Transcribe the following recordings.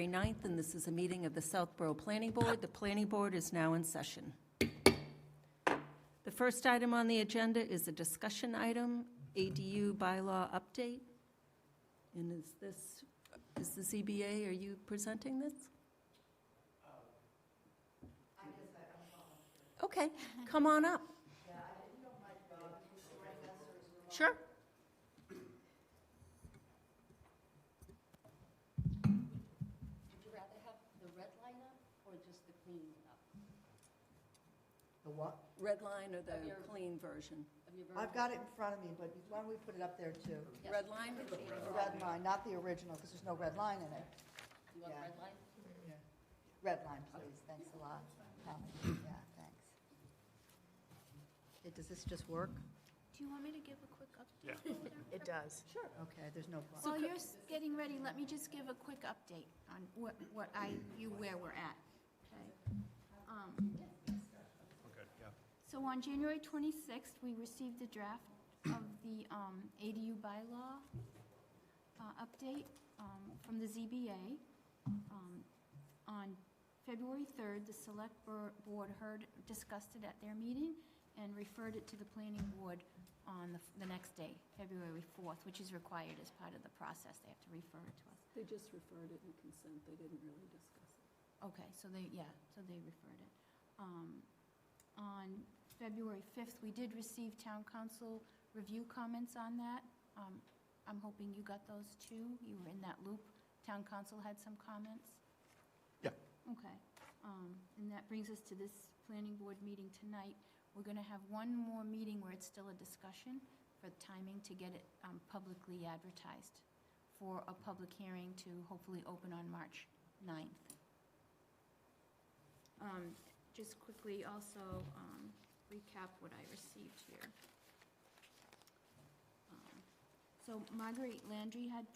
9th, and this is a meeting of the Southborough Planning Board. The Planning Board is now in session. The first item on the agenda is a discussion item, ADU bylaw update. And is the ZBA, are you presenting this? Okay, come on up. Sure. Would you rather have the red line up or just the clean up? The what? Red line or the clean version? Of your I've got it in front of me, but why don't we put it up there too? Yes. Red line? The red line, not the original, because there's no red line in it. You want Yeah. red line? Red line, please, thanks a lot. Yeah, thanks. Does this just work? Do you want me to give a quick update? Yeah. It does. Sure. Okay, there's no problem. While you're getting ready, let me just give a quick update on where we're at, okay? Good, yeah. So on January 26th, we received a draft of the ADU bylaw update from the ZBA. On February 3rd, the Select Board discussed it at their meeting and referred it to the Planning Board on the next day, February 4th, which is required as part of the process. They have to refer it to us. They just referred it in consent. They didn't really discuss it. Okay, so they referred it. On February 5th, we did receive town council review comments on that. I'm hoping you got those too. You were in that loop. Town council had some comments. Yeah. Okay. And that brings us to this planning board meeting tonight. We're going to have one more meeting where it's still a discussion for timing to get it publicly advertised for a public hearing to hopefully open on March 9th. Just quickly also recap what I received here. So Marguerite Landry had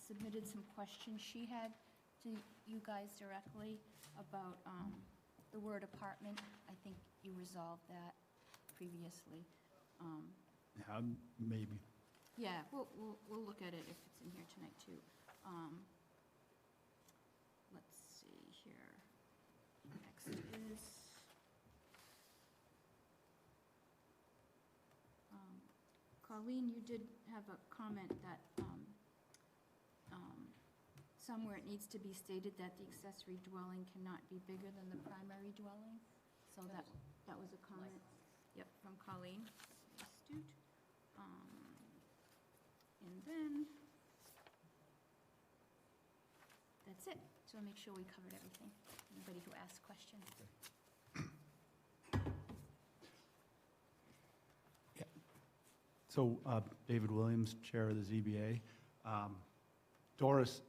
submitted some questions she had to you guys directly about the word apartment. I think you resolved that previously. Yeah, maybe. Yeah, we'll look at it if it's in here tonight too. Let's see here. Next is Colleen, you did have a comment that somewhere it needs to be stated that the accessory dwelling cannot be bigger than the primary dwelling. So that was a comment, yep, from Colleen, astute. And then, that's it. So I'll make sure we covered everything. Anybody who asked questions? Yeah. So David Williams, Chair of the ZBA. Doris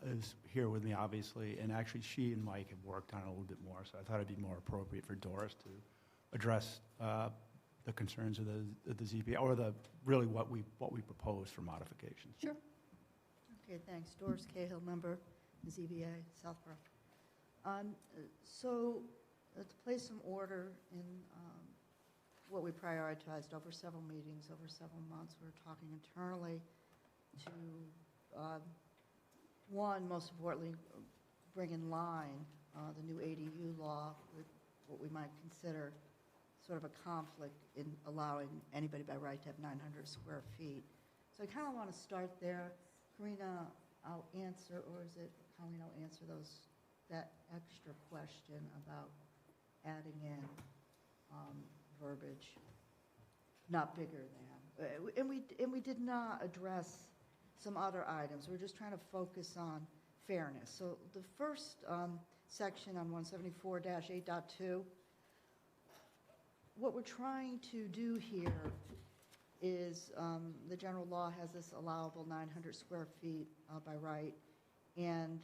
is here with me, obviously, and actually she and Mike have worked on it a little bit more, so I thought it'd be more appropriate for Doris to address the concerns of the ZBA, or really what we propose for modifications. Sure. Okay, thanks. Doris Cahill, member, ZBA, Southborough. So to place some order in what we prioritized over several meetings, over several months, we were talking internally to one, most importantly, bring in line the new ADU law with what we might consider sort of a conflict in allowing anybody by right to have 900 square feet. So I kind of want to start there. Karina, I'll answer, or is it Colleen, I'll answer that extra question about adding in verbiage, not bigger than. And we did not address some other items. We're just trying to focus on fairness. So the first section on 174-8.2, what we're trying to do here is the general law has this allowable 900 square feet by right, and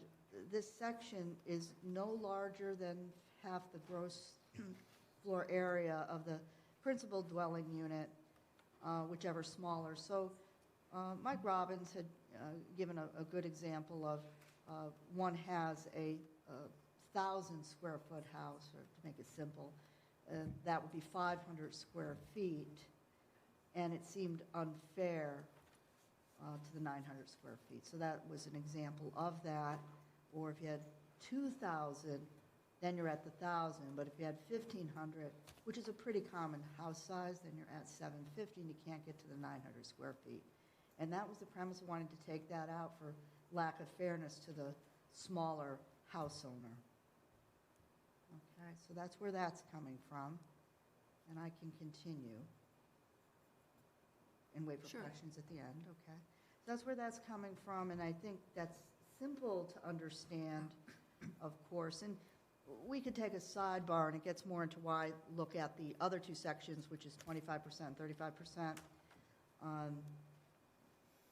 this section is no larger than half the gross floor area of the principal dwelling unit, whichever smaller. So Mike Robbins had given a good example of one has a 1,000 square foot house, or to make it simple, that would be 500 square feet, and it seemed unfair to the 900 square feet. So that was an example of that. Or if you had 2,000, then you're at the 1,000. But if you had 1,500, which is a pretty common house size, then you're at 750 and you can't get to the 900 square feet. And that was the premise of wanting to take that out for lack of fairness to the smaller house owner. Okay, so that's where that's coming from. And I can continue and wait for Sure. questions at the end, okay? So that's where that's coming from, and I think that's simple to understand, of course. And we could take a sidebar, and it gets more into why look at the other two sections, which is 25%, 35%.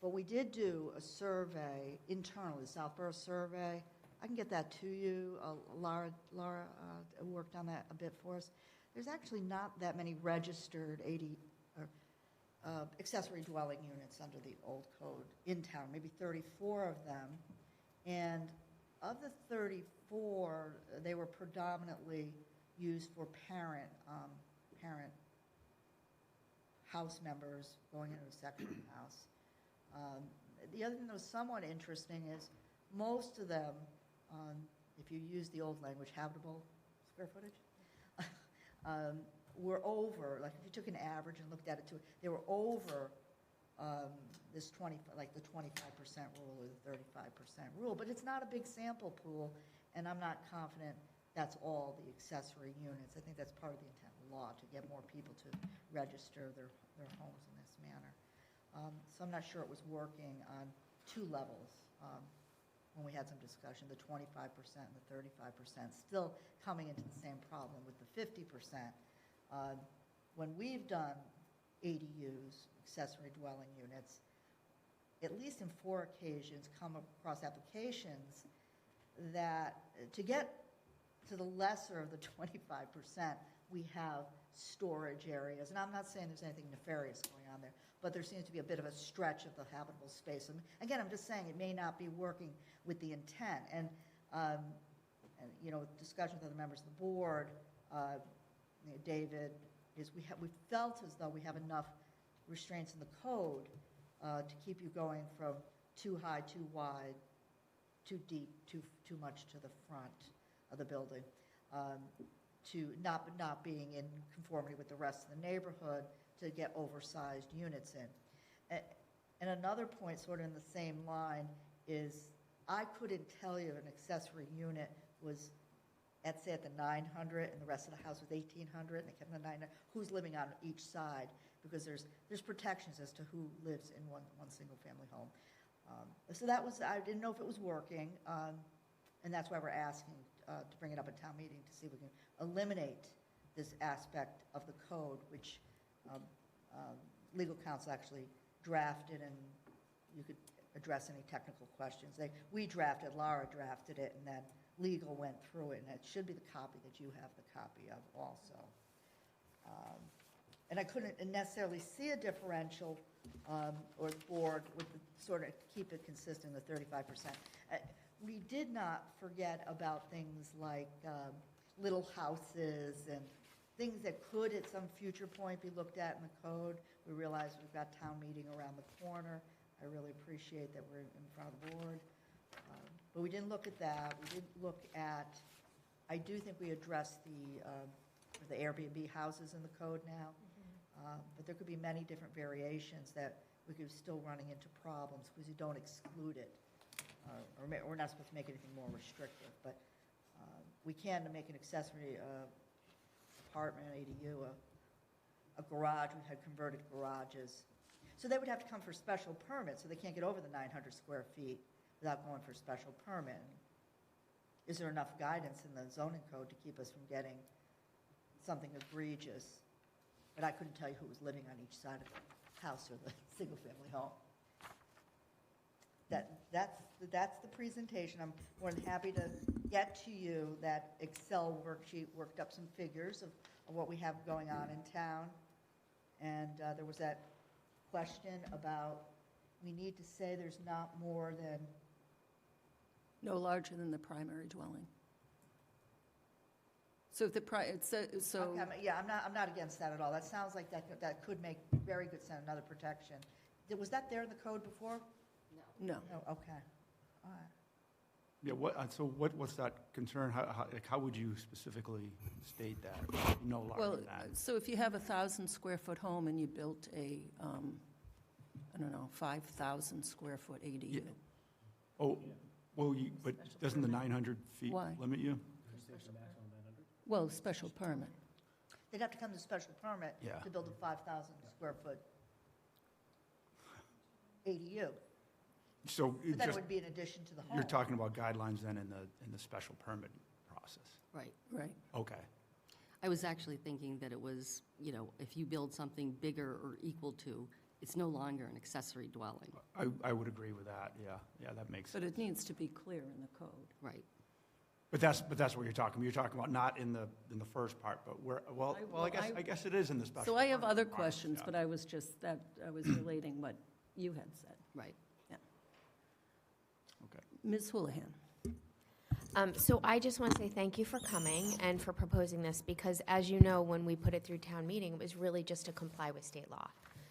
But we did do a survey internally, the Southborough survey. I can get that to you. Laura worked on that a bit for us. There's actually not that many registered accessory dwelling units under the old code in town, maybe 34 of them. And of the 34, they were predominantly used for parent house members going into a second house. The other thing that was somewhat interesting is most of them, if you use the old language, habitable square footage, were over, like if you took an average and looked at it, they were over this 20, like the 25% rule or the 35% rule. But it's not a big sample pool, and I'm not confident that's all the accessory units. I think that's part of the intent of the law, to get more people to register their homes in this manner. So I'm not sure it was working on two levels when we had some discussion, the 25% and the 35%, still coming into the same problem with the 50%. When we've done ADUs, accessory dwelling units, at least in 4 occasions, come across applications that to get to the lesser of the 25%, we have storage areas. And I'm not saying there's anything nefarious going on there, but there seems to be a bit of a stretch of the habitable space. And again, I'm just saying it may not be working with the intent. And you know, discussions with the members of the board, David, is we felt as though we have enough restraints in the code to keep you going from too high, too wide, too deep, too much to the front of the building, to not being in conformity with the rest of the neighborhood, to get oversized units in. And another point sort of in the same line is I couldn't tell you if an accessory unit was at, say, at the 900 and the rest of the house was 1,800 and they kept the 900, who's living on each side, because there's protections as to who lives in one single family home. So that was, I didn't know if it was working, and that's why we're asking to bring it up at town meeting to see if we can eliminate this aspect of the code, which legal counsel actually drafted, and you could address any technical questions. We drafted, Laura drafted it, and then legal went through it, and it should be the copy that you have the copy of also. And I couldn't necessarily see a differential, or the board would sort of keep it consistent, the 35%. We did not forget about things like little houses and things that could at some future point be looked at in the code. We realize we've got town meeting around the corner. I really appreciate that we're in front of the board. But we didn't look at that. We didn't look at, I do think we addressed the Airbnb houses in the code now. But there could be many different variations that we could still running into problems because you don't exclude it. Or we're not supposed to make anything more restrictive, but we can make an accessory apartment, ADU, a garage. We had converted garages. So they would have to come for special permit, so they can't get over the 900 square feet without going for a special permit. Is there enough guidance in the zoning code to keep us from getting something egregious? But I couldn't tell you who was living on each side of the house or the single-family home. That's the presentation. I'm more than happy to get to you that Excel worksheet, worked up some figures of what we have going on in town. And there was that question about, we need to say there's not more than... No larger than the primary dwelling. So if the so Okay, yeah, I'm not against that at all. That sounds like that could make very good sense, another protection. Was that there in the code before? No. Oh, okay. All right. Yeah, so what's that concern? How would you specifically state that? No Well, larger than? so if you have a 1,000-square-foot home and you built a, I don't know, 5,000-square-foot ADU, Oh, well, but doesn't the 900 feet Why? limit you? well, special permit. They'd have to come to special permit Yeah. to build a 5,000 square foot ADU. So But it then it just, would be in addition to the home. you're talking about guidelines then in the special permit process? Right. Right. Okay. I was actually thinking that it was, if you build something bigger or equal to, it's no longer an accessory dwelling. I would agree with that, yeah. Yeah, that makes But sense. it needs to be clear in the code. Right. But that's what you're talking about. You're talking about not in the first part, but where, I guess it is in the special. So I have permit other process, questions, yeah. but I was relating what you had said. Right. Okay. Ms. Houlihan. So I just want to say thank you for coming and for proposing this, because as you know, when we put it through town meeting, it was really just to comply with state law.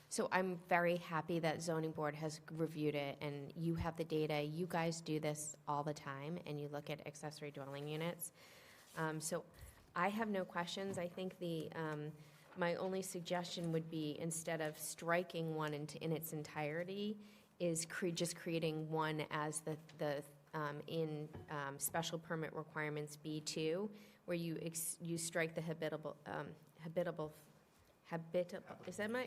So I'm very happy that zoning board has reviewed it and you have the data. You guys do this all the time and you look at accessory dwelling units. So I have no questions. I think my only suggestion would be, instead of striking one in its entirety, is just creating one as in special permit requirements B2, where you strike the habitable, is that my?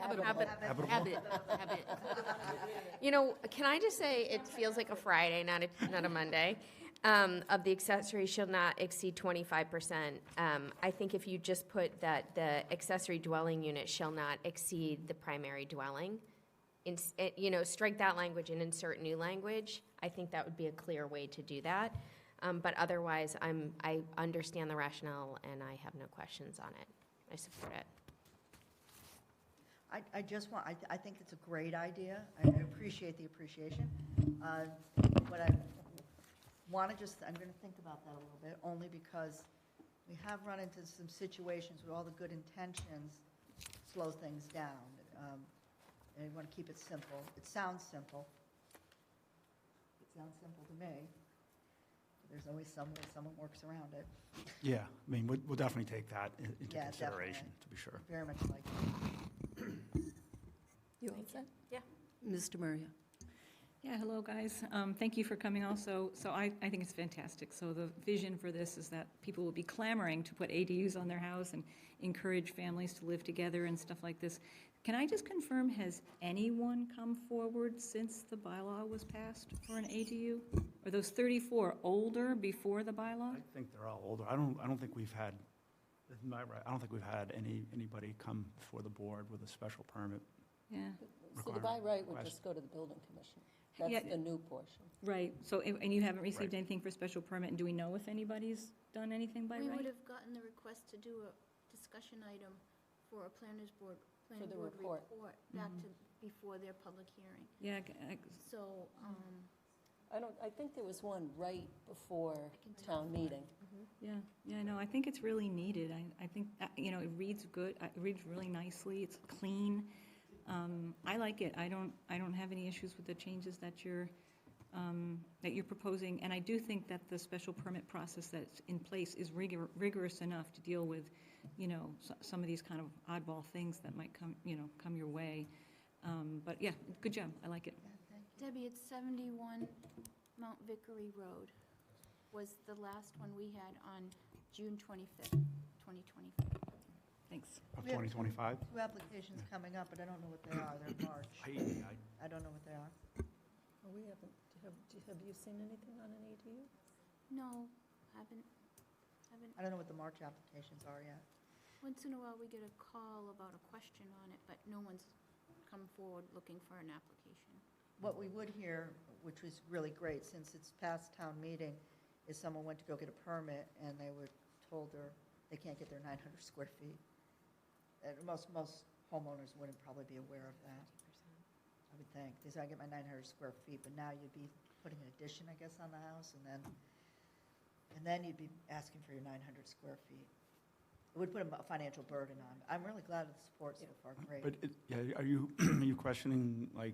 Habit. Can I just say, it feels like a Friday, not a Monday, of the accessory shall not exceed 25%. I think if you just put that the accessory dwelling unit shall not exceed the primary dwelling, strike that language and insert new language, I think that would be a clear way to do that. But otherwise, I understand the rationale and I have no questions on it. I support it. I think it's a great idea. I appreciate the appreciation. But I'm going to think about that a little bit, only because we have run into some situations where all the good intentions slow things down. And we want to keep it simple. It sounds simple. It sounds simple to me. There's always some way someone works around it. Yeah, I mean, we'll definitely take that into Yeah, consideration, definitely. to be sure. Very much like it. You all set? Yeah. Mr. Murray. Yeah, hello, guys. Thank you for coming also. So I think it's fantastic. So the vision for this is that people will be clamoring to put ADUs on their house and encourage families to live together and stuff like this. Can I just confirm, has anyone come forward since the bylaw was passed for an ADU? Are those 34 older before the bylaw? I think they're all older. I don't think we've had, isn't that right? I don't think we've had anybody come before the board with a special permit. Yeah, So the by right would Request. just go to the building commission. Yeah. That's the new portion. right. So, and you haven't received Right. anything for special permit, and do we know if anybody's done anything by We would right? have gotten the request to do a discussion item for a planning board the report. back to, before their public hearing. Yeah, So, I think there was one right before can tell town you. meeting. yeah, no, I think it's really needed. I think, it reads good, it reads really nicely, it's clean. I like it. I don't have any issues with the changes that you're proposing, and I do think that the special permit process that's in place is rigorous enough to deal with, some of these kind of oddball things that might come your way. But yeah, good job. I like it. Debbie, it's 71 Mount Vickery Road was the last one we had on June 25th, 2024. Thanks. Of We have 2025? Two applications coming up, but I don't know what they are. They're March. I don't know what they are. Well, we haven't, have you seen anything on an ADU? No, haven't. I don't know what the March applications are yet. Once in a while, we get a call about a question on it, but no one's come forward looking for an application. What we would hear, which was really great, since it's past town meeting, is someone went to go get a permit and they were told they can't get their 900 square feet. And most homeowners wouldn't probably be aware of that, I would think. They say, I get my 900 square feet, but now you'd be putting an addition, I guess, on the house, and then you'd be asking for your 900 square feet. It would put a financial burden on. I'm really glad of the support so far, great. But, are you questioning, like,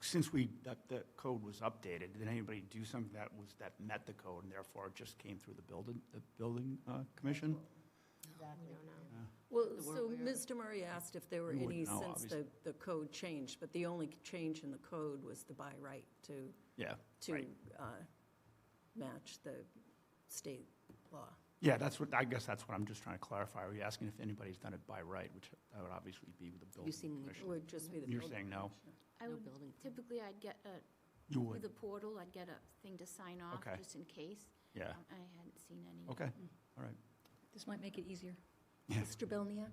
since that the code was updated, did anybody do something that met the code and therefore it just came through the building commission? We Exactly. don't know. Well, That so we're aware of. Mr. Murray asked if there were We any wouldn't know, since obviously. the code changed, but the only change in the code was the by right Yeah, to right. match the state law. Yeah, I guess that's what I'm just trying to clarify. Are you asking if anybody's done it by right, which that would obviously be with the building seen any- It commission? would just be the You're building saying no? commissioner. I No would, building. typically I'd get You through would, the portal, I'd get a thing to sign off, Okay. just in case. yeah, I hadn't seen any. okay, all right. This might make it easier. Yeah. Mr. Belniak?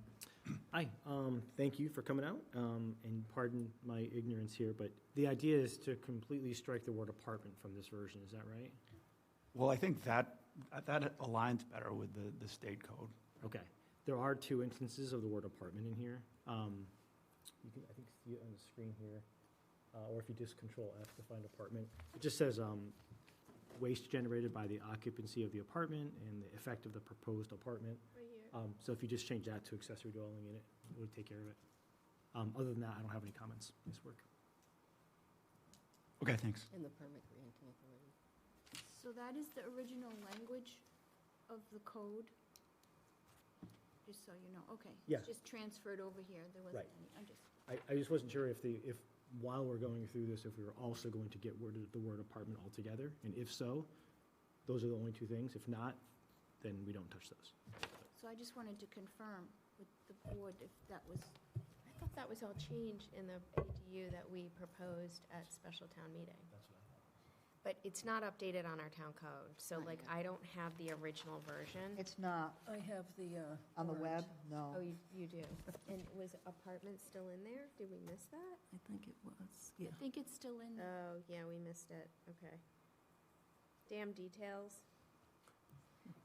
Hi, thank you for coming out, and pardon my ignorance here, but the idea is to completely strike the word apartment from this version, is that right? Well, I think that aligns better with the state code. Okay. There are 2 instances of the word apartment in here. You can, I think, see it on the screen here, or if you just Control F to find apartment. It just says, waste generated by the occupancy of the apartment and the effect of the proposed apartment. Right here. So if you just change that to accessory dwelling unit, it would take care of it. Other than that, I don't have any comments. Nice work. Okay, thanks. In the permit granting authority. So that is the original language of the code? Just so you know, okay. Yeah. It's just transferred over here, there wasn't Right. any, I'm just, I just wasn't sure if while we're going through this, if we were also going to get the word apartment altogether, and if so, those are the only 2 things. If not, then we don't touch those. so I just wanted to confirm with the board if that was, I thought that was all changed in the ADU that we proposed at special town meeting. That's what I thought. But it's not updated on our town code, so Not like, yet. I don't have the original version. It's not I have the. on the warrant. web, no. Oh, you do? And was apartment still in there? Did we miss that? I think it was, yeah. I think it's still in, Oh, yeah, we missed it, okay. Damn details.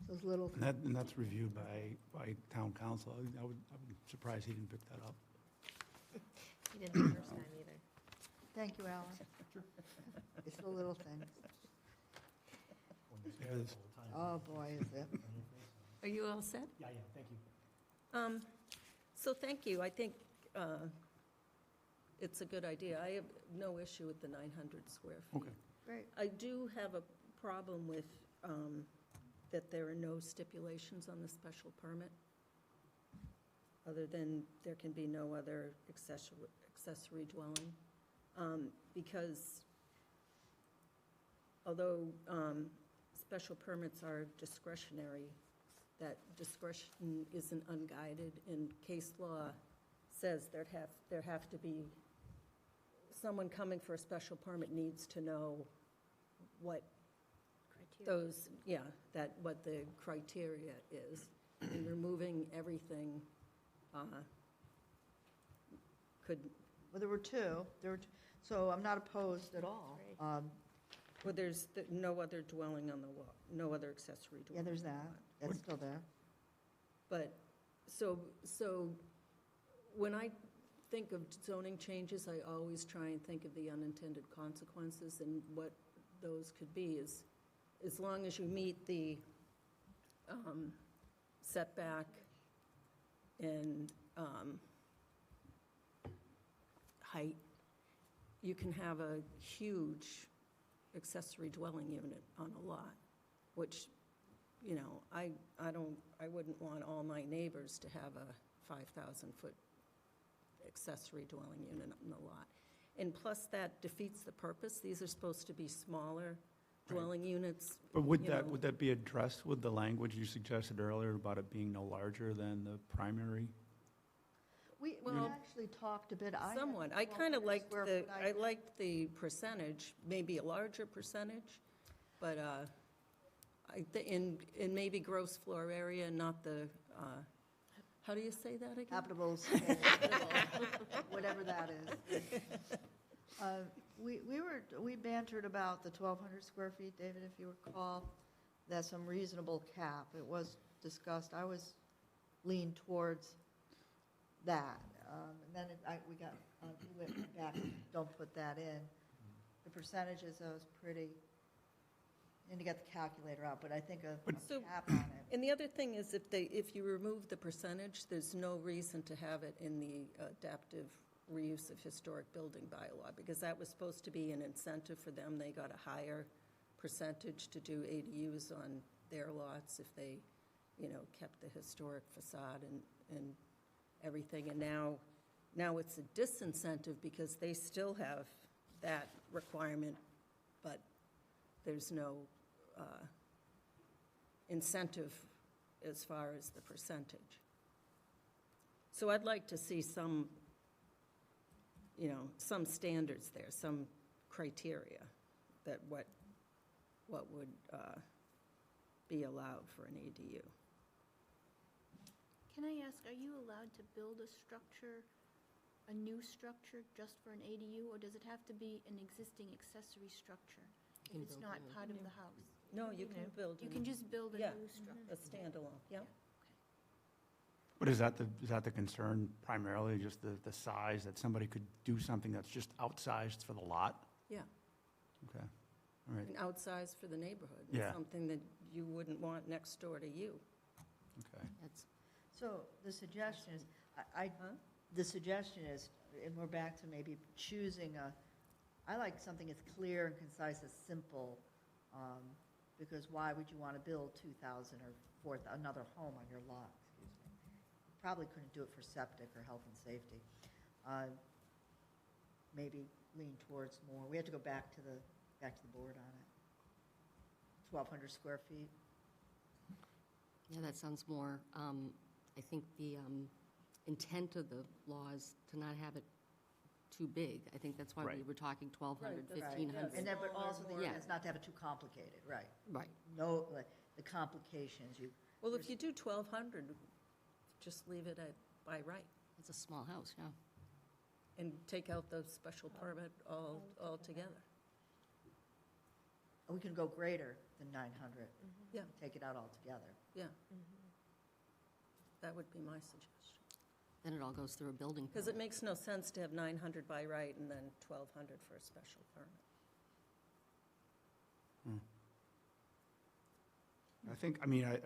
Those little, And that's reviewed by town council. I'm surprised he didn't pick that up. He didn't the first time either. thank you, Alan. It's the little things. There's- Oh, boy, is it. Are you all set? Yeah, thank you. So thank you. I think it's a good idea. I have no issue with the 900 square feet. Okay. Great. I do have a problem with that there are no stipulations on the special permit, other than there can be no other accessory dwelling. Because although special permits are discretionary, that discretion isn't unguided, and case law says there have to be, someone coming for a special permit needs to know what Criteria. those, what the criteria is. And removing everything could, Well, there were 2. So I'm not opposed at all. Right. well, there's no other dwelling on the wall, no other accessory Yeah, dwelling. there's on the that. lot. That's still there. But, so when I think of zoning changes, I always try and think of the unintended consequences, and what those could be is, as long as you meet the setback and height, you can have a huge accessory dwelling unit on a lot, which, I wouldn't want all my neighbors to have a 5,000-foot accessory dwelling unit on the lot. And plus, that defeats the purpose. These are supposed to be smaller dwelling units. But would you know. would that be addressed with the language you suggested earlier about it being no larger than the primary? We Well, actually talked a bit. I had Somewhat. I kind of 1,200 liked square the, foot I liked the percentage, maybe a larger percentage, but and maybe gross floor area, not the, how do you say that again? habitable space, whatever that is. We bantered about the 1,200 square feet, David, if you recall. That's some reasonable cap. It was discussed. I was leaned towards that. And then we went back, don't put that in. The percentages, I was pretty, need to get the calculator out, but I think a So- cap on it. And the other thing is, if you remove the percentage, there's no reason to have it in the adaptive reuse of historic building bylaw, because that was supposed to be an incentive for them. They got a higher percentage to do ADUs on their lots if they, kept the historic facade and everything. And now it's a disincentive because they still have that requirement, but there's no incentive as far as the percentage. So I'd like to see some standards there, some criteria that what would be allowed for an ADU. Can I ask, are you allowed to build a new structure just for an ADU, or does it have to be an existing accessory structure if it's not part of the house? No, you can build. You can just build a Yeah. new structure? A standalone, yeah. But is that the concern primarily, just the size, that somebody could do something that's just outsized for the lot? Yeah. Okay, all right, And outsized for the neighborhood. Yeah. Something that you wouldn't want next door to you. okay. That's, So the suggestion is, Huh? the suggestion is, and we're back to maybe choosing I like something as clear and concise as simple, because why would you want to build 2,000 or 4,000, another home on your lot, excuse me? Probably couldn't do it for septic or health and safety. Maybe lean towards more, we have to go back to the board on it. 1,200 square feet. yeah, that sounds more, I think the intent of the law is to not have it too big. I think that's why we Right. were talking 1,200, Right, that's- 1,500. And then, but Smaller, also the more- ordinance not to have it too complicated, right? Right. No, like, the complications, Well, if you do 1,200, just leave it at by right It's a small house, yeah. and take out the special permit altogether. we can go greater than 900. Yeah. Take it out altogether. Yeah. That would be my suggestion. Then it all goes through a building Because it permit. makes no sense to have 900 by right and then 1,200 for a special permit. I think, I'd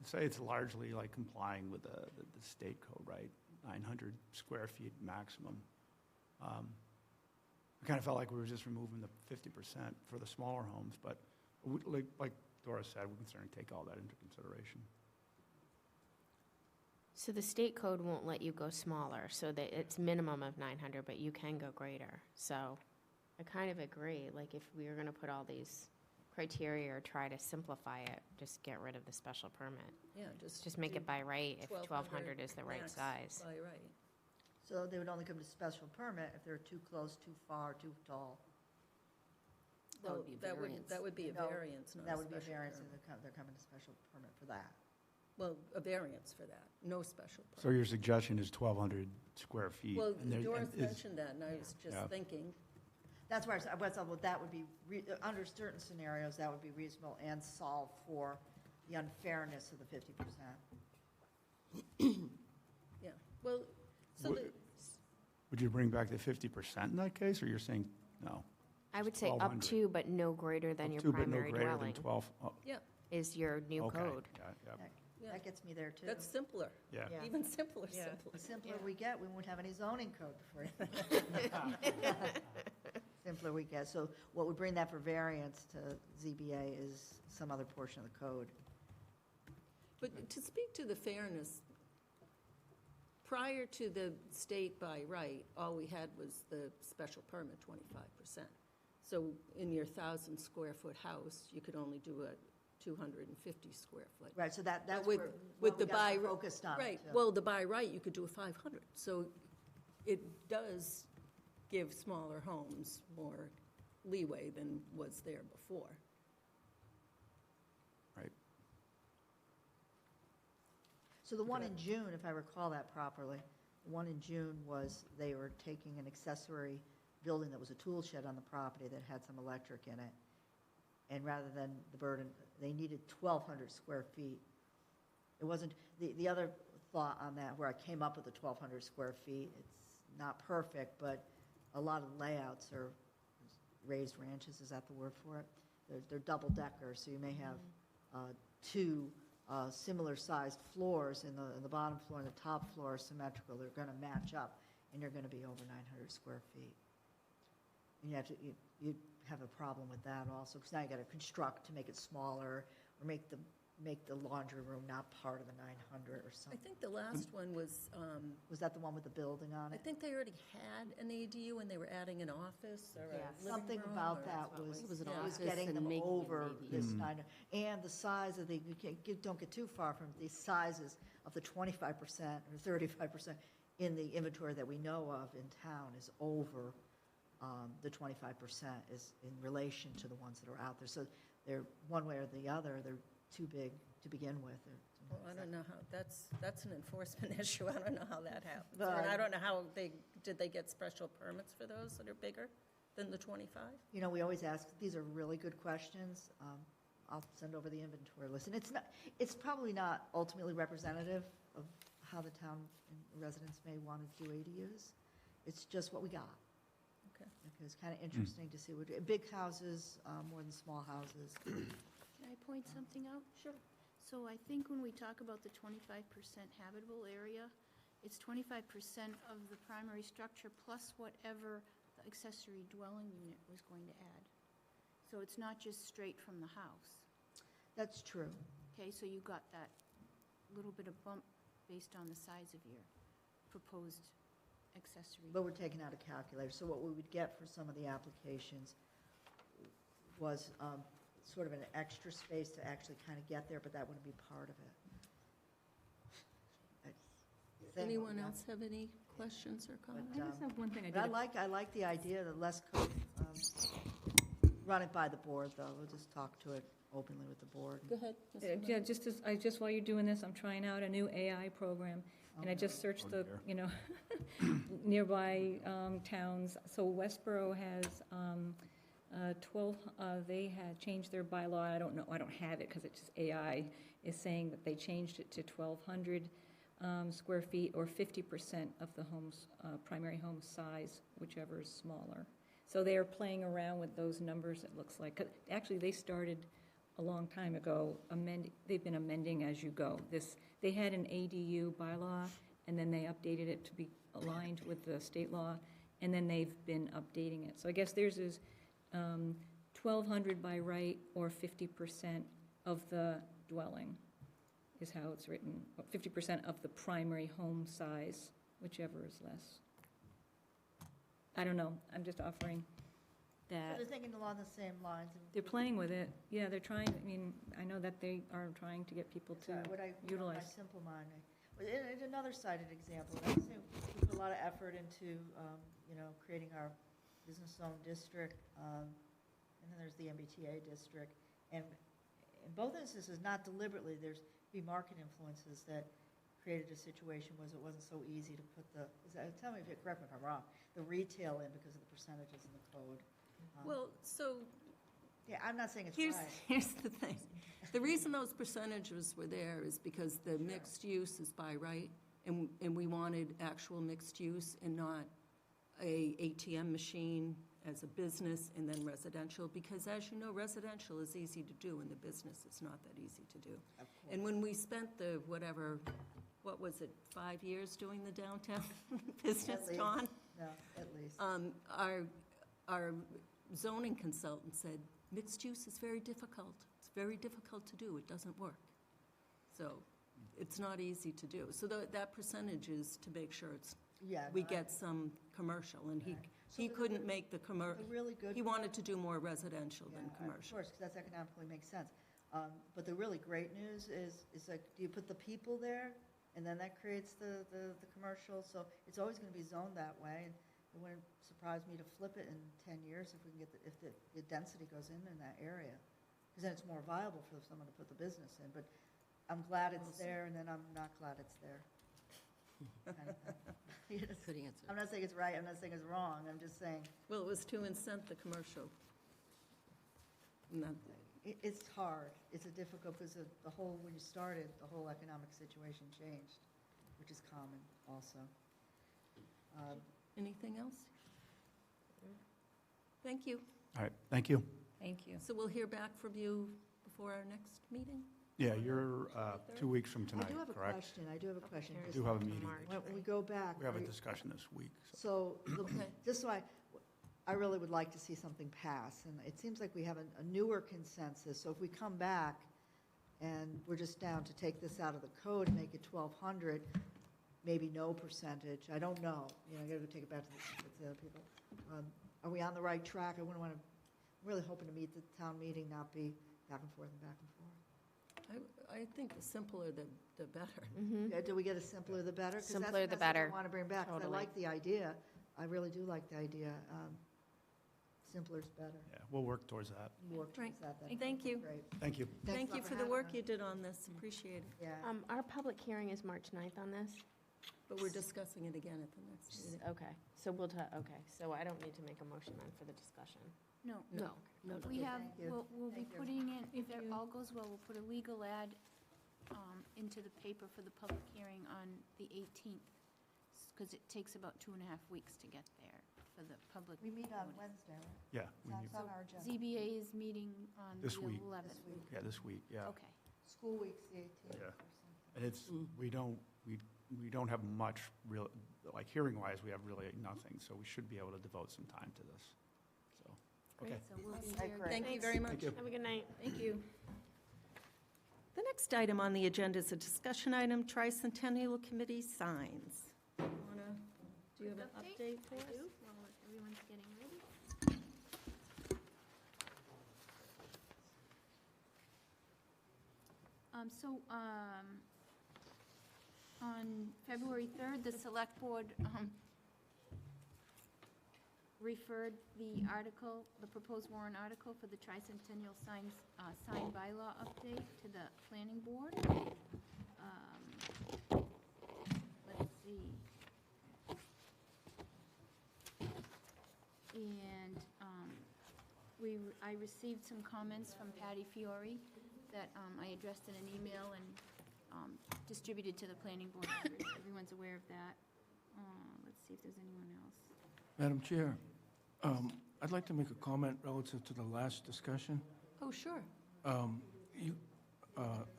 say it's largely like complying with the state code, right? 900 square feet maximum. I kind of felt like we were just removing the 50% for the smaller homes, but like Dora said, we can certainly take all that into consideration. So the state code won't let you go smaller, so that it's minimum of 900, but you can go greater. So I kind of agree, like if we were going to put all these criteria or try to simplify it, just get rid of the special permit. Yeah, Just make do it by right if 1,200 1,200 is the right max size. By right. So they would only come to special permit if they're too close, too far, too tall. That would be a variance. That would be a No, variance, not a That would be a special variance, and permit. they're coming to special permit for that. Well, a variance for that, no special So permit. your suggestion is 1,200 square feet? Well, and there- Doris and is- mentioned that, and I was just Yeah. thinking, That's why that would be, under certain scenarios, that would be reasonable and solve for the unfairness of the 50%. yeah, well, so Would- Would you bring back the 50% in that case, or you're saying no? I would say up 1,200. to, but no greater than Up your to, but no primary greater than dwelling 12, oh, is your new okay, code. yeah, yeah, Yeah. That gets me there, too. that's simpler, yeah. Yeah. even simpler. The simpler we get, we won't have any zoning code before. Simpler we get. So what would bring that for variance to ZBA is some other portion of the code. But to speak to the fairness, prior to the state by right, all we had was the special permit, 25%. So in your 1,000 square foot house, you could only do a 250 square foot. Right, so that's with- where with what the we got so by- focused on. Right, too. well, the by right, you could do a 500. So it does give smaller homes more leeway than was there before. Right. So the one in June, if I recall that properly, the one in June was they were taking an accessory building that was a tool shed on the property that had some electric in it. And rather than the burden, they needed 1,200 square feet. It wasn't, the other thought on that, where I came up with the 1,200 square feet, it's not perfect, but a lot of layouts are raised ranches, is that the word for it? They're double decker, so you may have two similar sized floors, and the bottom floor and the top floor are symmetrical, they're gonna match up. and you're going to be over 900 square feet. And you have a problem with that also, because now you got to construct to make it smaller, or make the laundry room not part of the 900 or I something. think the last one was, Was that the one with the building on I it? think they already had an ADU and they were adding an office or a Yes. living Something room about or- that It was, was an was office getting and them making an over ADU. this 900. And the size of the, don't get too far from the sizes of the 25% or 35% in the inventory that we know of in town is over the 25% is in relation to the ones that are out there. So they're, one way or the other, they're too big to begin with. Well, I don't know how, that's an enforcement issue. I don't know how that happens. But- And I don't know how did they get special permits for those that are bigger than the 25? You know, we always ask, these are really good questions. I'll send over the inventory list. And it's probably not ultimately representative of how the town residents may want to do ADUs. It's just what we got. Okay. It's kind of interesting to see what, big houses, more than small houses. Can I point something out? Sure. So I think when we talk about the 25% habitable area, it's 25% of the primary structure plus whatever the accessory dwelling unit was going to add. So it's not just straight from the house. That's true. Okay, so you got that little bit of bump based on the size of your proposed accessory. But we're taking out a calculator. So what we would get for some of the applications was sort of an extra space to actually kind of get there, but that wouldn't be part of it. Does anyone else have any questions or comments? I just have one thing I But did. I like the idea that less code, run it by the board, though. We'll just talk to it openly with the board. Go ahead. Ms. Yeah, Romero. just while you're doing this, I'm trying out a new AI program, and I just searched Oh, the, dear. nearby towns. So Westboro has 12, they had changed their bylaw, I don't know, I don't have it because it's just AI, is saying that they changed it to 1,200 square feet or 50% of the home's, primary home size, whichever is smaller. So they are playing around with those numbers, it looks like. 'Cause actually, they started a long time ago, they've been amending as you go. They had an ADU bylaw, and then they updated it to be aligned with the state law, and then they've been updating it. So I guess theirs is 1,200 by right, or 50% of the dwelling is how it's written. 50% of the primary home size, whichever is less. I don't know, I'm just offering So that. they're thinking along the same lines. They're playing with it. Yeah, they're trying, I mean, I know that they are trying to get people to My utilize. simple mind, and another cited example, I would say we put a lot of effort into, creating our business zone district, and then there's the MBTA district. And in both instances, not deliberately, there's be market influences that created a situation was it wasn't so easy to put tell me correct me if I'm wrong, the retail in because of the percentages in the code. Well, so Yeah, I'm not saying it's here's right. the thing. The reason those percentages were there is because the mixed use is by right, and we wanted actual mixed use and not a ATM machine as a business and then residential, because as you know, residential is easy to do and the business is not that easy to do. Of And course. when we spent the, what was it, 5 years doing the downtown business, least. Dawn? No, at least. Our zoning consultant said, mixed use is very difficult. It's very difficult to do. It doesn't work. So it's not easy to do. So that percentage is to make sure we get some commercial. And he So the- couldn't make the The commercial, really good. he wanted to do more residential Yeah, than Of commercial. course, because that's economically makes sense. But the really great news is like, do you put the people there, and then that creates the commercial? So it's always going to be zoned that way, and it wouldn't surprise me to flip it in 10 years if we can get, if the density goes in that area, because then it's more viable for someone to put the business in. But I'm glad it's there, and then I'm not glad it's there. Kind of thing. Yes. Good answer. I'm not saying it's right, I'm not saying it's wrong, I'm just saying, Well, it was to incent the commercial. And that- It's hard. It's a difficult, because the whole, when you started, the whole economic situation changed, which is common also. Anything else? Thank you. All right, thank you. Thank you. So we'll hear back from you before our next meeting? Yeah, you're 2 weeks from I tonight, do have a correct? question, I do have a question. Hearing We Just do have a in meeting. March. When we go back. We have a are you- discussion this week. So. So, just so I really would like to see something pass, and it seems like we have a newer consensus, so if we come back and we're just down to take this out of the code and make it 1,200, maybe no percentage, I don't know, I gotta go take it back to the other people. Are we on the right track? I wouldn't want to, I'm really hoping to meet the town meeting, not be back and forth and back and forth. I think the simpler, the better. Mhm. Yeah, do we get a simpler the better? 'Cause that's Simpler the message I better. want to bring back, 'cause I Totally. like the idea, I really do like the idea. Simpler's better. Yeah, we'll work towards that. Work Right. towards that, then. Thank you. Great. Thank you. Thanks a Thank lot you for the having work us. you did on this, appreciate it. Yeah. Our public hearing is March 9th on this? But we're discussing it again at the next meeting. Okay, so okay, so I don't need to make a motion then for the discussion. No. No, no, no. We have, Thank you. we'll be Thank you. putting in, if Thank it you. all goes well, we'll put a legal ad into the paper for the public hearing on the 18th, because it takes about 2.5 weeks to get there for the public. We meet on notice. Wednesday, right? Yeah, we It's need- on our agenda. ZBA is meeting on the This week. 11th. This week. yeah, this week, yeah. Okay. School week's the 18th Yeah. or something. And it's, we don't have much real, like hearing-wise, we have really nothing, so we should be able to devote some time to this. So, okay. So we'll be Okay, here. great. Thank you very much. Thank you. Have a good night. Thank you. The next item on the agenda is a discussion item, Tricentennial Committee signs. Do you have an update for us? I do, while everyone's getting ready. On February 3rd, the Select Board referred the article, the proposed warrant article for the tricentennial sign bylaw update to the planning board. Let's see. And I received some comments from Patty Fiore that I addressed in an email and distributed to the planning board. Everyone's aware of that. Let's see if there's anyone else. Madam Chair, I'd like to make a comment relative to the last discussion. Oh, sure.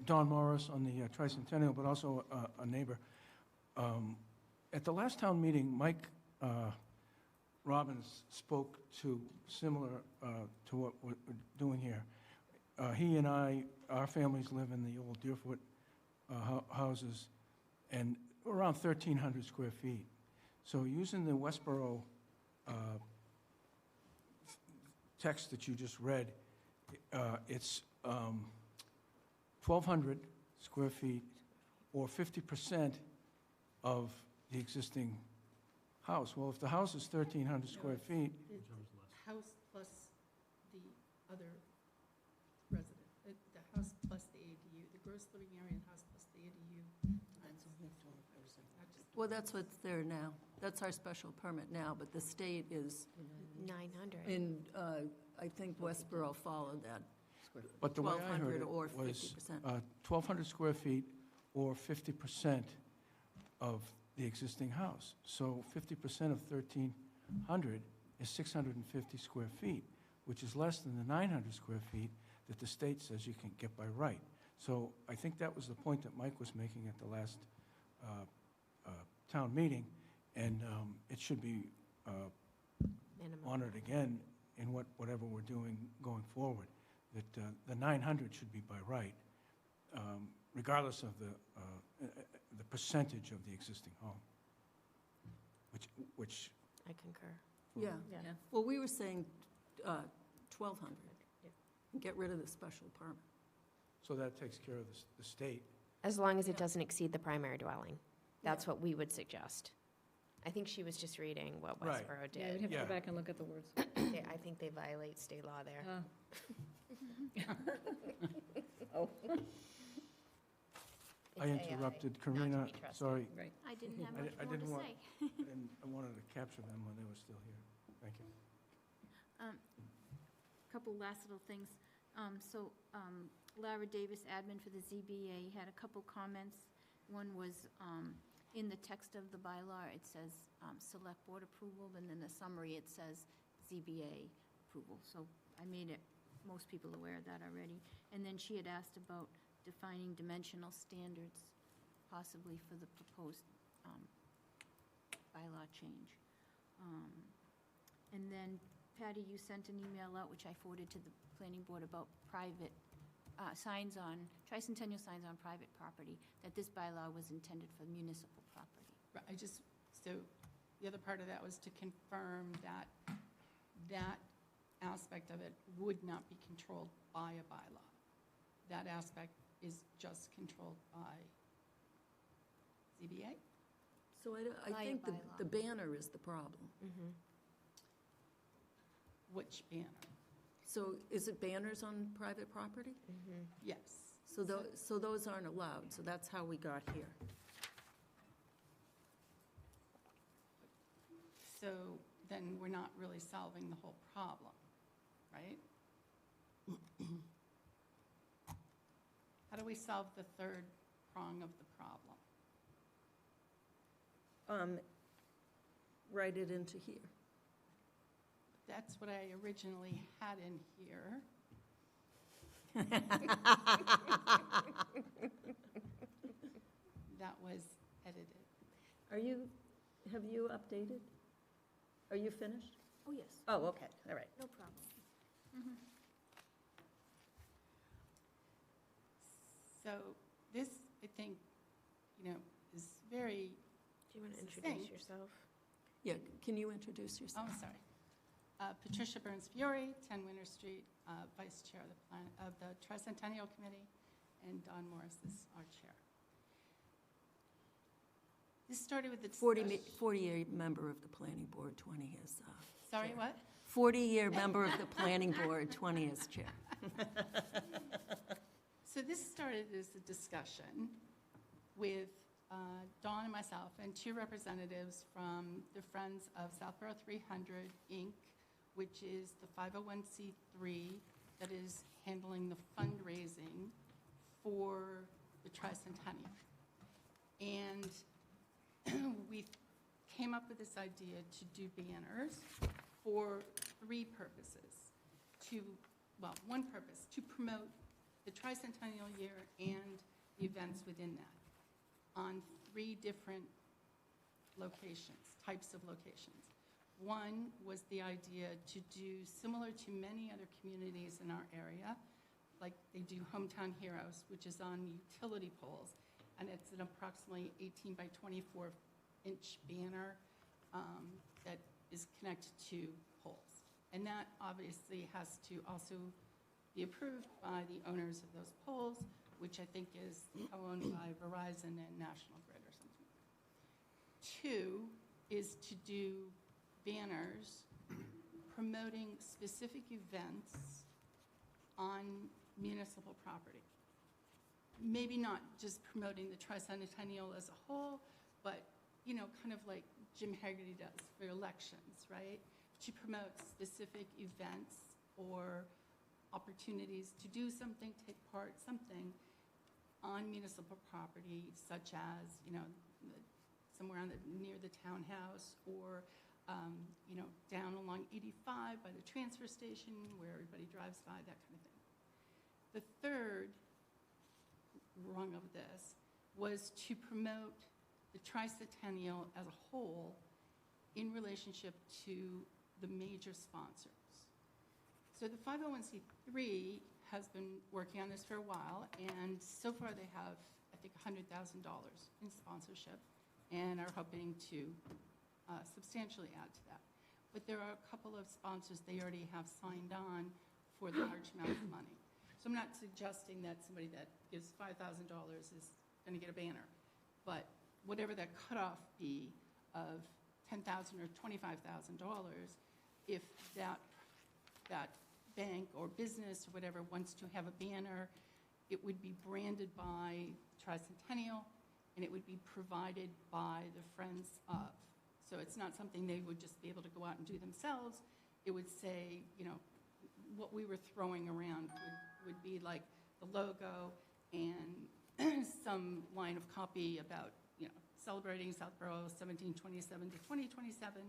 Don Morris on the tricentennial, but also a neighbor. At the last town meeting, Mike Robbins spoke to similar to what we're doing here. He and our families live in the old Deerfoot houses, and around 1,300 square feet. So using the Westboro text that you just read, it's 1,200 square feet or 50% of the existing house. Well, if the house is 1,300 square feet, House plus the other resident, the house plus the ADU, the gross living area and house plus the ADU. Well, that's what's there now. That's our special permit now, but the state is 900. in, I think Westboro followed that. but the way I heard 1,200 it or was 50%. 1,200 square feet or 50% of the existing house. So 50% of 1,300 is 650 square feet, which is less than the 900 square feet that the state says you can get by right. So I think that was the point that Mike was making at the last town meeting, and it should be Minimum. honored again in whatever we're doing going forward, that the 900 should be by right, regardless of the percentage of the existing home, which I concur. Yeah. Yeah. Well, we were saying 1,200. Get rid of the special permit. so that takes care of the state. As long as it doesn't exceed the primary dwelling. That's what we would suggest. I think she was just reading what Right. Westboro Yeah, we'd did. have to Yeah. go back and look at the words. I think they violate state law there. Oh, I It's AI, interrupted not to Karina, be trusted. sorry, right. I didn't have I much I more to didn't want- say. I wanted to capture them when they were still here. Thank you. Couple last little things. Lara Davis, admin for the ZBA, had a couple comments. One was, in the text of the bylaw, it says select board approval, and in the summary, it says ZBA approval. So I made most people aware of that already. And then she had asked about defining dimensional standards possibly for the proposed bylaw change. And then, Patty, you sent an email out, which I forwarded to the planning board, about private signs on, tricentennial signs on private property, that this bylaw was intended for municipal property. Right, so the other part of that was to confirm that that aspect of it would not be controlled by a bylaw. That aspect is just controlled by ZBA? So I By a think bylaw. the banner is the problem. Which banner? So is it banners on private property? Yes. So those aren't allowed, so that's how we got here. So then we're not really solving the whole problem, right? How do we solve the third prong of the problem? Write it into here. That's what I originally had in here. That was edited. Have you updated? Are you finished? Oh, yes, Oh, okay, all right. no problem. So this, I think, is very, Do you want to Succinct. introduce yourself? Yeah, can you introduce oh, yourself? sorry. Patricia Burns-Fiore, 10 Winter Street, Vice Chair of the Tricentennial Committee, and Don Morris is our chair. This started with the discussion. 40-year member of the planning board, 20 as Sorry, chair. what? 40-year member of the planning board, 20 as chair. So this started as a discussion with Dawn and myself and two representatives from the Friends of Southborough 300, Inc., which is the 501c3 that is handling the fundraising for the Tricentennial. And we came up with this idea to do banners for three purposes. One purpose, to promote the Tricentennial year and the events within that on three different locations, types of locations. One was the idea to do similar to many other communities in our area, like they do Hometown Heroes, which is on utility poles, and it's an approximately 18 by 24 inch banner that is connected to poles. And that obviously has to also be approved by the owners of those poles, which I think is owned by Verizon and National Grid or something. Two is to do banners promoting specific events on municipal property. Maybe not just promoting the Tricentennial as a whole, but, kind of like Jim Haggerty does for elections, right? To promote specific events or opportunities to do something, take part, something on municipal property, such as, somewhere near the townhouse, or, down along 85 by the transfer station where everybody drives by, that kind of thing. The third rung of this was to promote the Tricentennial as a whole in relationship to the major sponsors. So the 501c3 has been working on this for a while, and so far they have, I think, $100,000 in sponsorship, and are hoping to substantially add to that. But there are a couple of sponsors they already have signed on for large amounts of money. So I'm not suggesting that somebody that gives $5,000 is going to get a banner, but whatever that cutoff be of $10,000 or $25,000, if that bank or business or whatever wants to have a banner, it would be branded by Tricentennial, and it would be provided by the Friends of. So it's not something they would just be able to go out and do themselves. It would say, what we were throwing around would be like the logo and some line of copy about, celebrating Southborough 1727 to 2027,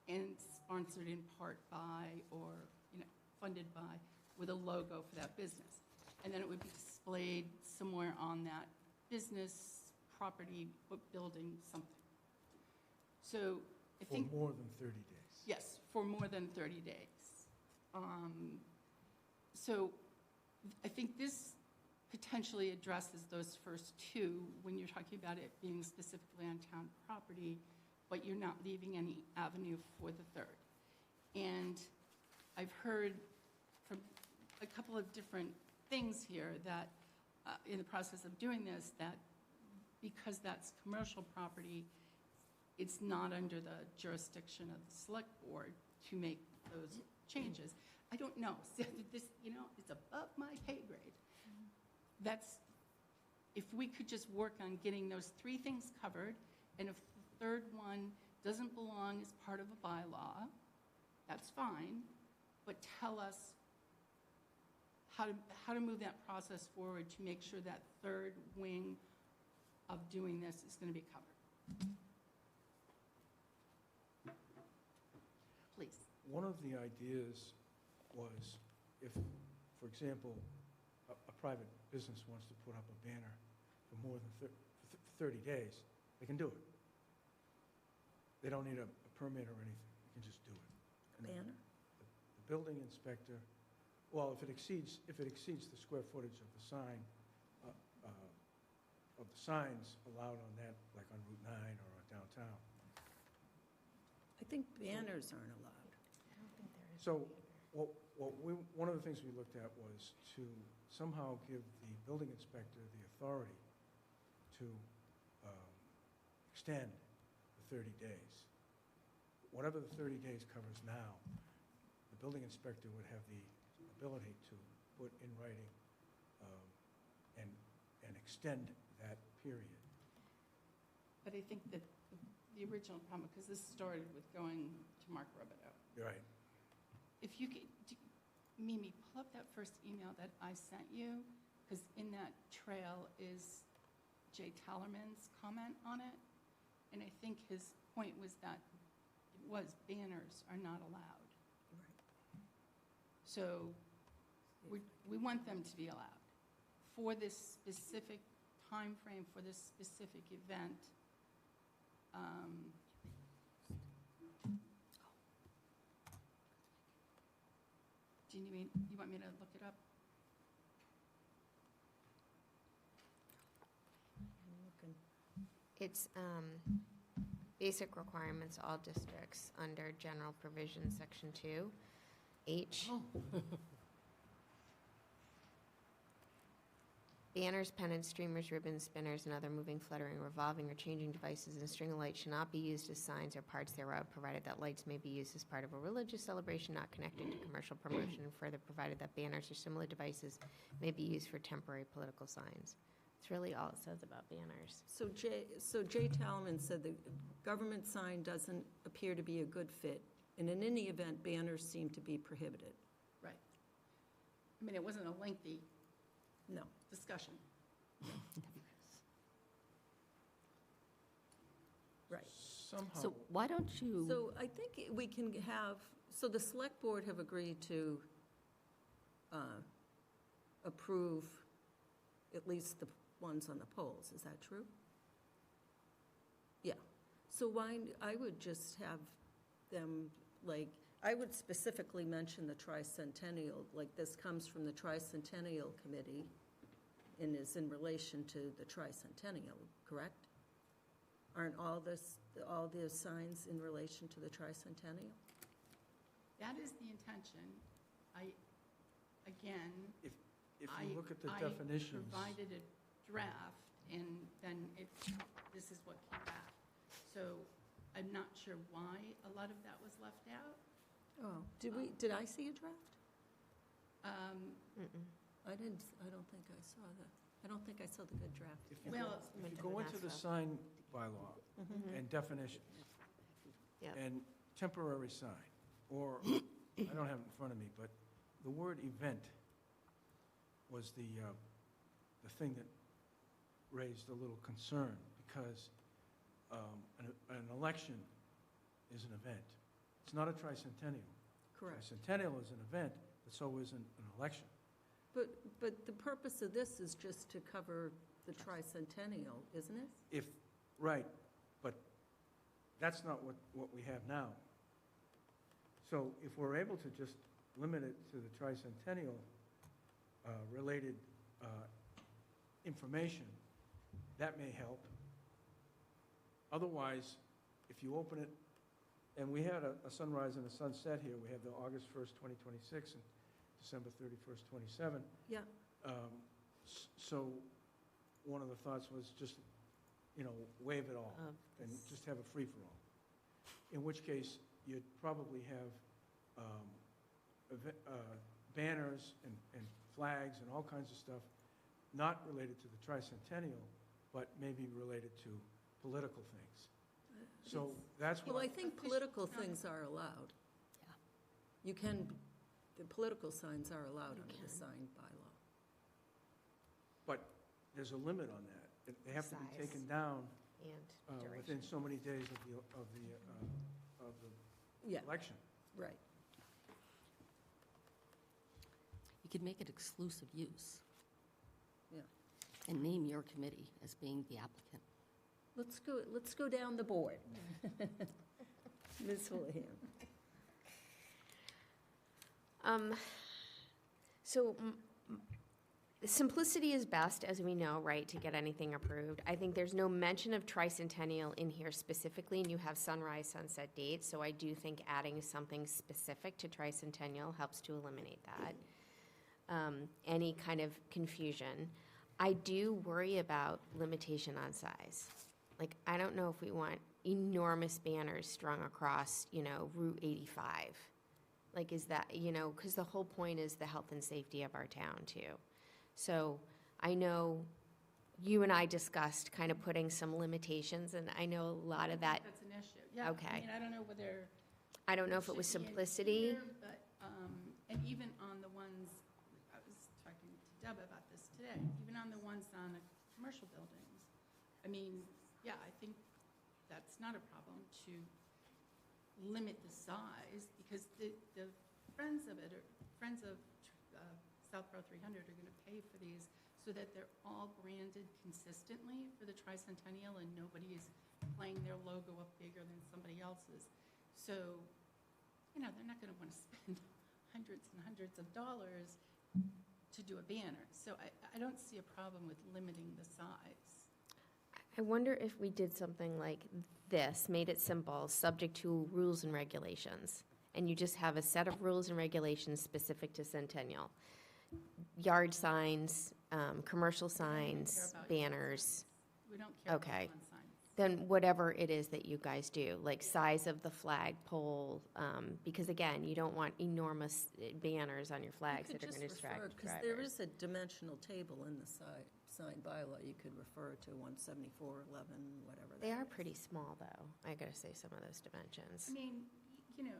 and sponsored in part by, or funded by, with a logo for that business. And then it would be displayed somewhere on that business, property, building, something. So I For think, more than 30 days. yes, for more than 30 days. So I think this potentially addresses those first two when you're talking about it being specifically on town property, but you're not leaving any avenue for the third. And I've heard from a couple of different things here that, in the process of doing this, that because that's commercial property, it's not under the jurisdiction of the select board to make those changes. I don't know. So this, it's above my pay grade. That's, if we could just work on getting those three things covered, and if the third one doesn't belong as part of a bylaw, that's fine, but tell us how to move that process forward to make sure that third wing of doing this is going to be covered. Please. One of the ideas was if, for example, a private business wants to put up a banner for more than 30 days, they can do it. They don't need a permit or anything. They can just do it. And Banner? The building inspector, well, if it exceeds the square footage of the sign, of the signs allowed on that, like on Route 9 or downtown. I think banners aren't allowed. So one of the things we looked at was to somehow give the building inspector the authority to extend the 30 days. Whatever the 30 days covers now, the building inspector would have the ability to put in writing and extend that period. But I think that the original problem, because this started with going to Mark Robideau. You're right. If you could, Mimi, pull up that first email that I sent you, because in that trail is Jay Tallerman's comment on it. And I think his point was that banners are not allowed. So we want them to be allowed. For this specific time frame, for this specific event, do you want me to look it up? It's basic requirements, all districts, under general provisions, section 2, H. Banners, pennants, streamers, ribbons, spinners, and other moving, fluttering, revolving, or changing devices and string of lights should not be used as signs or parts thereof, provided that lights may be used as part of a religious celebration not connected to commercial promotion, and further provided that banners or similar devices may be used for temporary political signs. It's really all it says about banners. So Jay Talman said the government sign doesn't appear to be a good fit, and in any event, banners seem to be prohibited. Right. I mean, it wasn't a lengthy No. discussion. Right. Somehow. So why don't you? So I think we can have, so the select board have agreed to approve at least the ones on the poles, is that true? Yeah, so I would just have them, like, I would specifically mention the tricentennial, like this comes from the tricentennial committee and is in relation to the tricentennial, correct? Aren't all the signs in relation to the tricentennial? That is the intention. Again, If you look at the definitions. I provided a draft, and then this is what came back. So I'm not sure why a lot of that was left out. Oh, did I see a draft? Mm-mm. I don't think I saw that. I don't think I saw the good draft. If you Well, go- if you go into the sign bylaw and definitions, Yep. and temporary sign, or, I don't have it in front of me, but the word event was the thing that raised a little concern, because an election is an event. It's not a tricentennial. Correct. Tricentennial is an event, but so is an election. But the purpose of this is just to cover the tricentennial, isn't it? Right, but that's not what we have now. So if we're able to just limit it to the tricentennial related information, that may help. Otherwise, if you open it, and we had a sunrise and a sunset here, we have the August 1st, 2026, and December 31st, 27. Yeah. So one of the thoughts was just, waive it all and just have a free-for-all. In which case, you'd probably have banners and flags and all kinds of stuff not related to the tricentennial, but maybe related to political things. So that's Well, what, I think political things are allowed. Yeah. You can, the political signs are allowed You under the can. sign bylaw. but there's a limit on that. They have to be Size. taken down And duration. within so many days of Yeah, the election. right. You could make it exclusive use. Yeah. And name your committee as being the applicant. Let's go down the board. Ms. Houlihan. So simplicity is best, as we know, right, to get anything approved. I think there's no mention of tricentennial in here specifically, and you have sunrise, sunset dates, so I do think adding something specific to tricentennial helps to eliminate that. Any kind of confusion. I do worry about limitation on size. Like, I don't know if we want enormous banners strung across, Route 85. Like, is that, because the whole point is the health and safety of our town, too. So I know you and I discussed kind of putting some limitations, and I know a lot of that, That's an issue, yeah. Okay. I mean, I don't know whether. I don't know if it was should be in simplicity. here, But, and even on the ones, I was talking to Deb about this today, even on the ones on the commercial buildings. I mean, yeah, I think that's not a problem to limit the size, because the friends of it, or friends of Southborough 300 are going to pay for these so that they're all branded consistently for the tricentennial and nobody is playing their logo up bigger than somebody else's. So, they're not going to want to spend hundreds and hundreds of dollars to do a banner. So I don't see a problem with limiting the size. I wonder if we did something like this, made it simple, subject to rules and regulations. And you just have a set of rules and regulations specific to Centennial. Yard signs, commercial We don't even care signs, about banners, We don't care about Okay. lawn signs. then whatever it is that you guys do, like size of the flagpole, because again, you don't want enormous banners on your flags that are going to distract Because there drivers. is a dimensional table in the sign bylaw. You could refer to 17411, whatever. They that are is. pretty small, though, I gotta say, some of those dimensions. I mean,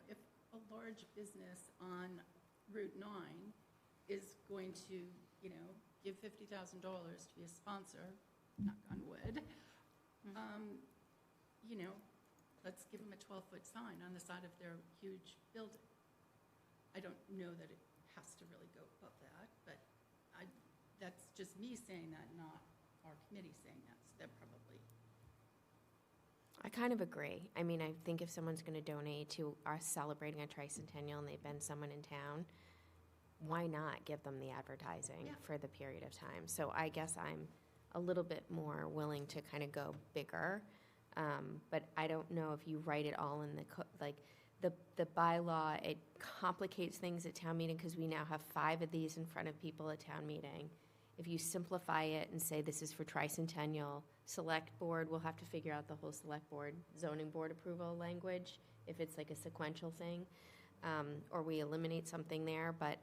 if a large business on Route 9 is going to, give $50,000 to be a sponsor, knock on wood, let's give them a 12-foot sign on the side of their huge building. I don't know that it has to really go above that, but that's just me saying that, not our committee saying that, so they're probably. I kind of agree. I mean, I think if someone's going to donate to us celebrating a tricentennial and they've been someone in town, why not give them the advertising Yeah. for the period of time? So I guess I'm a little bit more willing to kind of go bigger. But I don't know if you write it all in the bylaw, it complicates things at town meeting because we now have 5 of these in front of people at town meeting. If you simplify it and say this is for tricentennial, select board, we'll have to figure out the whole select board, zoning board approval language, if it's like a sequential thing, or we eliminate something there, but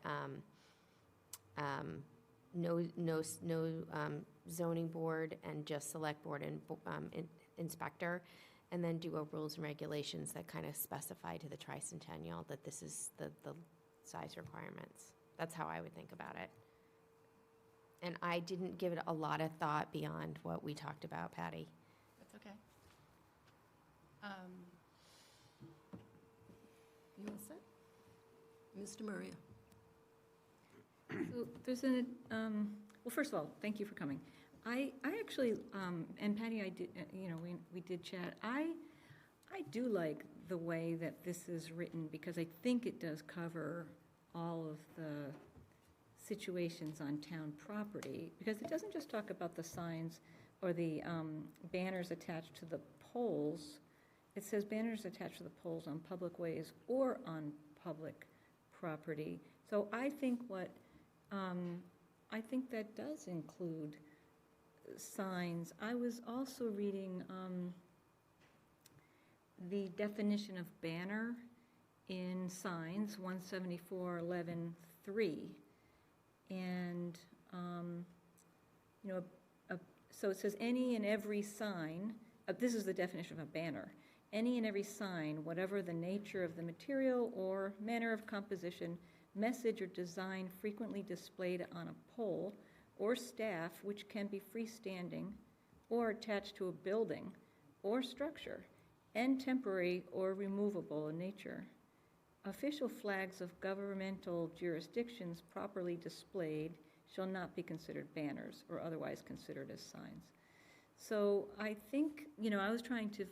no zoning board and just select board and inspector, and then do a rules and regulations that kind of specify to the tricentennial that this is the size requirements. That's how I would think about it. And I didn't give it a lot of thought beyond what we talked about, Patty. That's okay. You all set? Mr. Maria? So there's well, first of all, thank you for coming. I actually, and Patty, I did, we did chat. I do like the way that this is written because I think it does cover all of the situations on town property, because it doesn't just talk about the signs or the banners attached to the poles. It says banners attached to the poles on public ways or on public property. So I think I think that does include signs. I was also reading the definition of banner in signs, 174.11.3. And, so it says any and every sign, this is the definition of a banner, any and every sign, whatever the nature of the material or manner of composition, message or design frequently displayed on a pole or staff which can be freestanding or attached to a building or structure and temporary or removable in nature. Official flags of governmental jurisdictions properly displayed shall not be considered banners or otherwise considered as signs. So I think, I was trying to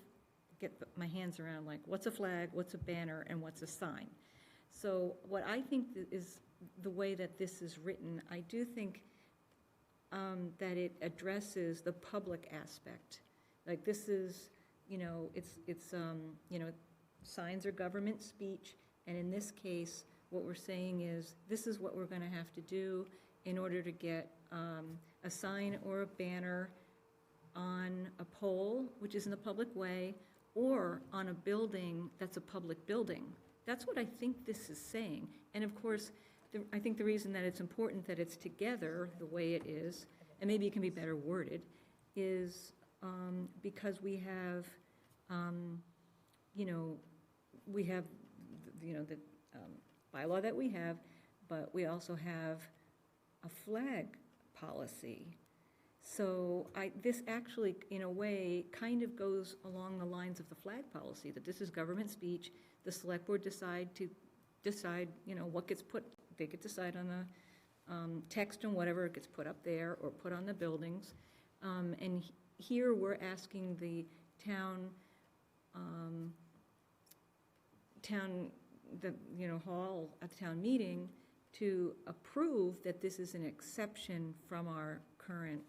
get my hands around, like, what's a flag, what's a banner, and what's a sign? So what I think is the way that this is written, I do think that it addresses the public aspect. Like, this is, signs are government speech, and in this case, what we're saying is, this is what we're going to have to do in order to get a sign or a banner on a pole, which is in the public way, or on a building that's a public building. That's what I think this is saying. And of course, I think the reason that it's important that it's together the way it is, and maybe it can be better worded, is because we have, the bylaw that we have, but we also have a flag policy. So this actually, in a way, kind of goes along the lines of the flag policy, that this is government speech. The select board decide what gets put, they could decide on the text and whatever gets put up there or put on the buildings. And here we're asking the town, hall at the town meeting to approve that this is an exception from our current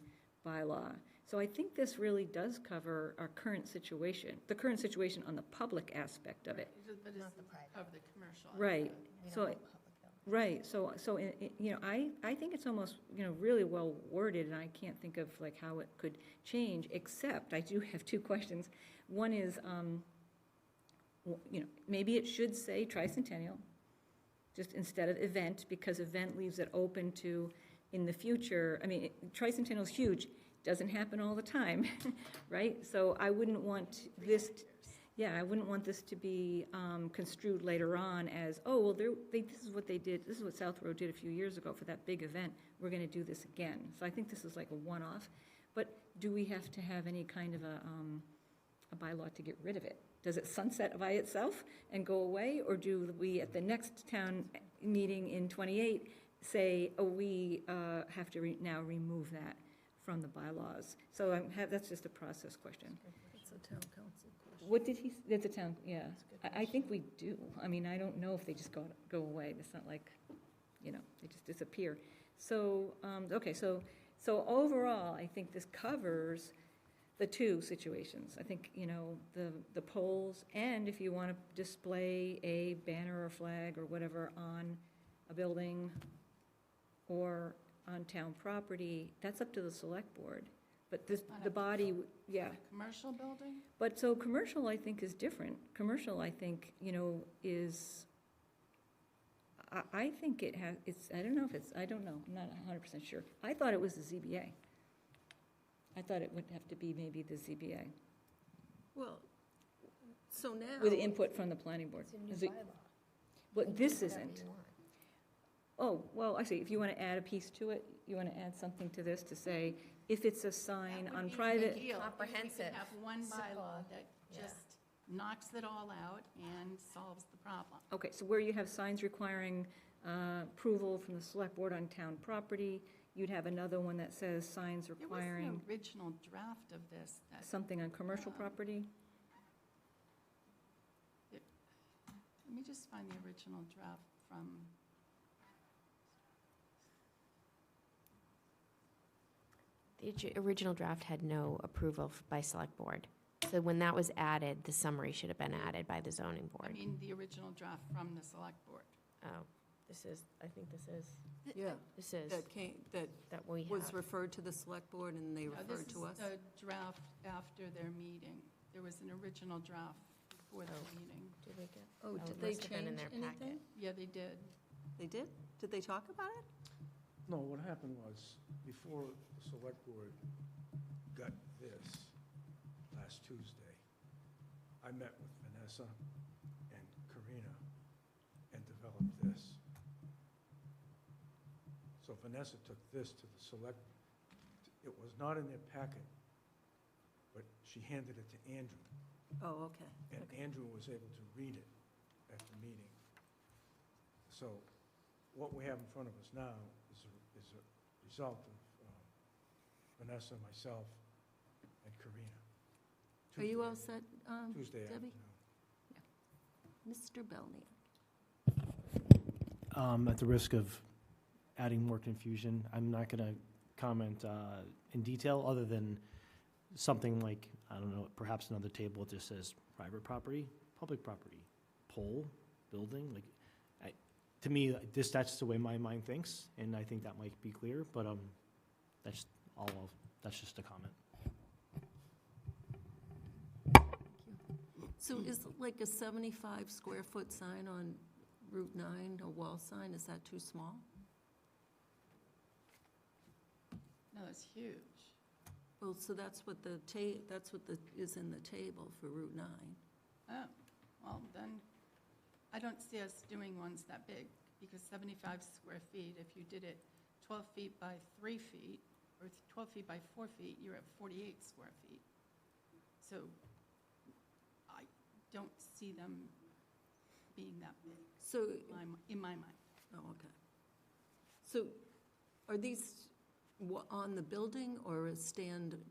bylaw. So I think this really does cover our current situation, the current situation on the public aspect of it. But it doesn't cover the commercial. Right. So, right. So I think it's almost, really well worded, and I can't think of like how it could change, except I do have two questions. One is, maybe it should say tricentennial, just instead of event, because event leaves it open to, in the future, tricentennial is huge, doesn't happen all the time, right? So I wouldn't want this, I wouldn't want this to be construed later on as, oh, well, this is what they did, this is what Southborough did a few years ago for that big event, we're going to do this again. So I think this is like a one-off, but do we have to have any kind of a bylaw to get rid of it? Does it sunset by itself and go away, or do we, at the next town meeting in '28, say, oh, we have to now remove that from the bylaws? So that's just a process question. It's a town council question. What did he, it's a town, yeah. I think we do. I don't know if they just go away. It's not like, they just disappear. So, okay, so overall, I think this covers the two situations. I think, the poles, and if you want to display a banner or flag or whatever on a building or on town property, that's up to the select board. But the body, yeah. Commercial building? But so commercial, I think, is different. Commercial, I think, is, I think it has, I don't know, I'm not 100% sure. I thought it was the ZBA. I thought it would have to be maybe the ZBA, Well, so now. with input from the planning board. It's a new Is it- bylaw. But You can this do whatever isn't. you want. Oh, well, I see, if you want to add a piece to it, you want to add something to this to say, if it's a sign That would on be private. ideal, if we Comprehensive. could have one bylaw Simple. that Yeah. just knocks it all out and solves the problem. Okay, so where you have signs requiring approval from the select board on town property. You'd have another one that says signs There was requiring an original draft of this that, something on commercial property. let me just find the original draft from, The original draft had no approval by select board. So when that was added, the summary should have been added by the zoning I board. mean, the original draft from the select board. Oh, I think this is, Yeah, that we was have. referred to the select board and they No, referred to us? This is the draft after their meeting. There was an original draft before the meeting. Did we get? Oh, it did they must have been in change their packet. anything? Yeah, they did. They did? Did they talk about it? No, what happened was, before the select board got this last Tuesday, I met with Vanessa and Karina and developed this. So Vanessa took this to the select, it was not in their packet, but she handed it to Andrew. Oh, okay. And Andrew was able to read it at the meeting. So what we have in front of us now is a result of Vanessa, myself, and Karina. Are you all set, Tuesday Debbie? afternoon. Mr. Belniak? At the risk of adding more confusion, I'm not going to comment in detail, other than something like, I don't know, perhaps another table that just says private property, public property, pole, building, like, to me, that's the way my mind thinks, and I think that might be clear, but that's just a comment. So is like a 75 square foot sign on Route 9, a wall sign, is that too small? No, it's huge. Well, so that's what is in the table for Route 9. Oh, well, then, I don't see us doing ones that big, because 75 square feet, if you did it 12 feet by 3 feet, or 12 feet by 4 feet, you're at 48 square feet. So I don't see them being that big, So, in my mind. oh, okay. So are these on the building or a standing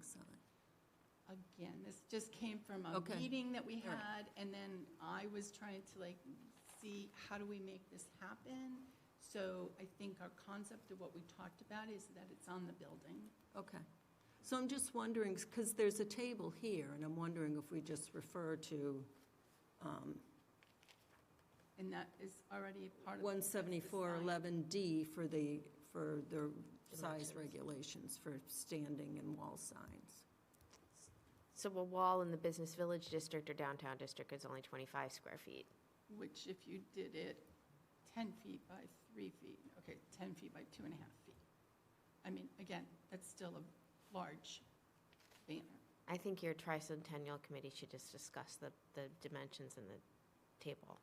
sign? Again, this just came from a Okay. meeting that we All right. had, and then I was trying to see how do we make this happen? So I think our concept of what we talked about is that it's on the building. Okay. So I'm just wondering, because there's a table here, and I'm wondering if we just refer to And that is already part of. the 17411D for the size Dimensions. regulations for standing and wall signs. So a wall in the business village district or downtown district is only 25 square feet. Which if you did it 10 feet by 3 feet, okay, 10 feet by 2.5 feet. I mean, again, that's still a large banner. I think your tricentennial committee should just discuss the dimensions in the table,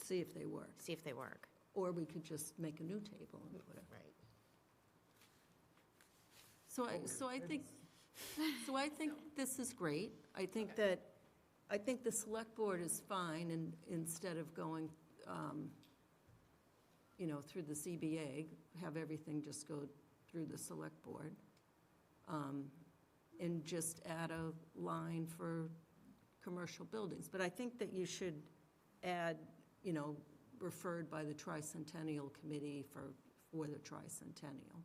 See if they work. see if they work. Or we could just make a new table and put it. Right. So I think this is great. I think Okay. the select board is fine, and instead of going, through the ZBA, have everything just go through the select board. And just add a line for commercial buildings. But I think that you should add, referred by the tricentennial committee for the tricentennial.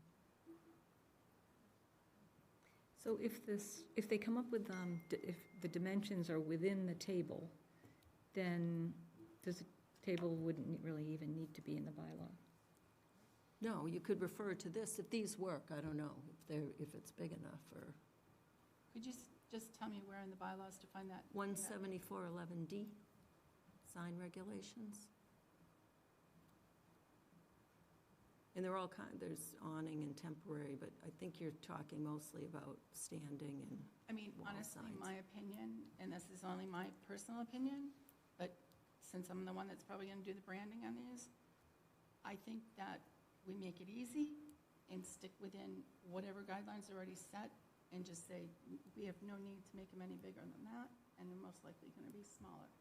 So if they come up with, if the dimensions are within the table, then the table wouldn't really even need to be in the bylaw. No, you could refer to this, if these work, I don't know, if it's big enough, or Could you just tell me where in the bylaws to find that? 17411D, sign regulations. And they're all there's awning and temporary, but I think you're talking mostly about standing and, I mean, wall honestly, signs. my opinion, and this is only my personal opinion, but since I'm the one that's probably going to do the branding on these, I think that we make it easy and stick within whatever guidelines are already set and just say, we have no need to make them any bigger than that, and they're most likely going to be smaller.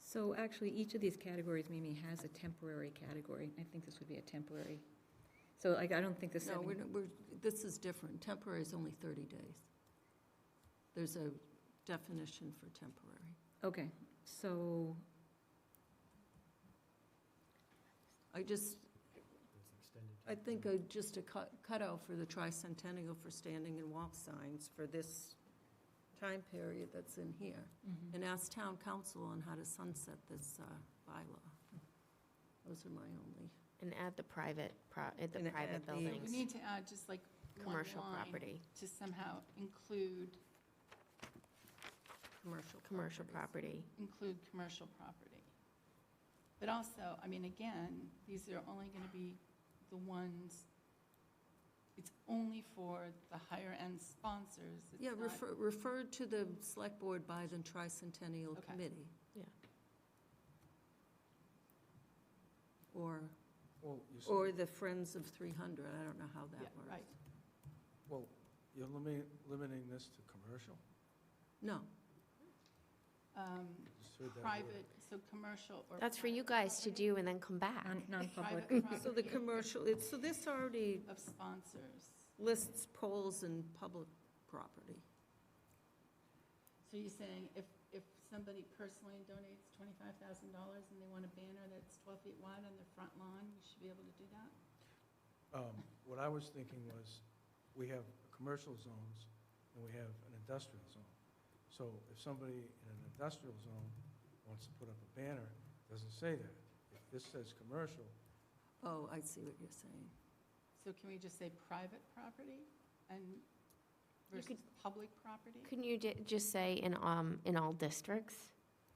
So actually, each of these categories, Mimi, has a temporary category. I think this would be a temporary. So like, I don't think this. No, this is different. Temporary is only 30 days. There's a definition for temporary. Okay, so, I think just a cutout for the tricentennial for standing and walk signs for this time period that's in here, and ask town council on how to sunset this bylaw. Those are my only. And add the private, the And private add the- We buildings, need to add just like one commercial line property, to somehow include commercial property. commercial property. But also, I mean, again, these are only going to be the ones, it's only for the higher-end sponsors. It's Yeah, not- refer to the select board by the tricentennial Okay. committee. Yeah. Or Well, Or the Friends of 300, I don't know how Yeah, that works. right. well, you're limiting this to commercial? No, Just heard that word. Private, so commercial or. That's for you private guys to property do and then come back. non-public. Private so the property commercial, so this already of sponsors. lists polls and public property. So you're saying if somebody personally donates $25,000 and they want a banner that's 12 feet wide on their front lawn, we should be able to do that? What I was thinking was, we have commercial zones and we have an industrial zone. So if somebody in an industrial zone wants to put up a banner, it doesn't say that. If this says commercial, Oh, I see what you're saying. So can we just say private property and versus could- public property? Couldn't you just say in all districts,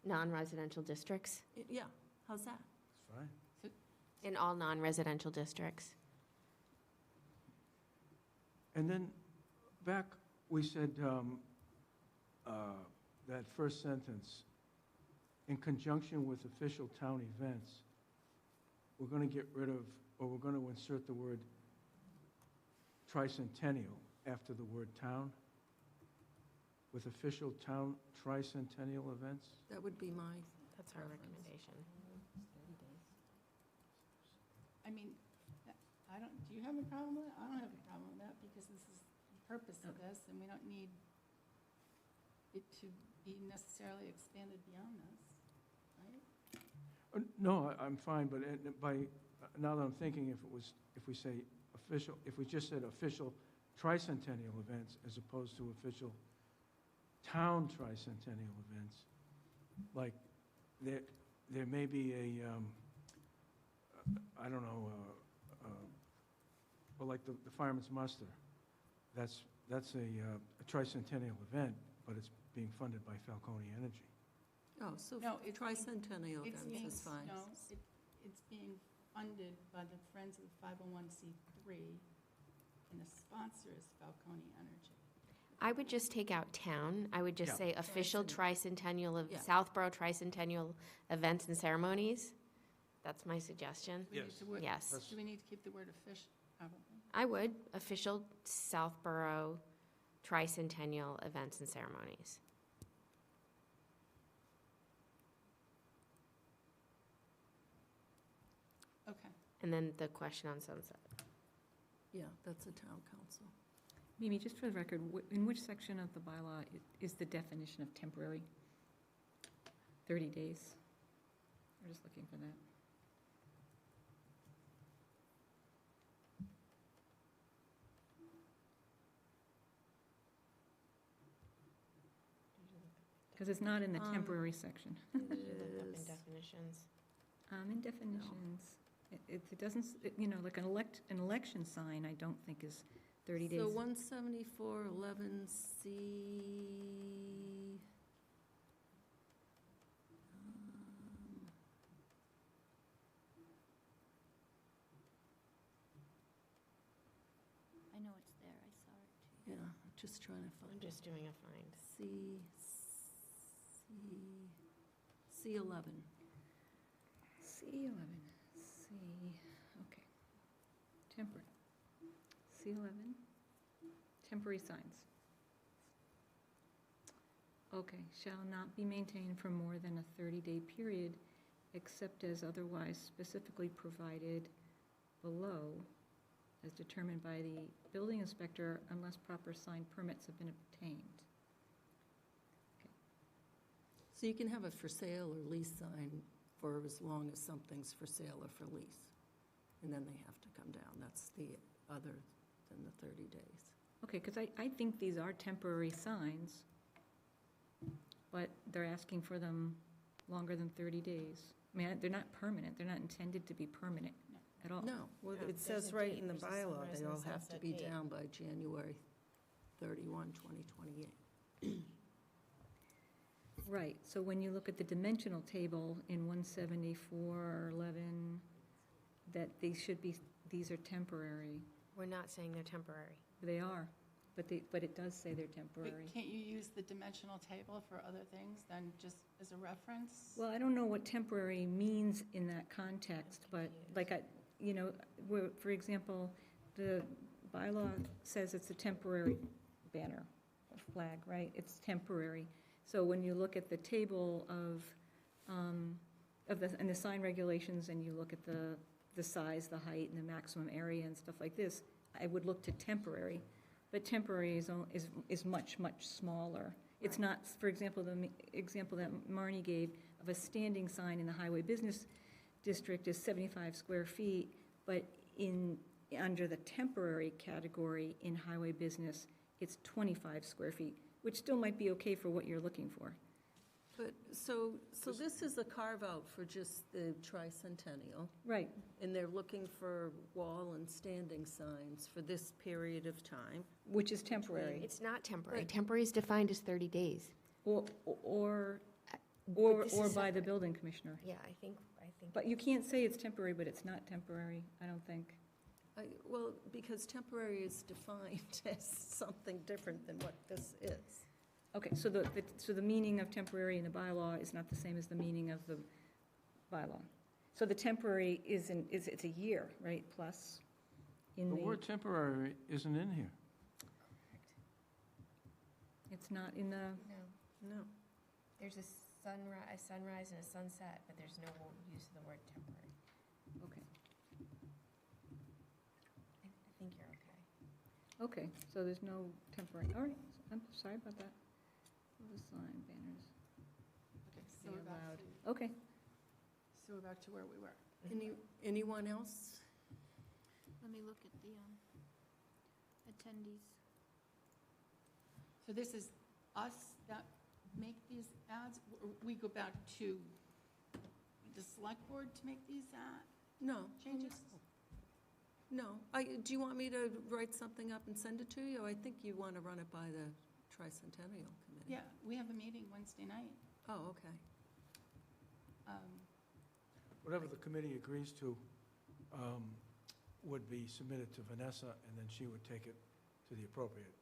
non-residential districts? Yeah, how's that? it's fine. In all non-residential districts? And then, back, we said, that first sentence, in conjunction with official town events, we're going to get rid of, or we're going to insert the word tricentennial after the word town, with official town tricentennial events. That would be my, That's our recommendation. I mean, do you have a problem with it? I don't have a problem with that because this is the purpose of this and we don't need it to be necessarily expanded beyond this, right? No, I'm fine, but now that I'm thinking, if we say official, if we just said official tricentennial events as opposed to official town tricentennial events, like, there may be I don't know, well, like the Fireman's Muster, that's a tricentennial event, but it's being funded by Falcone Energy. oh, so No, it's being- tricentennial It's events being, is fine. no, it's being funded by the Friends of the 501c3 and the sponsor is Falcone Energy. I would just take out town. I would just Yeah. say official tricentennial of Yeah. Southborough tricentennial events and ceremonies. That's my suggestion. Do we need Yes. to word- Yes, Do we need to keep the word official? Probably. I would. Official Southborough tricentennial events and ceremonies. Okay. And then the question on sunset. Yeah, that's a town council. Mimi, just for the record, in which section of the bylaw is the definition of temporary? 30 days? We're just looking for that. Because it's not in the temporary section. It Look up in is, definitions. In definitions, it doesn't, you know, like an election sign, I don't think is 30 days. so 174.11C. I know it's there, I saw it too. Yeah, just trying to I'm find just doing a find. C11. C11, okay. Temporary. C11, temporary signs. Okay, shall not be maintained for more than a 30-day period, except as otherwise specifically provided below, as determined by the building inspector, unless proper signed permits have been obtained. So you can have a for sale or lease sign for as long as something's for sale or for lease. And then they have to come down. That's the other than the 30 days. Okay, because I think these are temporary signs, but they're asking for them longer than 30 days. I mean, they're not permanent, they're not intended to be permanent at all. No, well, No, it there's says a right date, in the there's a bylaw, sunrise they and a all have to sunset be date. down by January 31, 2028. Right, so when you look at the dimensional table in 17411, that these should be, these are temporary. We're not saying they're temporary. They are, but it does say they're But temporary. can't you use the dimensional table for other things than just as a reference? Well, I don't know what temporary means in that context, but like, for example, the bylaw says it's a temporary banner, a flag, right? It's temporary. So when you look at the table of and the sign regulations, and you look at the size, the height, and the maximum area and stuff like this, I would look to temporary, but temporary is much, much smaller. It's not, for example, the example that Marnie gave of a standing sign in the highway business district is 75 square feet, but under the temporary category in highway business, it's 25 square feet, which still might be okay for what you're looking for. But, so this is a carve-out for just the tricentennial, Right, and they're looking for wall and standing signs for this period of time. which is temporary. It's not temporary. But- Temporary is defined as 30 days. Or But this is by the separate. building commissioner. Yeah, I think. But you can't say it's temporary, but it's not temporary, I don't think. Well, because temporary is defined as something different than what this is. Okay, so the meaning of temporary in the bylaw is not the same as the meaning of the bylaw. So the temporary it's a year, right, plus in The the, word temporary isn't in here. it's not in the, No, No. there's a sunrise and a sunset, but there's no use of the word temporary. okay. I think you're okay. Okay, so there's no temporary, all right, I'm sorry about that. The sign, banners, Okay, so be we're back allowed. to- Okay, So we're back to where we were. Anyone else? Let me look at the attendees. So this is us that make these ads? Or we go back to the select board to make these No. changes? No. Do you want me to write something up and send it to you? I think you want to run it by the Tricentennial Committee. Yeah, we have a meeting Wednesday night. Oh, okay. Whatever the committee agrees to would be submitted to Vanessa, and then she would take it to the appropriate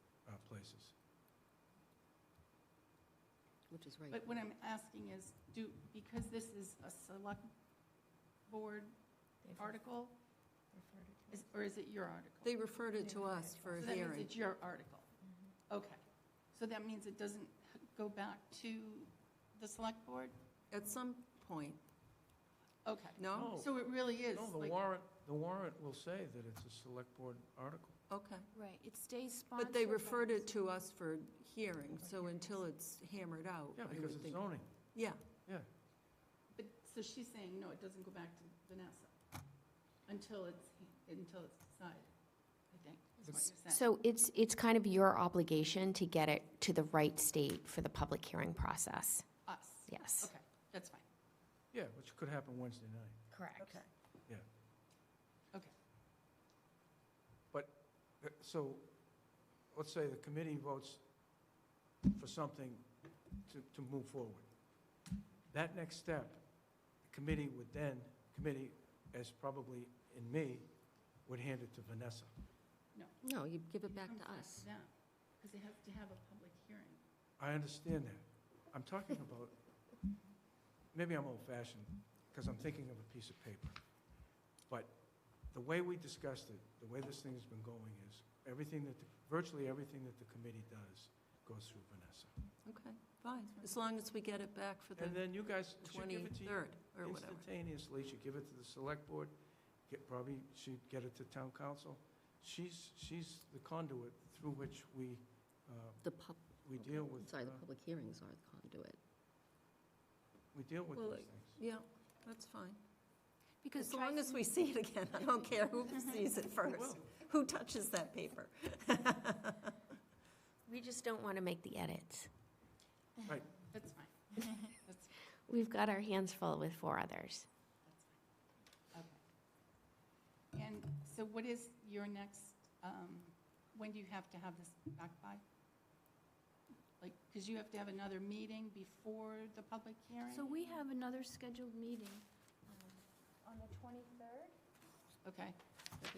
places. Which is right. But what I'm asking is, because this is a select board They've article, referred it to us. or is it your article? They referred it to us for a So that means hearing. it's your article? Okay. So that means it doesn't go back to the select board? At some point. Okay. No? So it really is No, like, the warrant will say that it's a select board article. Okay. Right, it stays sponsored. But they referred by- it to us for hearing, so until it's hammered out. Yeah, I because would it's think- zoning. Yeah. Yeah. but, so she's saying, no, it doesn't go back to Vanessa until it's decided, I think, is what you're saying. So it's kind of your obligation to get it to the right state for the public hearing process. Us? Yes. Okay, that's fine. Yeah, which could happen Wednesday night. Correct. Okay. Okay. So, let's say the committee votes for something to move forward. That next step, the committee would then, as probably in me, would hand it to Vanessa. No, you give it back Comes to us. them, because it has to have a public hearing. I understand that. I'm talking about, maybe I'm old-fashioned, because I'm thinking of a piece of paper. But the way we discussed it, the way this thing has been going is, virtually everything that the committee does goes through Vanessa. Okay, fine, as long as we get it back for the And then you guys should give it to you 23rd or whatever. instantaneously. Should give it to the select board, probably should get it to town council. She's the conduit through which we deal with. Sorry, the public hearings are the conduit. We deal with Well, these things. Yeah, that's fine. Because As long as we see it again, I don't care who sees it first, who touches that paper. We just don't want to make the edits. That's fine. That's fine. We've got our hands full with 4 others. Okay. And so what is your next, when do you have to have this back by? Like, because you have to have another meeting before the public hearing? So we have another scheduled meeting on the 23rd Okay.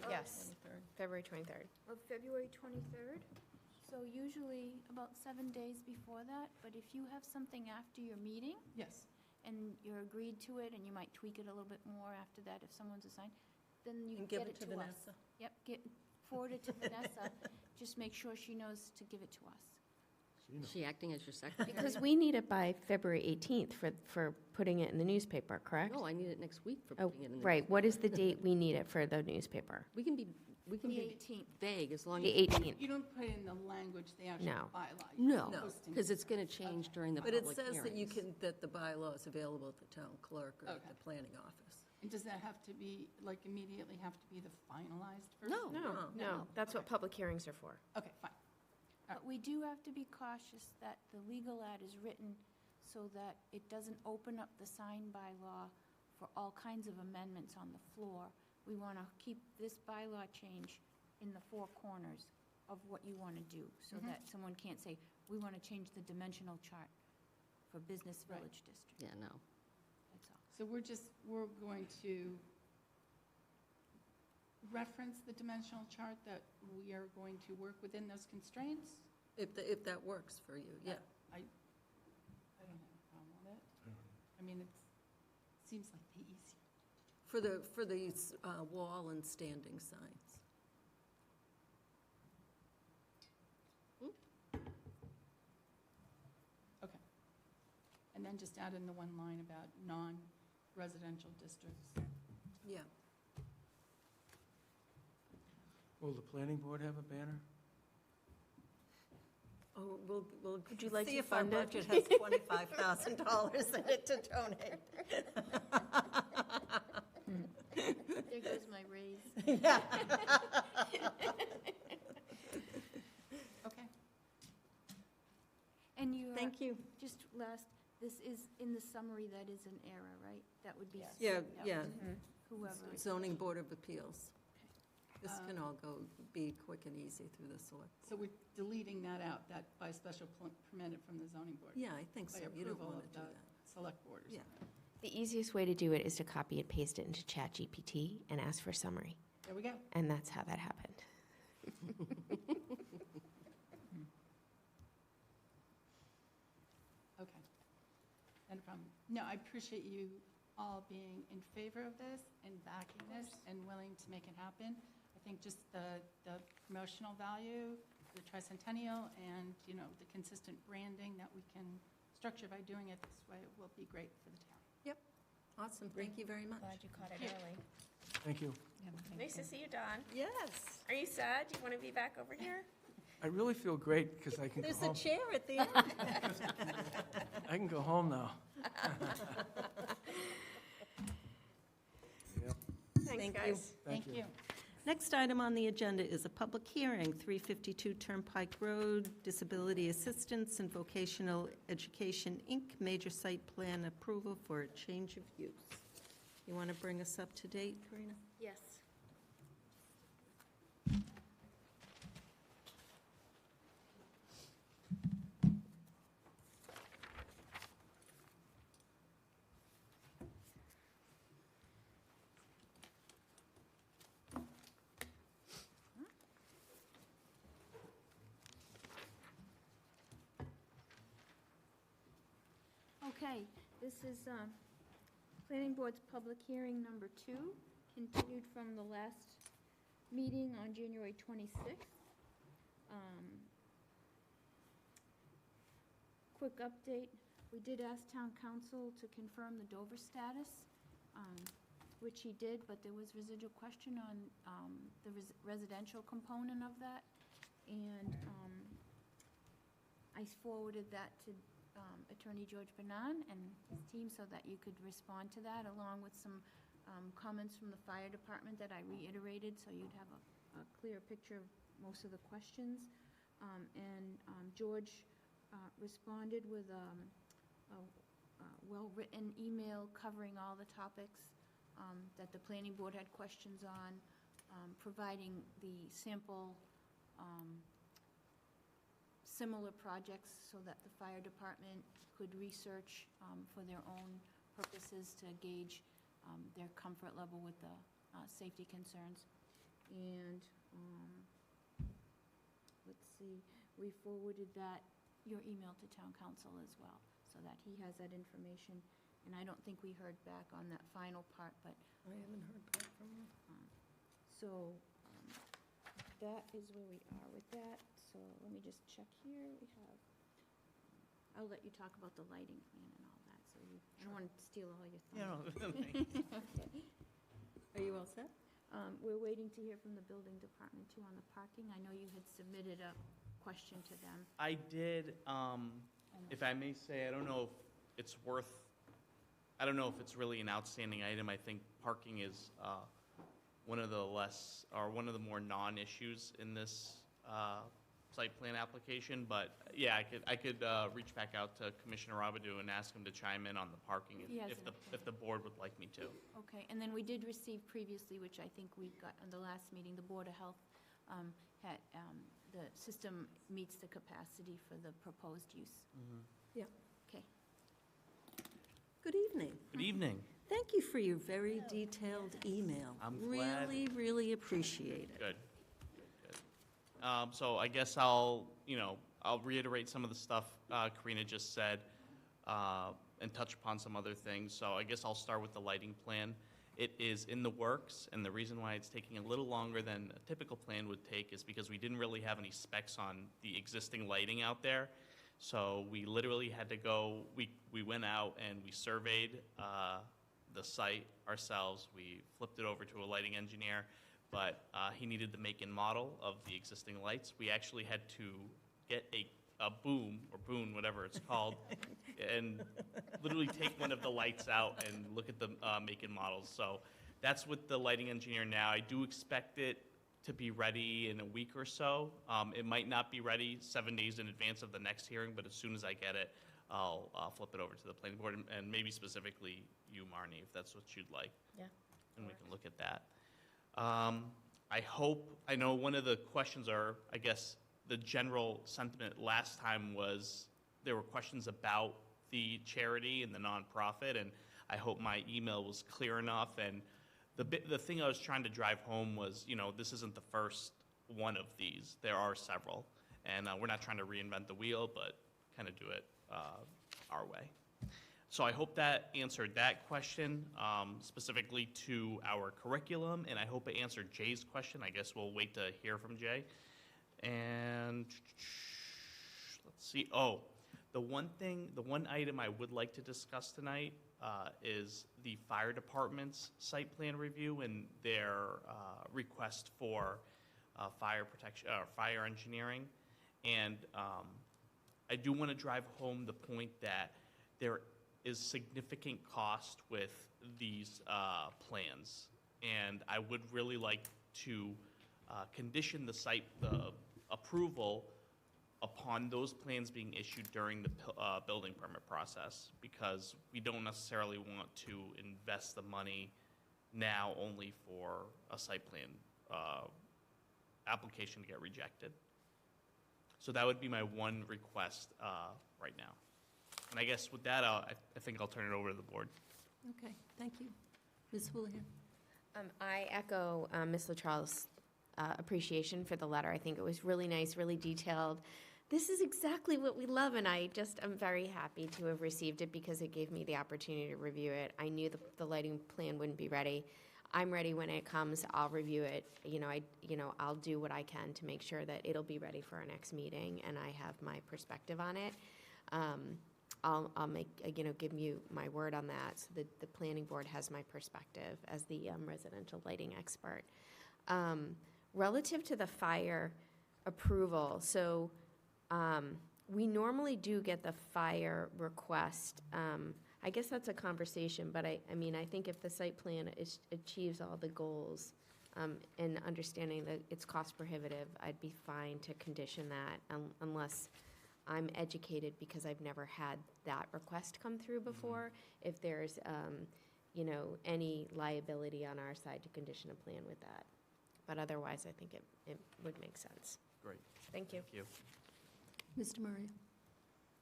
Yes. 23rd. February 23rd. of February 23rd. So usually about 7 days before that, but if you have something after your meeting Yes. and you're agreed to it and you might tweak it a little bit more after that if someone's assigned, then you And get give it it to to us. Vanessa. Yep, forward it to Vanessa. Just make sure she knows to give it to us. Is she acting as your secretary? Because we need it by February 18th for putting it in the newspaper, correct? No, I need it next week for Oh, putting it in the. right. What is the date we need it for the newspaper? We can be The 18th. vague as long The as. 18th. You don't put in the language, the actual No. bylaw. you're No, posting because it's going to change during the But public it hearings. says that you can, that the bylaw is available at the town clerk or at Okay. the planning office. And does that have to be, like, immediately have to be the finalized version? No. No, no, that's what public hearings are for. Okay, fine. But we do have to be cautious that the legal ad is written so that it doesn't open up the sign bylaw for all kinds of amendments on the floor. We want to keep this bylaw change in the 4 corners of what you want to do, so that someone can't say, we want to change the dimensional chart for business Right. village district. Yeah, no. That's all. So we're going to reference the dimensional chart that we are going to work within those constraints? If that works for you, yeah. I don't have a problem with it. I mean, it seems like the easier. For these wall and standing signs. Okay. And then just add in the one line about non-residential districts. Yeah. Will the planning board have a banner? Oh, we'll Would you like see to if our fund it? budget has $25,000 in it to donate. There goes my raise. Okay. And you, Thank you. just last, this is in the summary, that is an error, right? That would be. Yeah, yeah, Whoever. zoning board of appeals. This can all be quick and easy through the select. So we're deleting that out, that by special permitted from the zoning board? Yeah, I think so. By You don't approval want of to do the that. select board or Yeah. something? The easiest way to do it is to copy and paste it into ChatGPT and ask for summary. There we go. And that's how that happened. Okay. Not a problem. No, I appreciate you all being in favor of this and backing this and willing to make it happen. I think just the promotional value, the tricentennial, and, the consistent branding that we can structure by doing it this way will be great for the town. Awesome, thank you very much. Glad you caught it early. Thank you. Nice to see you, Dawn. Yes, Are you sad? Do you want to be back over here? I really feel great because I can go there's a home. chair at the end. I can go home now. Yep, Thanks, Thank you. guys. thank you. Next item on the agenda is a public hearing, 352 Turnpike Road, Disability Assistance and Vocational Education, Inc., major site plan approval for a change of use. You want to bring us up to date, Karina? Yes. Okay, this is Planning Board's public hearing number 2, continued from the last meeting on January 26th. quick update. We did ask town council to confirm the Dover status, which he did, but there was residual question on the residential component of that. And I forwarded that to Attorney George Bernard and his team so that you could respond to that, along with some comments from the fire department that I reiterated, so you'd have a clear picture of most of the questions. George responded with a well-written email covering all the topics that the planning board had questions on, providing the sample similar projects so that the fire department could research for their own purposes to gauge their comfort level with the safety concerns. And let's see, we forwarded your email to town council as well, so that he has that information. And I don't think we heard back on that final part, but. I haven't heard back from you. So that is where we are with that. So let me just check here. We have, I'll let you talk about the lighting plan and all that, so you, I don't want to steal all your thunder. Okay. Are you all set? We're waiting to hear from the building department too on the parking. I know you had submitted a question to them. I did, if I may say, I don't know if it's really an outstanding item. I think parking is one of the more non-issues in this site plan application, but yeah, I could reach back out to Commissioner Robidoux and ask him to chime in on the parking if the board would like me to. Okay, and then we did receive previously, which I think we got on the last meeting, the Board of Health had, the system meets the capacity for the proposed use. Yeah. Okay. Good evening. Good evening. Thank you for your very detailed email. I'm glad. Really, really appreciate it. Good. So I guess I'll reiterate some of the stuff Karina just said and touch upon some other things. So I guess I'll start with the lighting plan. It is in the works, and the reason why it's taking a little longer than a typical plan would take is because we didn't really have any specs on the existing lighting out there. So we literally had to go, we went out and we surveyed the site ourselves. We flipped it over to a lighting engineer, but he needed the make and model of the existing lights. We actually had to get a boom, or boon, whatever it's called, and literally take one of the lights out and look at the make and models. So that's with the lighting engineer now. I do expect it to be ready in a week or so. It might not be ready 7 days in advance of the next hearing, but as soon as I get it, I'll flip it over to the planning board, and maybe specifically you, Marnie, if that's what you'd like. Yeah. And we can look at that. I know one of the questions are, I guess, the general sentiment last time was there were questions about the charity and the nonprofit, and I hope my email was clear enough. And the thing I was trying to drive home was, this isn't the first one of these. There are several, and we're not trying to reinvent the wheel, but kind of do it our way. So I hope that answered that question, specifically to our curriculum, and I hope it answered Jay's question. I guess we'll wait to hear from Jay. And let's see. Oh, the one item I would like to discuss tonight is the fire department's site plan review and their request for fire protection, fire engineering. And I do want to drive home the point that there is significant cost with these plans, and I would really like to condition the approval upon those plans being issued during the building permit process, because we don't necessarily want to invest the money now only for a site plan application to get rejected. So that would be my one request right now. And I guess with that, I think I'll turn it over to the board. Okay, thank you. Ms. Houlihan? I echo Ms. Latrell's appreciation for the letter. I think it was really nice, really detailed. This is exactly what we love, and I'm very happy to have received it because it gave me the opportunity to review it. I knew the lighting plan wouldn't be ready. I'm ready when it comes. I'll review it. I'll do what I can to make sure that it'll be ready for our next meeting, and I have my perspective on it. I'll make, give you my word on that. So the planning board has my perspective as the residential lighting expert. Relative to the fire approval, so we normally do get the fire request. I guess that's a conversation, but I think if the site plan achieves all the goals, and understanding that it's cost prohibitive, I'd be fine to condition that unless I'm educated, because I've never had that request come through before, if there's, any liability on our side to condition a plan with that. But otherwise, I think it would make sense. Great. Thank you. Thank you. Mr. Murray?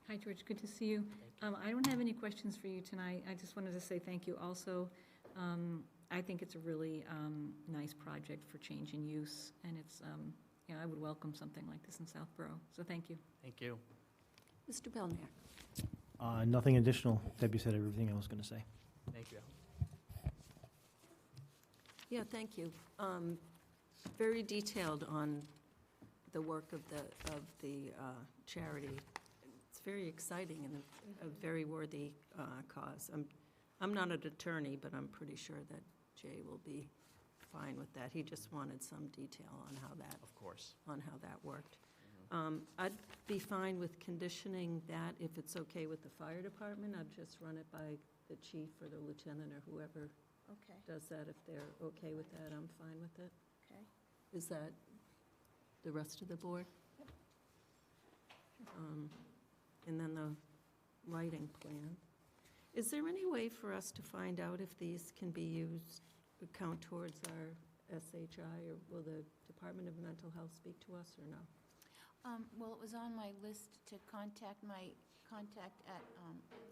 Hi, George, good to see you. I don't have any questions for you tonight. I just wanted to say thank you also. I think it's a really nice project for change in use, and it's, I would welcome something like this in Southborough, so thank you. Thank you. Mr. Belknap? Nothing additional. Debbie said everything I was going to say. Thank you. Yeah, thank you. Very detailed on the work of the charity. It's very exciting and a very worthy cause. I'm not an attorney, but I'm pretty sure that Jay will be fine with that. He just wanted some detail on how that, Of course. on how that worked. I'd be fine with conditioning that if it's okay with the fire department. I'd just run it by the chief or the lieutenant or whoever Okay, does that. If they're okay with that, I'm fine with it. okay. Is that the rest of the board? And then the lighting plan. Is there any way for us to find out if these can be used, count towards our SHI, or will the Department of Mental Health speak to us, or no? Well, it was on my list to contact my contact at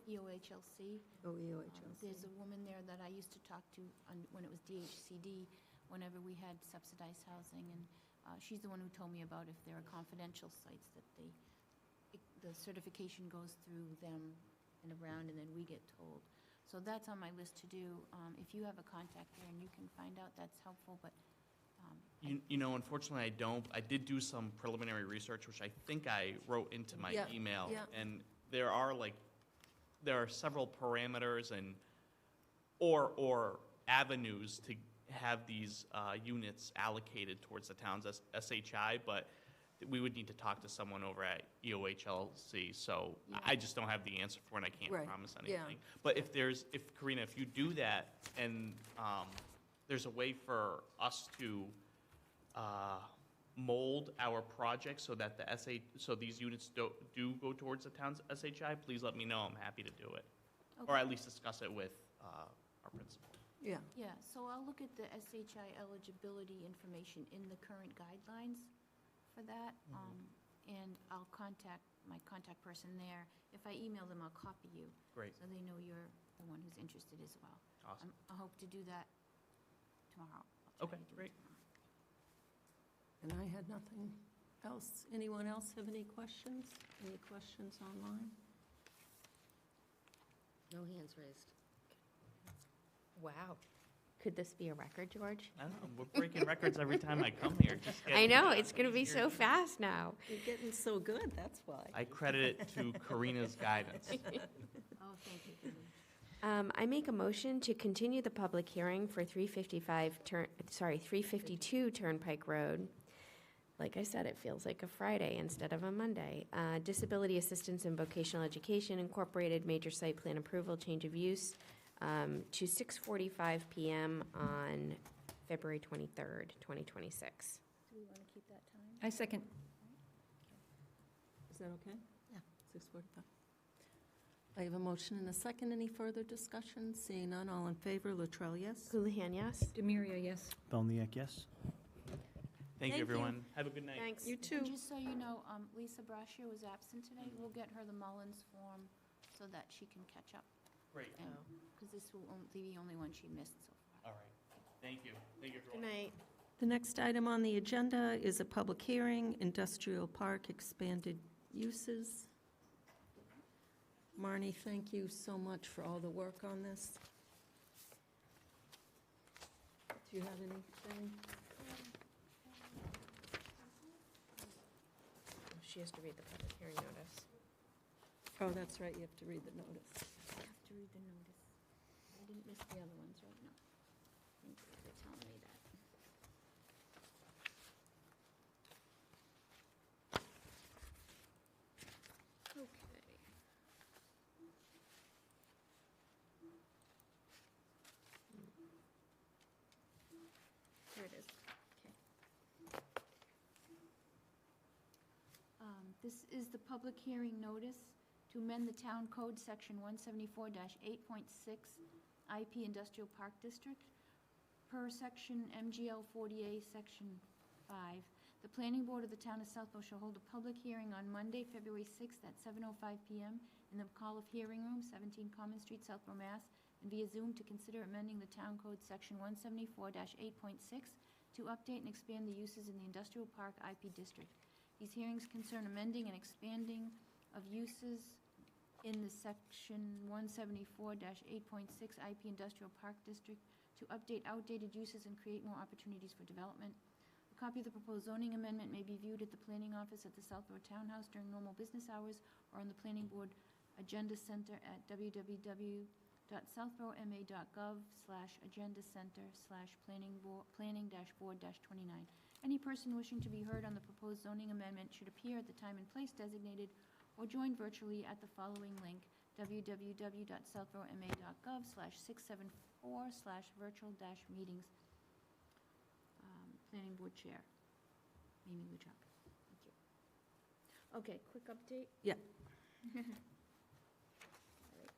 EOHLC. Oh, EOHLC. There's a woman there that I used to talk to when it was DHCD, whenever we had subsidized housing, and she's the one who told me about if there are confidential sites that the certification goes through them and around, and then we get told. So that's on my list to do. If you have a contact there and you can find out, that's helpful, but Unfortunately, I don't. I did do some preliminary research, which I think I wrote into my Yeah, email. yeah. And there are several parameters or avenues to have these units allocated towards the town's SHI, but we would need to talk to someone over at EOHLC. So Yeah. I just don't have the answer for it, and I can't Right, promise yeah. anything. But Karina, if you do that, and there's a way for us to mold our project so that so these units do go towards the town's SHI, please let me know. I'm happy to do it. Or at least discuss it with our principal. Yeah, yeah, so I'll look at the SHI eligibility information in the current guidelines for that, and I'll contact my contact person there. If I email them, I'll copy you. Great. So they know you're the one who's interested as well. Awesome. I hope to do that tomorrow. I'll try Okay, to do it great. tomorrow. and I had nothing else. Anyone else have any questions? Any questions online? No hands raised. Wow. Could this be a record, George? I don't know. We're breaking records every time I come here. Just I know, getting, it's going to be so fast now. You're getting so good, that's why. I credit it to Karina's guidance. Oh, thank you, Julie. I make a motion to continue the public hearing for 352 Turnpike Road. Like I said, it feels like a Friday instead of a Monday. Disability Assistance and Vocational Education Incorporated Major Site Plan Approval Change of Use to 6:45 PM on February 23rd, 2026. Do we want to keep that time? I second. Is that okay? Yeah. 6:45. I have a motion and a second. Any further discussion? Seeing none, all in favor, Latrell, yes? Houlihan, yes? Demiria, yes. Belniak, yes. Thank Thank you, you. everyone. Have a good night. Thanks. You too. And just so you know, Lisa Brashear was absent today. We'll get her the Mullins form so that she can catch up, Great. because this will be the only one she missed so far. All right. Thank you. Thank you, Good everyone. night. The next item on the agenda is a public hearing, Industrial Park Expanded Uses. Marnie, thank you so much for all the work on this. Do you have anything? She has to read the public hearing notice. Oh, that's right, you have to read the notice. I have to read the notice. I didn't miss the other ones, right? No. Thank you for telling me that. Okay. Here it is. Okay. This is the public hearing notice to amend the town code, section 174-8.6, IP Industrial Park District, per section MGL 40A, section 5. The planning board of the town of Southborough shall hold a public hearing on Monday, February 6th at 7:05 PM in the McAuliffe Hearing Room, 17 Common Street, Southborough, Mass., and via Zoom to consider amending the town code, section 174-8.6, to update and expand the uses in the industrial park IP district. These hearings concern amending and expanding of uses in the section 174-8.6 IP Industrial Park District to update outdated uses and create more opportunities for development. A copy of the proposed zoning amendment may be viewed at the planning office at the Southborough Townhouse during normal business hours or on the planning board agenda center at www.southborough.ma.gov/agenda center/planning-board-29. Any person wishing to be heard on the proposed zoning amendment should appear at the time and place designated or join virtually at the following link, www.southborough.ma.gov/674/virtual-meetings. Planning Board Chair, Mimi Luchuk. Thank you. Okay, quick update. Yeah. All right.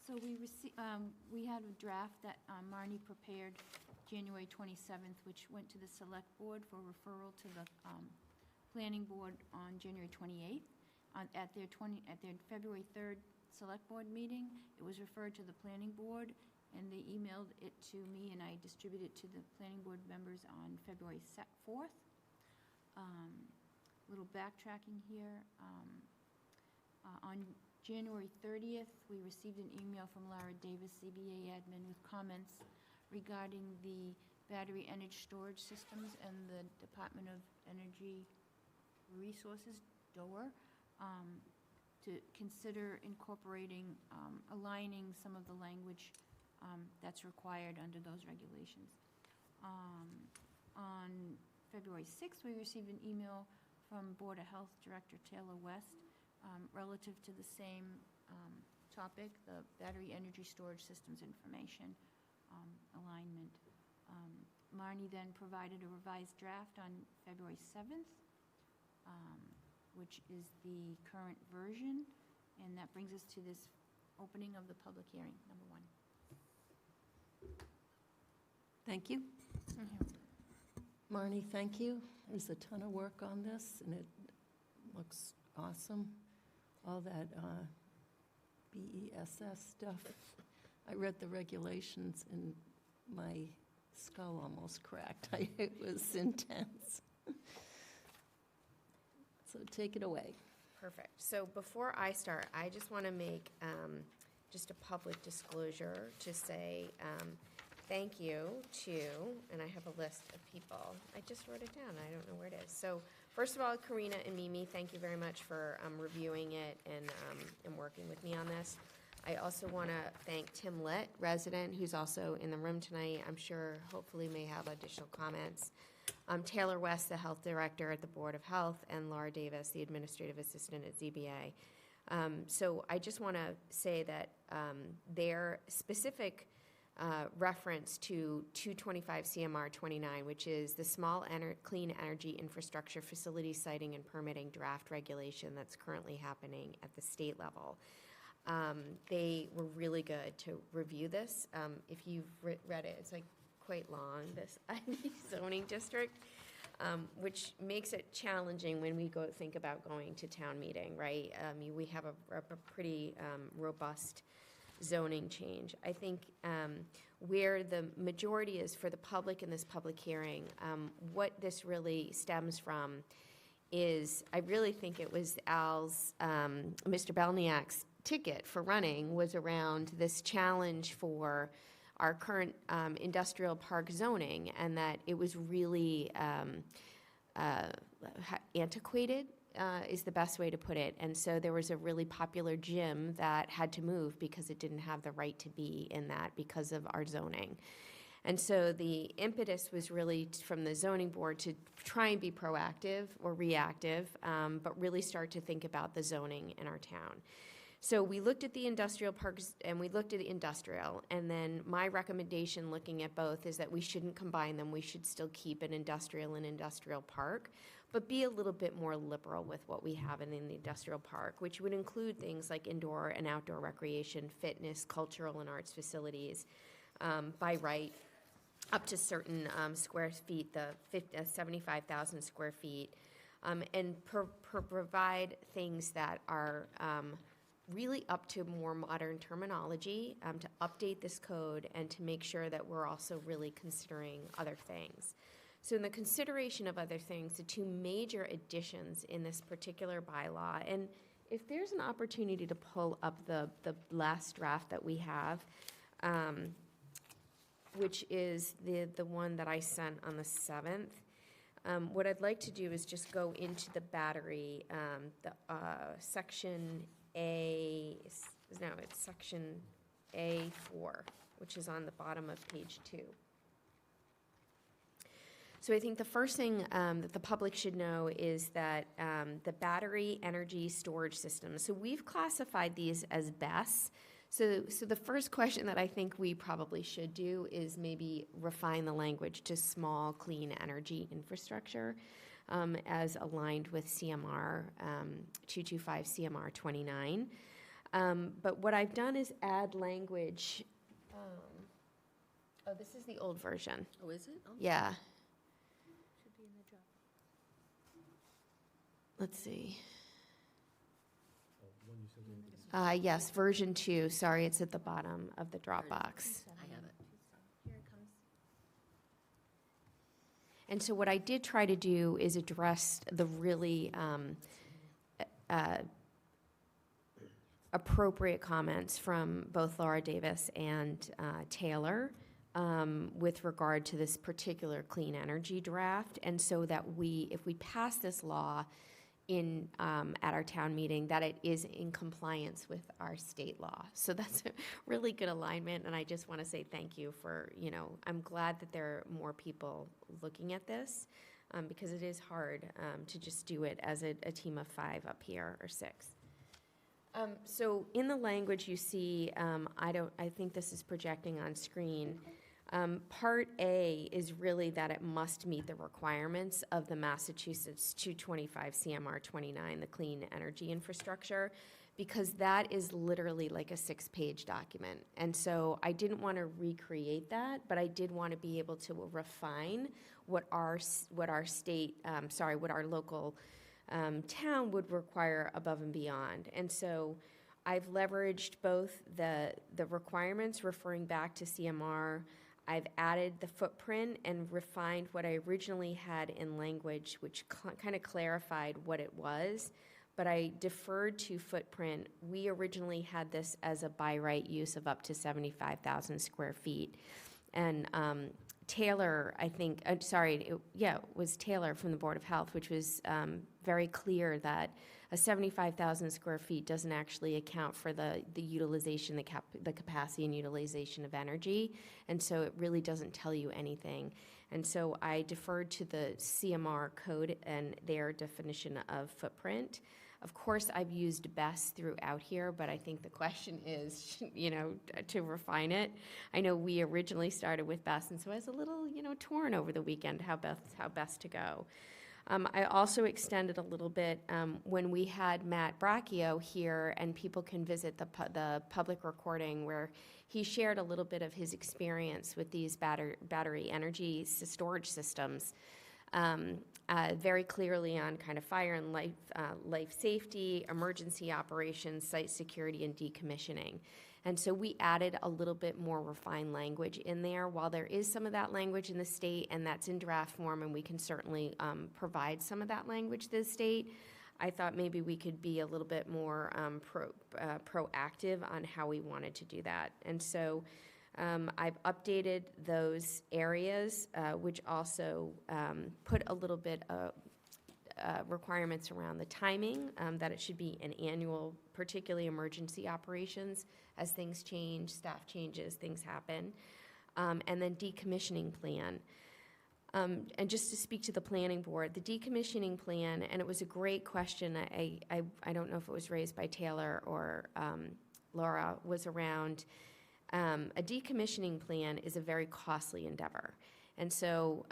So we had a draft that Marnie prepared January 27th, which went to the Select Board for referral to the Planning Board on January 28th. At their February 3rd Select Board meeting, it was referred to the Planning Board, and they emailed it to me, and I distributed it to the Planning Board members on February 4th. Little backtracking here. On January 30th, we received an email from Lara Davis, CBA admin, with comments regarding the battery energy storage systems and the Department of Energy Resources, DOER, to consider incorporating, aligning some of the language that's required under those regulations. On February 6th, we received an email from Board of Health Director Taylor West relative to the same topic, the battery energy storage systems information alignment. Marnie then provided a revised draft on February 7th, which is the current version, and that brings us to this opening of the public hearing, number 1. Thank you. Marnie, thank you. There's a ton of work on this, and it looks awesome. All that BESS stuff. I read the regulations, and my skull almost cracked. It was intense. So take it away. Perfect. So before I start, I just want to make just a public disclosure to say thank you to, and I have a list of people. I just wrote it down. I don't know where it is. So first of all, Karina and Mimi, thank you very much for reviewing it and working with me on this. I also want to thank Tim Litt, resident, who's also in the room tonight. I'm sure, hopefully, may have additional comments. Taylor West, the health director at the Board of Health, and Laura Davis, the administrative assistant at ZBA. So I just want to say that their specific reference to 225 CMR 29, which is the Small Clean Energy Infrastructure Facility Siting and Permitting Draft Regulation that's currently happening at the state level. They were really good to review this. If you've read it, it's like quite long, this zoning district, which makes it challenging when we think about going to town meeting, right? We have a pretty robust zoning change. I think where the majority is for the public in this public hearing, what this really stems from is, I really think it was Al's, Mr. Belniak's ticket for running was around this challenge for our current industrial park zoning, and that it was really antiquated, is the best way to put it. And so there was a really popular gym that had to move because it didn't have the right to be in that because of our zoning. And so the impetus was really from the zoning board to try and be proactive or reactive, but really start to think about the zoning in our town. So we looked at the industrial parks and we looked at industrial, and then my recommendation looking at both is that we shouldn't combine them. We should still keep an industrial and industrial park, but be a little bit more liberal with what we have in the industrial park, which would include things like indoor and outdoor recreation, fitness, cultural and arts facilities, by right, up to certain square feet, the 75,000 square feet, and provide things that are really up to more modern terminology, to update this code and to make sure that we're also really considering other things. So in the consideration of other things, the two major additions in this particular bylaw, and if there's an opportunity to pull up the last draft that we have, which is the one that I sent on the 7th, what I'd like to do is just go into the battery, section it's section A4, which is on the bottom of page 2. So I think the first thing that the public should know is that the battery energy storage system, so we've classified these as BESS. So the first question that I think we probably should do is maybe refine the language to small, clean energy infrastructure, as aligned with CMR 225 CMR 29. But what I've done is add language. This is the old version. Oh, is it? Oh. Yeah. Let's see. Yes, version 2. Sorry, it's at the bottom of the Dropbox. I have it. Here it comes. And so what I did try to do is address the really appropriate comments from both Laura Davis and Taylor with regard to this particular clean energy draft. And so that if we pass this law at our town meeting, that it is in compliance with our state law. So that's a really good alignment, and I just want to say thank you for, I'm glad that there are more people looking at this, because it is hard to just do it as a team of 5 up here, or 6. So in the language you see, I think this is projecting on screen. Part A is really that it must meet the requirements of the Massachusetts 225 CMR 29, the clean energy infrastructure, because that is literally like a 6-page document. And so I didn't want to recreate that, but I did want to be able to refine what our local town would require above and beyond. And so I've leveraged both the requirements referring back to CMR. I've added the footprint and refined what I originally had in language, which kind of clarified what it was, but I deferred to footprint. We originally had this as a by right use of up to 75,000 square feet. And Taylor, I think, it was Taylor from the Board of Health, which was very clear that a 75,000 square feet doesn't actually account for the utilization, the capacity and utilization of energy, and so it really doesn't tell you anything. And so I deferred to the CMR code and their definition of footprint. Of course, I've used BESS throughout here, but I think the question is, to refine it. I know we originally started with BESS, and so I was a little, torn over the weekend how best to go. I also extended a little bit when we had Matt Bracchio here, and people can visit the public recording where he shared a little bit of his experience with these battery energy storage systems, very clearly on kind of fire and life safety, emergency operations, site security, and decommissioning. And so we added a little bit more refined language in there. While there is some of that language in the state, and that's in draft form, and we can certainly provide some of that language to the state, I thought maybe we could be a little bit more proactive on how we wanted to do that. And so I've updated those areas, which also put a little bit of requirements around the timing, that it should be an annual, particularly emergency operations, as things change, staff changes, things happen. And then decommissioning plan. And just to speak to the planning board, the decommissioning plan, and it was a great question, I don't know if it was raised by Taylor or Laura, was around a decommissioning plan is a very costly endeavor. And so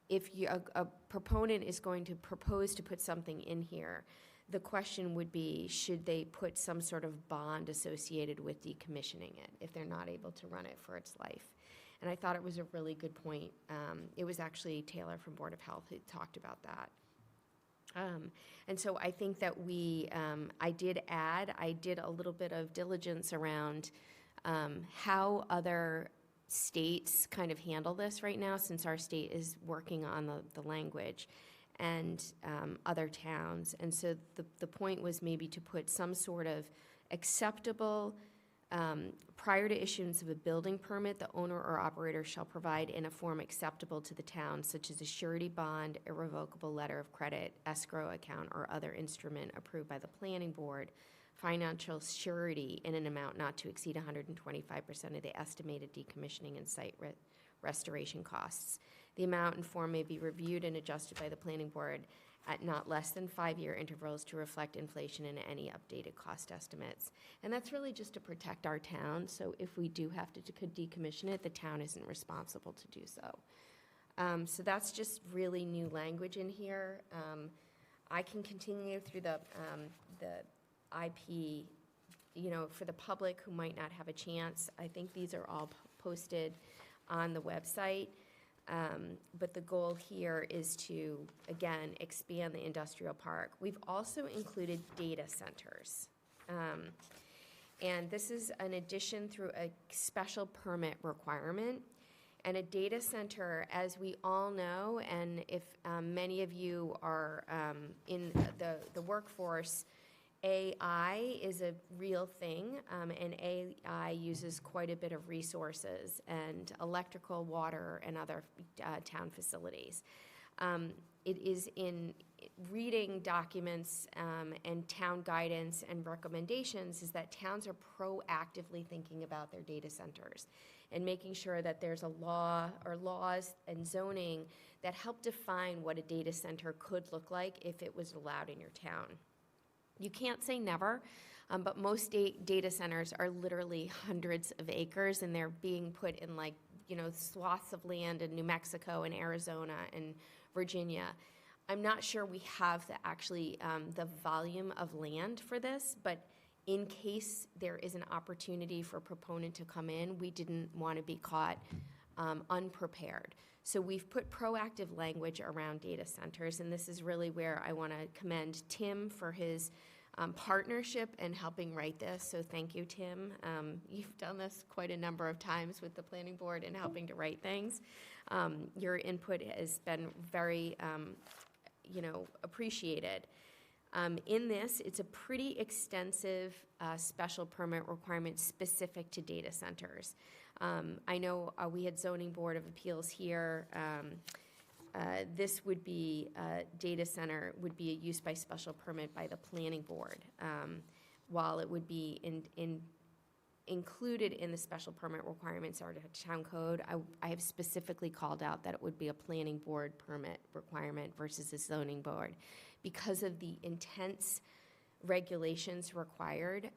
if a proponent is going to propose to put something in here, the question would be, should they put some sort of bond associated with decommissioning it if they're not able to run it for its life? And I thought it was a really good point. It was actually Taylor from Board of Health who talked about that. And so I think that I did a little bit of diligence around how other states kind of handle this right now, since our state is working on the language, and other towns. And so the point was maybe to put some sort of acceptable, prior to issuance of a building permit, the owner or operator shall provide in a form acceptable to the town, such as a surety bond, irrevocable letter of credit, escrow account, or other instrument approved by the planning board, financial surety in an amount not to exceed 125% of the estimated decommissioning and site restoration costs. The amount and form may be reviewed and adjusted by the planning board at not less than 5-year intervals to reflect inflation and any updated cost estimates. And that's really just to protect our town, so if we do have to decommission it, the town isn't responsible to do so. So that's just really new language in here. I can continue through the IP, for the public who might not have a chance. I think these are all posted on the website. But the goal here is to, again, expand the industrial park. We've also included data centers. And this is an addition through a special permit requirement. And a data center, as we all know, and if many of you are in the workforce, AI is a real thing, and AI uses quite a bit of resources and electrical, water, and other town facilities. It is in reading documents and town guidance and recommendations is that towns are proactively thinking about their data centers and making sure that there's a law or laws and zoning that help define what a data center could look like if it was allowed in your town. You can't say never, but most data centers are literally hundreds of acres, and they're being put in swaths of land in New Mexico and Arizona and Virginia. I'm not sure we have the volume of land for this, but in case there is an opportunity for a proponent to come in, we didn't want to be caught unprepared. So we've put proactive language around data centers, and this is really where I want to commend Tim for his partnership and helping write this. So thank you, Tim. You've done this quite a number of times with the planning board and helping to write things. Your input has been very, appreciated. In this, it's a pretty extensive special permit requirement specific to data centers. I know we had Zoning Board of Appeals here. This would be data center would be a use by special permit by the planning board, while it would be included in the special permit requirements are town code. I have specifically called out that it would be a planning board permit requirement versus a zoning board because of the intense regulations required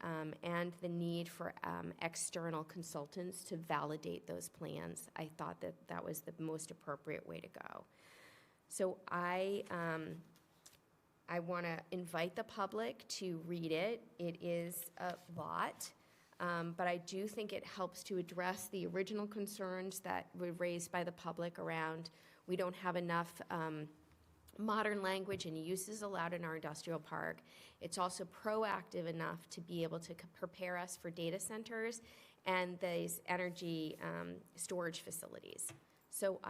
and the need for external consultants to validate those plans. I thought that was the most appropriate way to go. So I want to invite the public to read it. It is a lot, but I do think it helps to address the original concerns that were raised by the public around we don't have enough modern language and uses allowed in our industrial park. It's also proactive enough to be able to prepare us for data centers and these energy storage facilities. So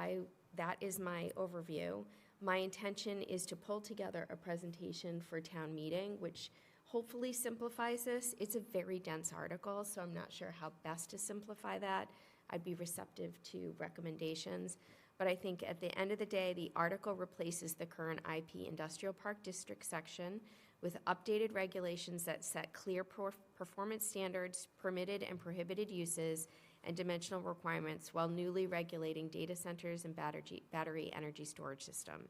that is my overview. My intention is to pull together a presentation for town meeting, which hopefully simplifies this. It's a very dense article, so I'm not sure how best to simplify that. I'd be receptive to recommendations. But I think at the end of the day, the article replaces the current IP Industrial Park District section with updated regulations that set clear performance standards, permitted and prohibited uses, and dimensional requirements while newly regulating data centers and battery energy storage system.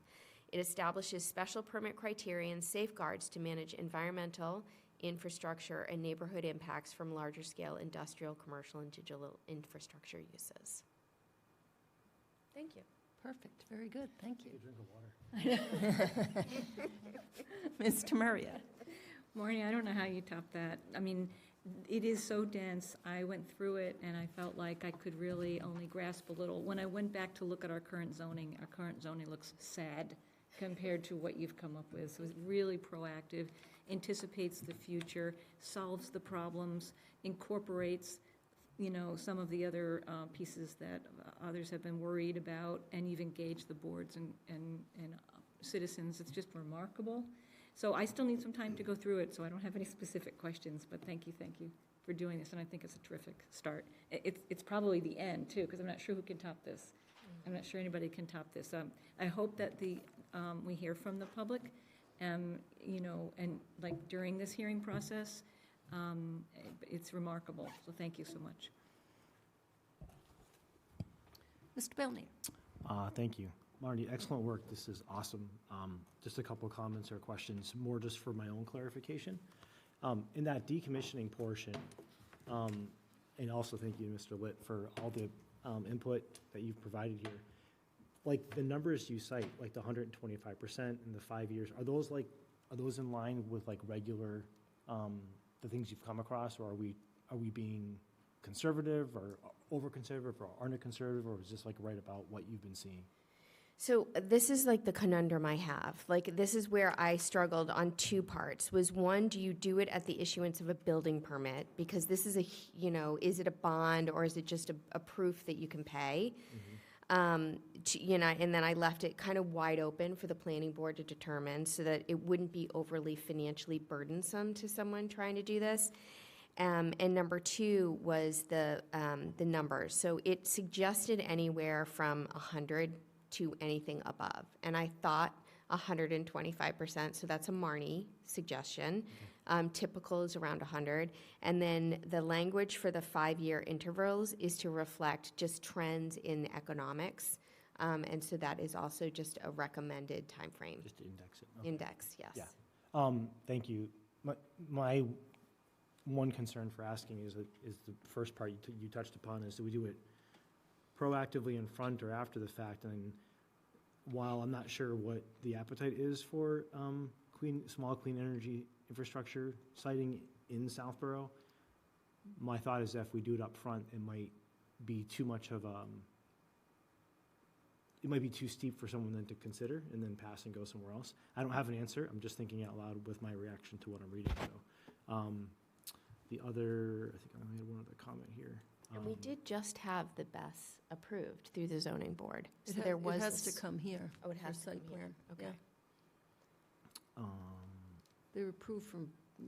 It establishes special permit criteria and safeguards to manage environmental, infrastructure, and neighborhood impacts from larger scale industrial, commercial, and digital infrastructure uses. Thank you. Perfect, very good, thank you. Take a drink of water. Mr. Maria? Maureen, I don't know how you top that. I mean, it is so dense. I went through it, and I felt like I could really only grasp a little. When I went back to look at our current zoning looks sad compared to what you've come up with. So it's really proactive, anticipates the future, solves the problems, incorporates, you know, some of the other pieces that others have been worried about, and you've engaged the boards and citizens. It's just remarkable. So I still need some time to go through it, so I don't have any specific questions, but thank you for doing this, and I think it's a terrific start. It's probably the end, too, because I'm not sure who can top this. I'm not sure anybody can top this. I hope that we hear from the public, you know, and like during this hearing process. It's remarkable, so thank you so much. Mr. Belknap? Thank you. Marty, excellent work. This is awesome. Just a couple of comments or questions, more just for my own clarification. In that decommissioning portion, and also thank you, Mr. Litt, for all the input that you've provided here. Like the numbers you cite, like the 125% in the 5 years, are those in line with like regular the things you've come across, or are we being conservative or over-conservative or under-conservative, or is this like right about what you've been seeing? So this is like the conundrum I have. Like, this is where I struggled on two parts. Was one, do you do it at the issuance of a building permit? Because this is you know, is it a bond or is it just a proof that you can pay? You know, and then I left it kind of wide open for the planning board to determine so that it wouldn't be overly financially burdensome to someone trying to do this. And number two was the numbers. So it suggested anywhere from 100 to anything above. And I thought 125%, so that's a Marnie suggestion. Typical is around 100. And then the language for the 5-year intervals is to reflect just trends in economics. And so that is also just a recommended timeframe. Just to index it. Okay. Index, yes. Yeah. Thank you. My one concern for asking is the first part you touched upon, is do we do it proactively in front or after the fact? And while I'm not sure what the appetite is for small clean energy infrastructure siting in Southborough, my thought is that if we do it up front, it might be too much of it might be too steep for someone then to consider and then pass and go somewhere else. I don't have an answer. I'm just thinking out loud with my reaction to what I'm reading. So the other, I think I only had one other comment here. And we did just have the BES approved through the zoning board. So It there was. It has to this- come here. Oh, it for has to site come here. plan. Okay. Yeah. They're approved for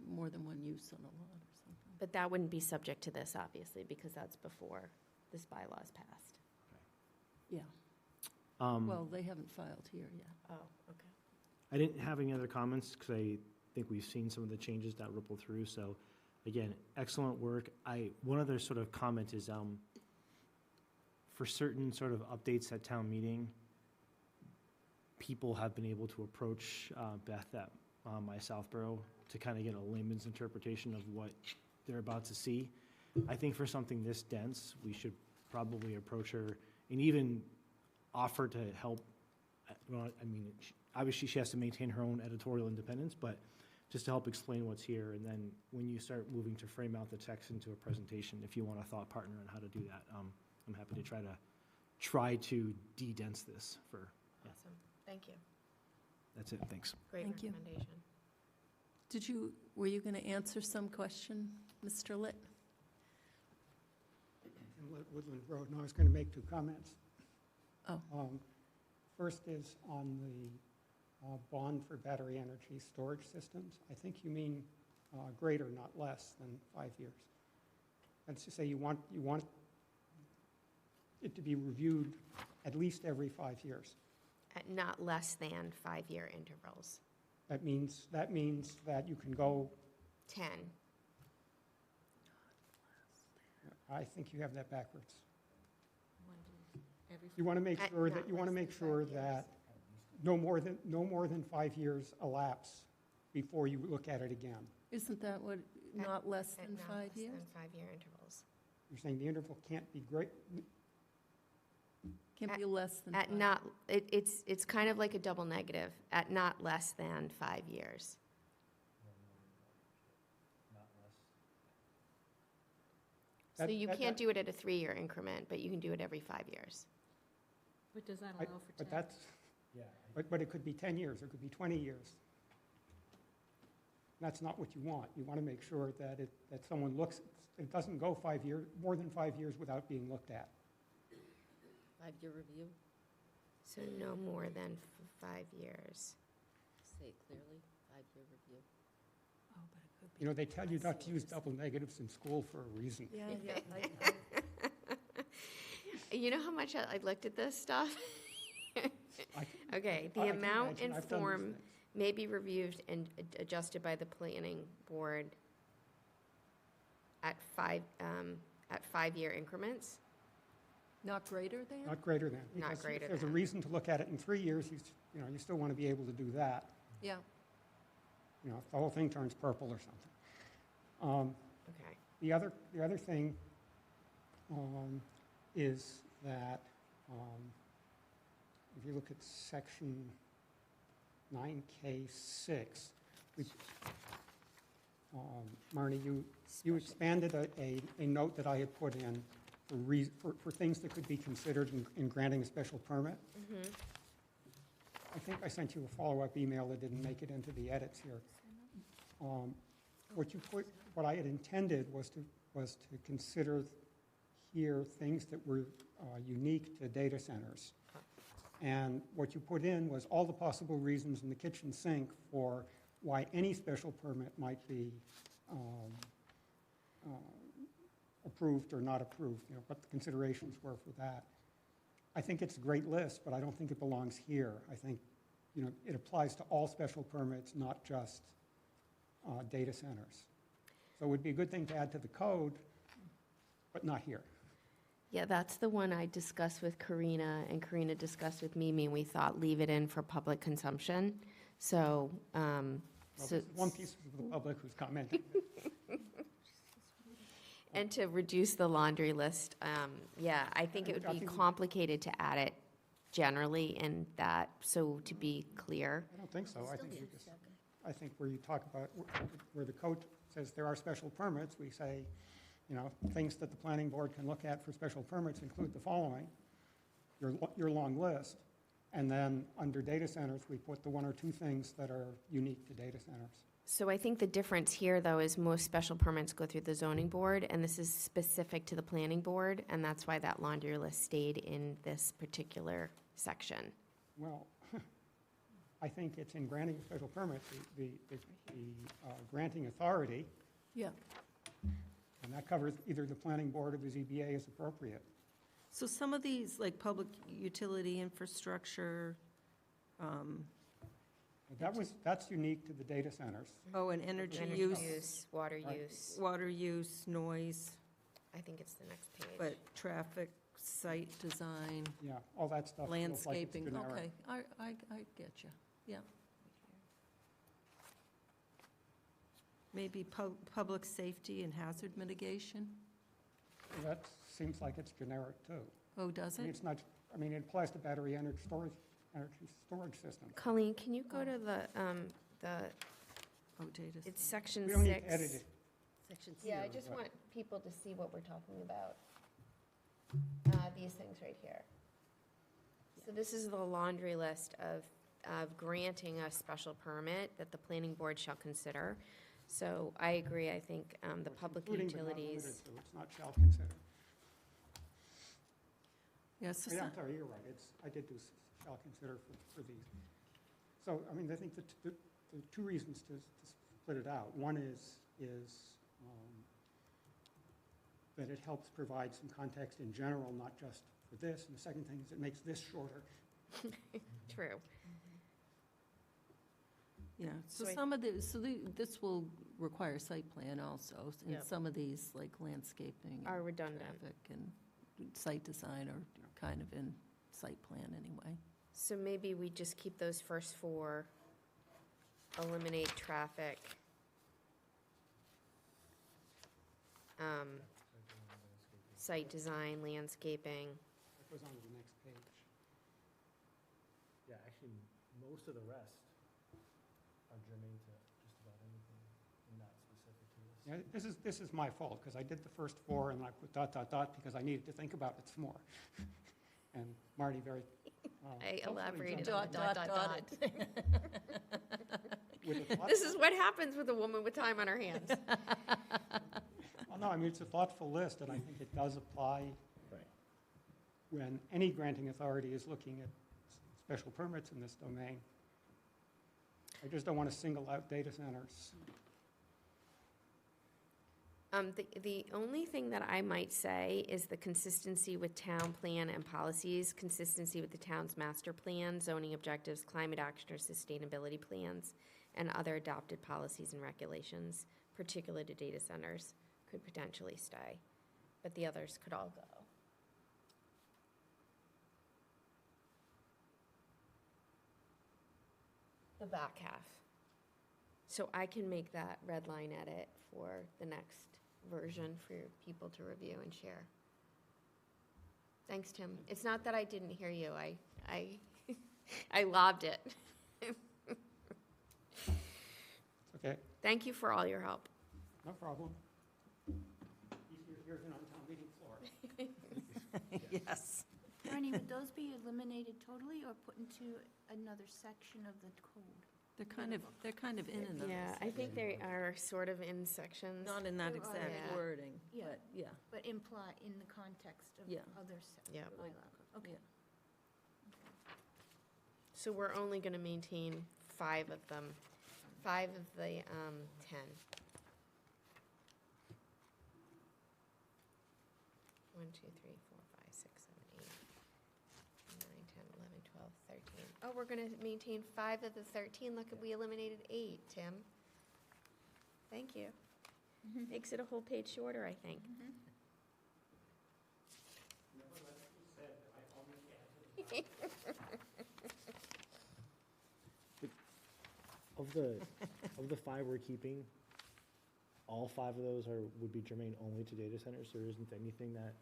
more than one use on a lot or something. But that wouldn't be subject to this, obviously, because that's before this bylaw is passed. Yeah, well, they haven't filed here yet. Oh, okay. I didn't have any other comments because I think we've seen some of the changes that ripple through. So again, excellent work. One other sort of comment is for certain sort of updates at town meeting, people have been able to approach Beth at my Southborough to kind of get a layman's interpretation of what they're about to see. I think for something this dense, we should probably approach her and even offer to help. Well, I mean, obviously she has to maintain her own editorial independence, but just to help explain what's here. And then when you start moving to frame out the text into a presentation, if you want a thought partner on how to do that, I'm happy to try to de-dense this for. Yeah. Awesome. Thank you. That's it. Thanks. Great Thank you. recommendation. Were you going to answer some question, Mr. Litt? Woodland Road, and I was going to make 2 comments. Oh. First is on the bond for battery energy storage systems. I think you mean greater, not less than 5 years. That's to say you want it to be reviewed at least every 5 years. At not less than 5-year intervals. That means that you can go, 10. I think you have that backwards. Every You want to make At sure not that, you want to less make than 5 sure years. that no more than 5 years elapse before you look at it again. Isn't that what, not less At than not 5 less years? than 5-year intervals. You're saying the interval can't be great, Can't be less than At 5. not, it's kind of like a double negative, at not less than 5 years. So That- you that- can't that- do it at a 3-year increment, but you can do it every 5 years. But does that I- allow for but 10? that's, but it could be 10 years, or it could be 20 years. That's not what you want. You want to make sure that that someone looks, it doesn't go 5 years, more than 5 years without being looked at. 5-year review, So no more than 5 years. say it clearly, 5-year review. Oh, but it could be. You know, they tell you I see not what to use you're saying. double negatives in school for a reason. Yeah, yeah. You know how much I looked at this stuff? I- Okay, I the can amount imagine. and I've done these form things. may be reviewed and adjusted by the planning board at 5-year increments. Not greater than? Not greater than. Not because greater If there's a than. reason to look at it in 3 years, you still want to be able to do that. Yeah. You know, if the whole thing turns purple or something. Okay. The other thing is that if you look at section 9K6, Marnie, you expanded a note that I had put in for things that could be considered in granting a special permit. Mhm. I think I sent you a follow-up email that didn't make it into the edits here. What I had intended was to consider here things that were unique to data centers. And what you put in was all the possible reasons in the kitchen sink for why any special permit might be approved or not approved, you know, what the considerations were for that. I think it's a great list, but I don't think it belongs here. I think, you know, it applies to all special permits, not just data centers. So it would be a good thing to add to the code, but not here. Yeah, that's the one I discussed with Karina, and Karina discussed with Mimi, and we thought leave it in for public consumption. So, Well, there's one piece of the public who's commenting. and to reduce the laundry list, yeah, I think it would be complicated to add it generally in that, so to be clear. I don't think so. I think where you talk about, where the code says there are special permits, we say, you know, things that the planning board can look at for special permits include the following, your long list. And then under data centers, we put the 1 or 2 things that are unique to data centers. So I think the difference here, though, is most special permits go through the zoning board, and this is specific to the planning board, and that's why that laundry list stayed in this particular section. Well, I think it's in granting a special permit, the granting authority, Yeah. and that covers either the planning board or the ZBA as appropriate. So some of these, like public utility infrastructure, That's unique to the data centers. oh, and energy Energy use, water Right. use, water use, noise, I think it's the next page. but traffic, site design, Yeah, all that stuff feels like it's landscaping, generic. okay, I get you, yeah. Maybe public safety and hazard mitigation? That seems like it's generic, too. Oh, does I mean, it? it's not, I mean, it applies to battery energy storage systems. Colleen, can you go to the, Oh, data. it's section 6? We don't need to edit it. Section C. Yeah, I just want people to see what we're talking about. These things right here. So this is the laundry list of granting a special permit that the planning board shall consider. So I agree, I think the public Including but not limited utilities. to, it's not shall consider. Yeah, so Yeah, some- I'm sorry, you're right, I did do shall consider for these. So, I mean, I think the 2 reasons to split it out. One is that it helps provide some context in general, not just for this. And the second thing is it makes this shorter. True. Yeah, so So I- some of the, this will require site plan also, and Yep. some of these, like landscaping. and Are redundant. Traffic and site design are kind of in site plan anyway. So maybe we just keep those first four, eliminate traffic. Site design, landscaping. That goes on to the next page. Yeah, actually, most of the rest are germane to just about anything, and not specific to this. Yeah, this is my fault, because I did the first four, and I put ... because I needed to think about it some more. And Marty very... I helpfully elaborated jumped on in with a This is what happens with a woman with time on her hands. Well, no, I mean, it's a thoughtful list, and I think it does apply Right. when any granting authority is looking at special permits in this domain. I just don't want to single out data centers. The only thing that I might say is the consistency with town plan and policies, consistency with the town's master plan, zoning objectives, climate action or sustainability plans, and other adopted policies and regulations, particular to data centers, could potentially stay, but the others could all go. The back half. So I can make that red line edit for the next version for your people to review and share. Thanks, Tim. It's not that I didn't hear you. I lobbed it. Okay, Thank you for all your help. no problem. Easier here than on town meeting floor. Yes. Bernie, would those be eliminated totally or put into another section of the code? They're kind of in another. Yeah, I think they are sort of in sections. Not in that There are, exact yeah. wording, Yeah. but, yeah. But imply in the context of Yeah. other sections. Yeah. Okay. So we're only going to maintain 5 of them, 5 of the 10. 1, 2, 3, 4, 5, 6, 7, 8, 9, 10, 11, 12, 13. Oh, we're going to maintain 5 of the 13. Look, we eliminated 8, Tim. Thank you. Makes it a whole page shorter, I think. Of the 5 we're keeping, all 5 of those would be germane only to data centers? There isn't anything that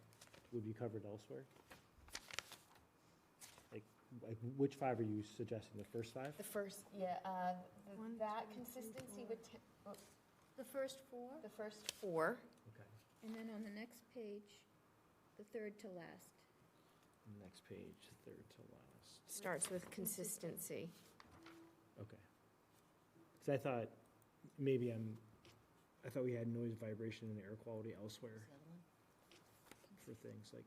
would be covered elsewhere? Like which 5 are you suggesting, the first 5? The first, yeah, One, that two, three, consistency four. with, The first 4, the first 4. Okay. and then on the next page, the third to last. Next page, third to last. Starts with consistency. Okay. Because I thought I thought we had noise, vibration, and air quality elsewhere for things like.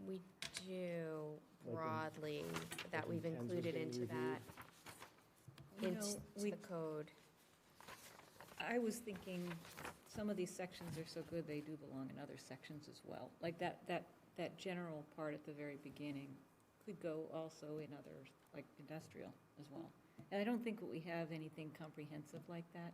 We do Like in- broadly, that like in we've Ken's included thing into review? that, You into know, we- the code. I was thinking, some of these sections are so good, they do belong in other sections as well. Like that general part at the very beginning could go also in other, like industrial as well. And I don't think we have anything comprehensive like that.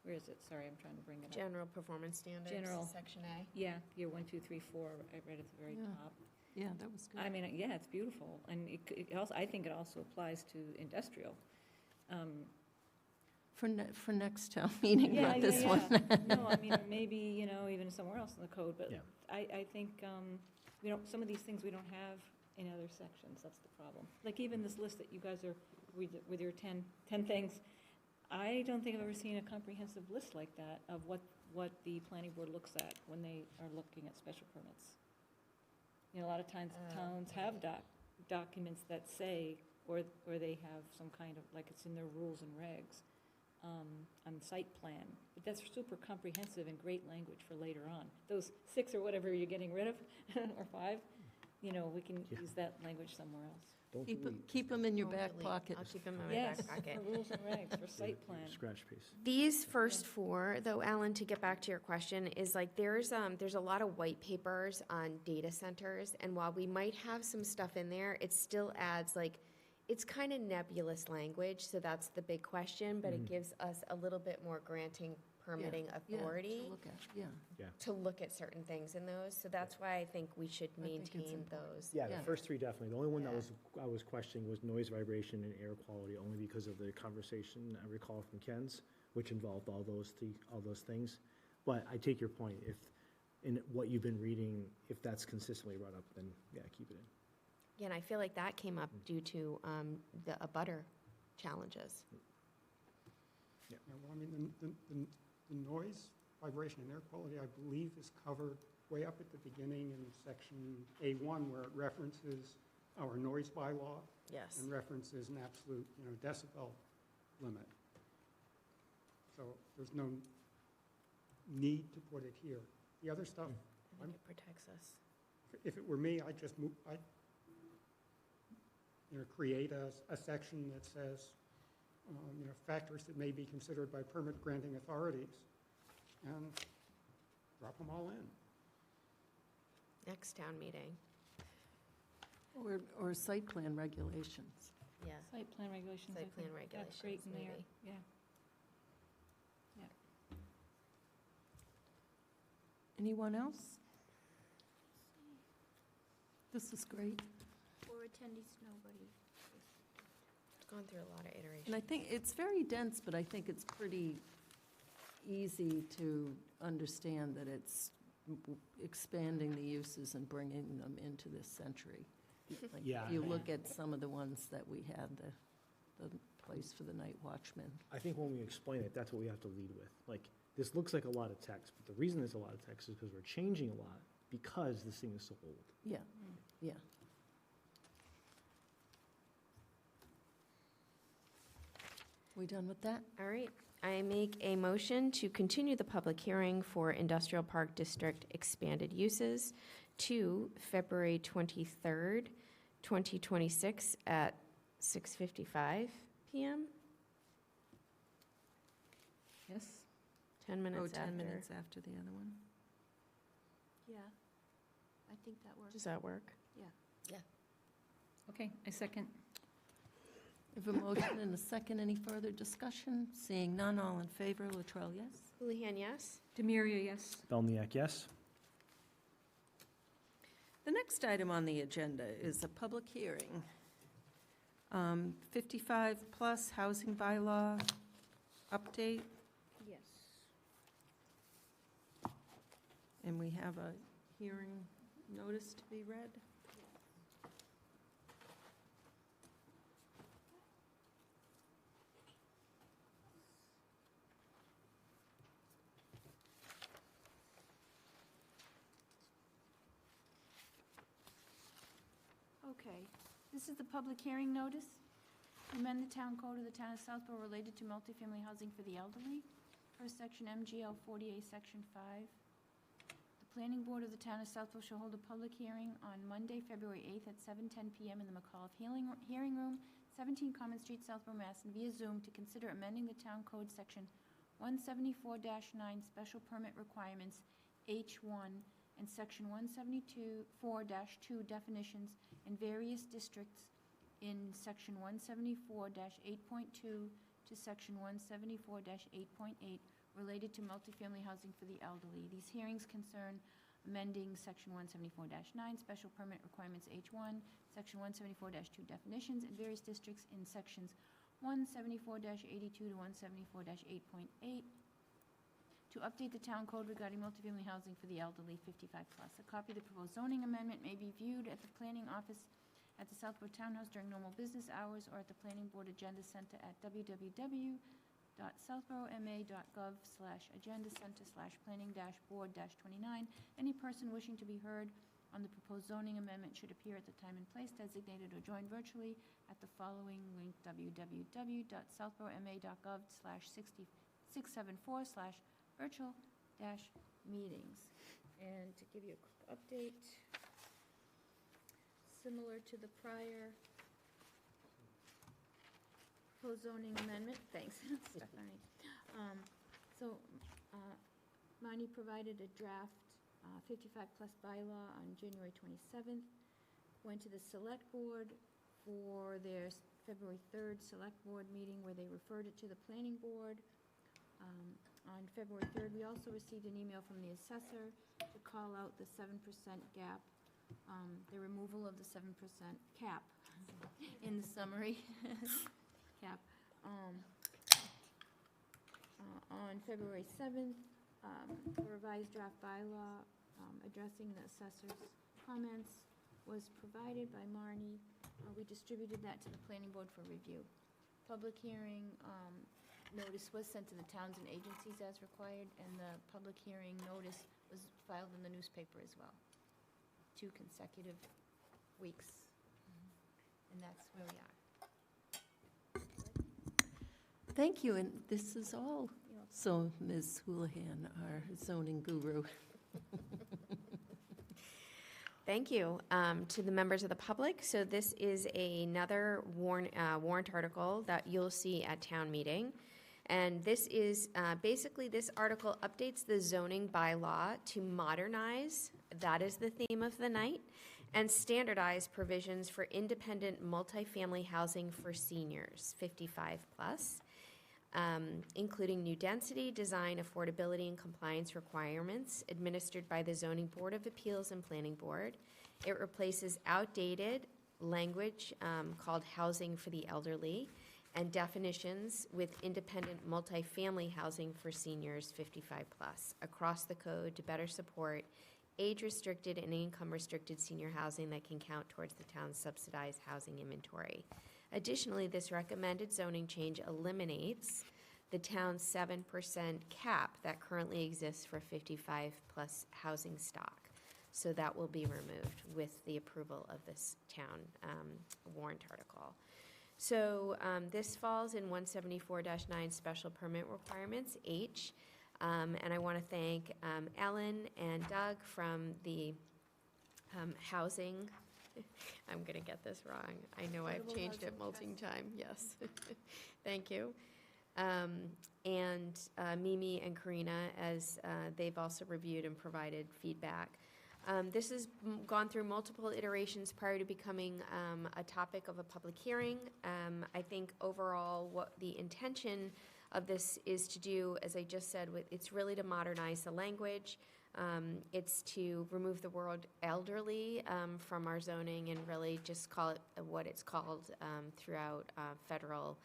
Where is it? Sorry, I'm trying to bring it up. General performance standards, General. section A. Yeah, year 1, 2, 3, 4, I read at the very Yeah. top. Yeah, that was good. I mean, yeah, it's beautiful, and it also, I think it also applies to industrial. For next town meeting, Yeah, not yeah, this yeah. one. No, I mean, maybe, even somewhere else in the code, but Yeah. I think, some of these things we don't have in other sections, that's the problem. Like even this list that you guys are, with your 10 things, I don't think I've ever seen a comprehensive list like that of what the planning board looks at when they are looking at special permits. A lot of times towns have documents that say, or they have some kind of, like it's in their rules and regs, on site plan. But that's super comprehensive and great language for later on. Those 6 or whatever you're getting rid of, or 5, we can Yeah. use that language somewhere else. Don't delete. Keep them in your Won't back delete. pocket. I'll keep them in my Yes, back pocket. for rules and regs, for site plan. Scratch piece. These first four, though, Alan, to get back to your question, is like there's a lot of white papers on data centers, and while we might have some stuff in there, it still adds like, it's kind of nebulous language, so that's the big question, but it gives us a little bit more granting permitting Yeah, authority to look at, yeah. to look at certain things in those, so that's why I think we should I think it's maintain important. those. Yeah, the Yeah. first three definitely. The only one that Yeah. I was questioning was noise, vibration, and air quality, only because of the conversation I recall from Ken's, which involved all those things. But I take your point. If, in what you've been reading, if that's consistently brought up, then yeah, keep it in. Yeah, and I feel like that came up due to the abutter challenges. Yeah, well, I mean, the noise, vibration, and air quality, I believe, is covered way up at the beginning in section A1, where it references our noise bylaw Yes. and references an absolute, decibel limit. So there's no need to put it here. The other stuff, I think it protects us. if it were me, I'd just move, create a section that says, factors that may be considered by permit granting authorities, and drop them all in. Next town meeting. Or site plan regulations. Yeah. Site plan regulations, I Site plan think that's great regulations, in there, maybe. yeah. Anyone else? This is great. For attendees, nobody. It's gone through a lot of iterations. And I think it's very dense, but I think it's pretty easy to understand that it's expanding the uses and bringing them into this century. Like, Yeah. If you look at some of the ones that we had, the place for the night watchman. I think when we explain it, that's what we have to lead with. Like, this looks like a lot of text, but the reason there's a lot of text is because we're changing a lot, because this thing is so old. Yeah, yeah. We done with that? All right. I make a motion to continue the public hearing for Industrial Park District expanded uses to February 23rd, 2026 at 6:55 PM, Yes? 10 minutes Oh, after. 10 minutes after the other one. Yeah, I think that works. Does that work? Okay, I second. We have a motion and a second. Any further discussion? Seeing none, all in favor, Latrell, yes? Houlihan, yes? Demiria, yes. Belniak, yes? The next item on the agenda is a public hearing. 55-plus housing bylaw update, Yes. and we have a hearing notice to be read. Okay, this is the public hearing notice. To amend the town code of the town of Southborough related to multifamily housing for the elderly. First section, MGL 40A, Section 5. The planning board of the town of Southborough shall hold a public hearing on Monday, February 8th at 7:10 PM in the McAuliffe Hearing Room, 17 Common Street, Southborough, Mass. And via Zoom to consider amending the town code section 174-9 special permit requirements, H1, and section 174-2 definitions in various districts in section 174-8.2 to section 174-8.8 related to multifamily housing for the elderly. These hearings concern amending section 174-9 special permit requirements H1, section 174-2 definitions in various districts in sections 174-82 to 174-8.8 to update the town code regarding multifamily housing for the elderly 55+. A copy of the proposed zoning amendment may be viewed at the planning office at the Southborough Townhouse during normal business hours or at the Planning Board Agenda Center at www.southboroughma.gov/agenda center/planning-board-29. Any person wishing to be heard on the proposed zoning amendment should appear at the time and place designated or join virtually at the following link, www.southboroughma.gov/674/virtual-meetings. And to give you a quick update, similar to the prior proposed zoning amendment, thanks, Stephanie. So, Marnie provided a draft 55-plus bylaw on January 27th, went to the Select Board for their February 3rd Select Board meeting where they referred it to the Planning Board. On February 3rd, we also received an email from the assessor to call out the 7% gap, the removal of the 7% cap in the summary. Cap. On February 7th, a revised draft bylaw addressing the assessor's comments was provided by Marnie. We distributed that to the planning board for review. Public hearing notice was sent to the towns and agencies as required, and the public hearing notice was filed in the newspaper as well. 2 consecutive weeks. And that's where we are. Thank you, and this is all. So, Ms. Houlihan, our zoning guru. Thank you to the members of the public. So this is another warrant article that you'll see at town meeting. And this is, basically, this article updates the zoning bylaw to modernize, that is the theme of the night, and standardize provisions for independent multifamily housing for seniors, 55 plus, including new density, design, affordability, and compliance requirements administered by the Zoning Board of Appeals and Planning Board. It replaces outdated language called housing for the elderly and definitions with independent multifamily housing for seniors 55 plus across the code to better support age-restricted and income-restricted senior housing that can count towards the town's subsidized housing inventory. Additionally, this recommended zoning change eliminates the town's 7% cap that currently exists for 55-plus housing stock. So that will be removed with the approval of this town warrant article. So this falls in 174-9 special permit requirements, H. And I want to thank Ellen and Doug from the housing. I'm going to get this wrong. I know I've changed it multi-time. Yes. Thank you. And Mimi and Karina, as they've also reviewed and provided feedback. This has gone through multiple iterations prior to becoming a topic of a public hearing. I think overall what the intention of this is to do, as I just said, it's really to modernize the language. It's to remove the word elderly from our zoning and really just call it what it's called throughout federal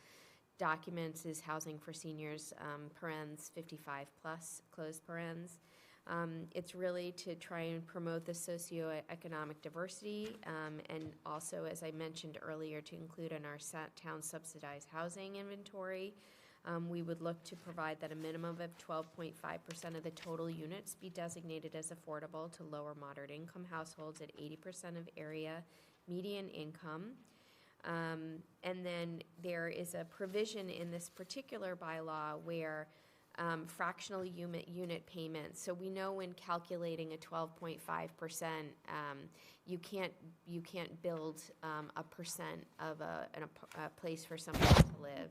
documents is housing for seniors, parens 55 plus, close parens. It's really to try and promote the socioeconomic diversity and also, as I mentioned earlier, to include in our town subsidized housing inventory. We would look to provide that a minimum of 12.5% of the total units be designated as affordable to lower moderate income households at 80% of area median income. And then there is a provision in this particular bylaw where fractional unit payments. So we know when calculating a 12.5%, you can't build a percent of a place for someone to live.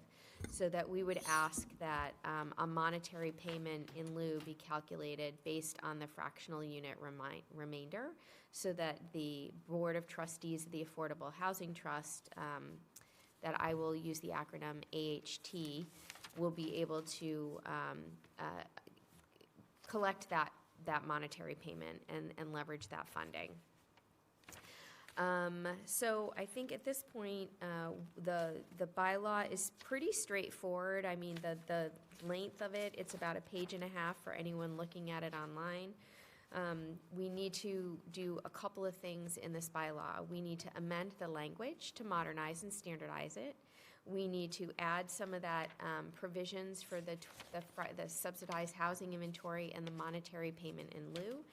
So that we would ask that a monetary payment in lieu be calculated based on the fractional unit remainder, so that the Board of Trustees of the Affordable Housing Trust, that I will use the acronym AHT, will be able to collect that monetary payment and leverage that funding. So I think at this point, the bylaw is pretty straightforward. I mean, the length of it, it's about a page and a half for anyone looking at it online. We need to do a couple of things in this bylaw. We need to amend the language to modernize and standardize it. We need to add some of that provisions for the subsidized housing inventory and the monetary payment in lieu.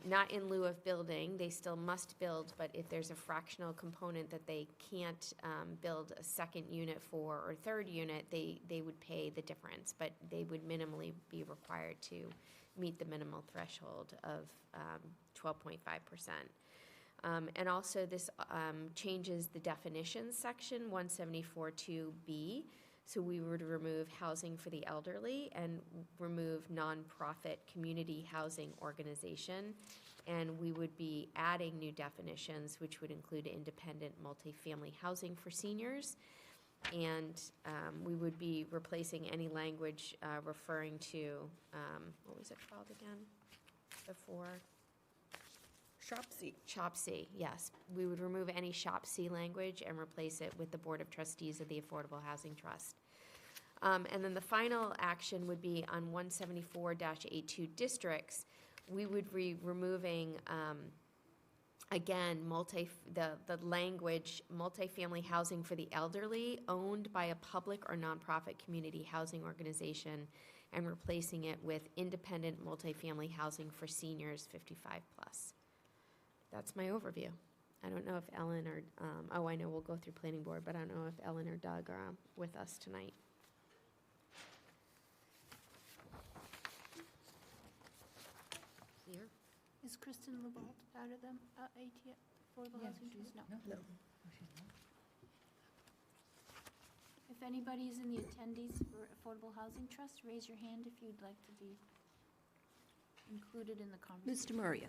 Not in lieu of building, they still must build, but if there's a fractional component that they can't build a second unit for or third unit, they would pay the difference, but they would minimally be required to meet the minimal threshold of 12.5%. And also, this changes the definitions section, 174.2B. So we would remove housing for the elderly and remove nonprofit community housing organization. And we would be adding new definitions, which would include independent multifamily housing for seniors. And we would be replacing any language referring to, what was it called again before? Shop C. Shop C, yes. We would remove any Shop C language and replace it with the Board of Trustees of the Affordable Housing Trust. And then the final action would be on 174-82 districts. We would be removing, again, the language, multifamily housing for the elderly owned by a public or nonprofit community housing organization, and replacing it with independent multifamily housing for seniors 55 plus. That's my overview. I don't know if Ellen or, I know we'll go through planning board, but I don't know if Ellen or Doug are with us tonight. Clear? Is Kristen Lebold out of them, AT, Affordable Housing Trust? No. If anybody's in the attendees for Affordable Housing Trust, raise your hand if you'd like to be included in the conversation. Mr. Murray.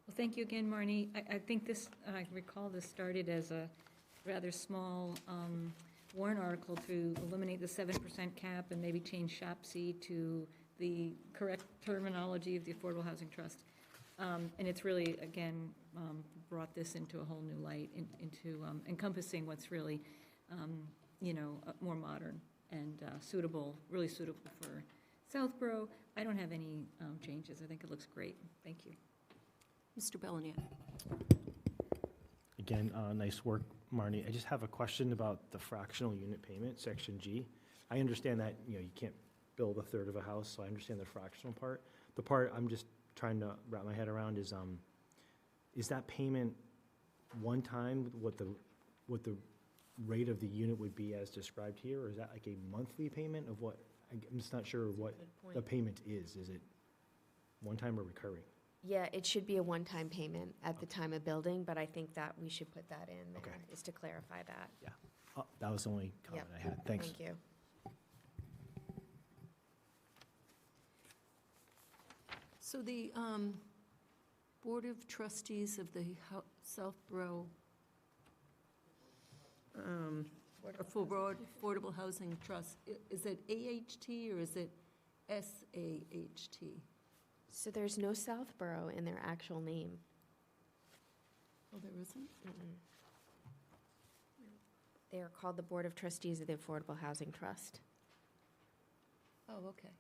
Well, thank you again, Marnie. I think this, I recall this started as a rather small warrant article to eliminate the 7% cap and maybe change Shop C to the correct terminology of the Affordable Housing Trust. And it's really, again, brought this into a whole new light, into encompassing what's really, more modern and suitable, really suitable for Southborough. I don't have any changes. I think it looks great. Thank you. Mr. Bellinia. Again, nice work, Marnie. I just have a question about the fractional unit payment, section G. I understand that, you can't build a third of a house, so I understand the fractional part. The part I'm just trying to wrap my head around is that payment one time, what the rate of the unit would be as described here, or is that like a monthly payment of what? I'm just not sure what the payment is. Is it one time or recurring? Yeah, it should be a one-time payment at the time of building, but I think that we should put that in there, is to clarify that. Yeah, that was the only comment I had. Thanks. Thank you. So the Board of Trustees of the Southborough Affordable Housing Trust, is it AHT or is it SAHT? So there's no Southborough in their actual name. Oh, there isn't? Mm-mm. They are called the Board of Trustees of the Affordable Housing Trust. Oh, okay.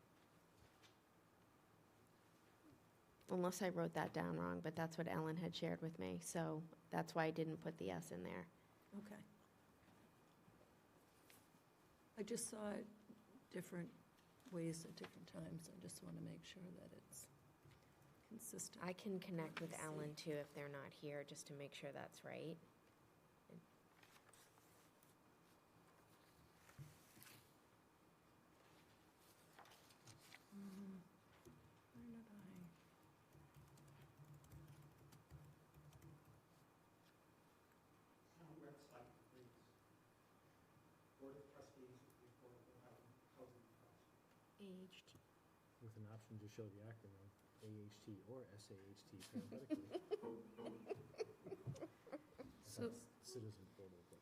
Unless I wrote that down wrong, but that's what Ellen had shared with me, so that's why I didn't put the S in there. Okay. I just saw it different ways at different times. I just want to make sure that it's consistent. I can connect with Ellen too if they're not here, just to make sure that's right. AHT. With an option to show the acronym AHT or SAHT parenthetically. Citizen portal, but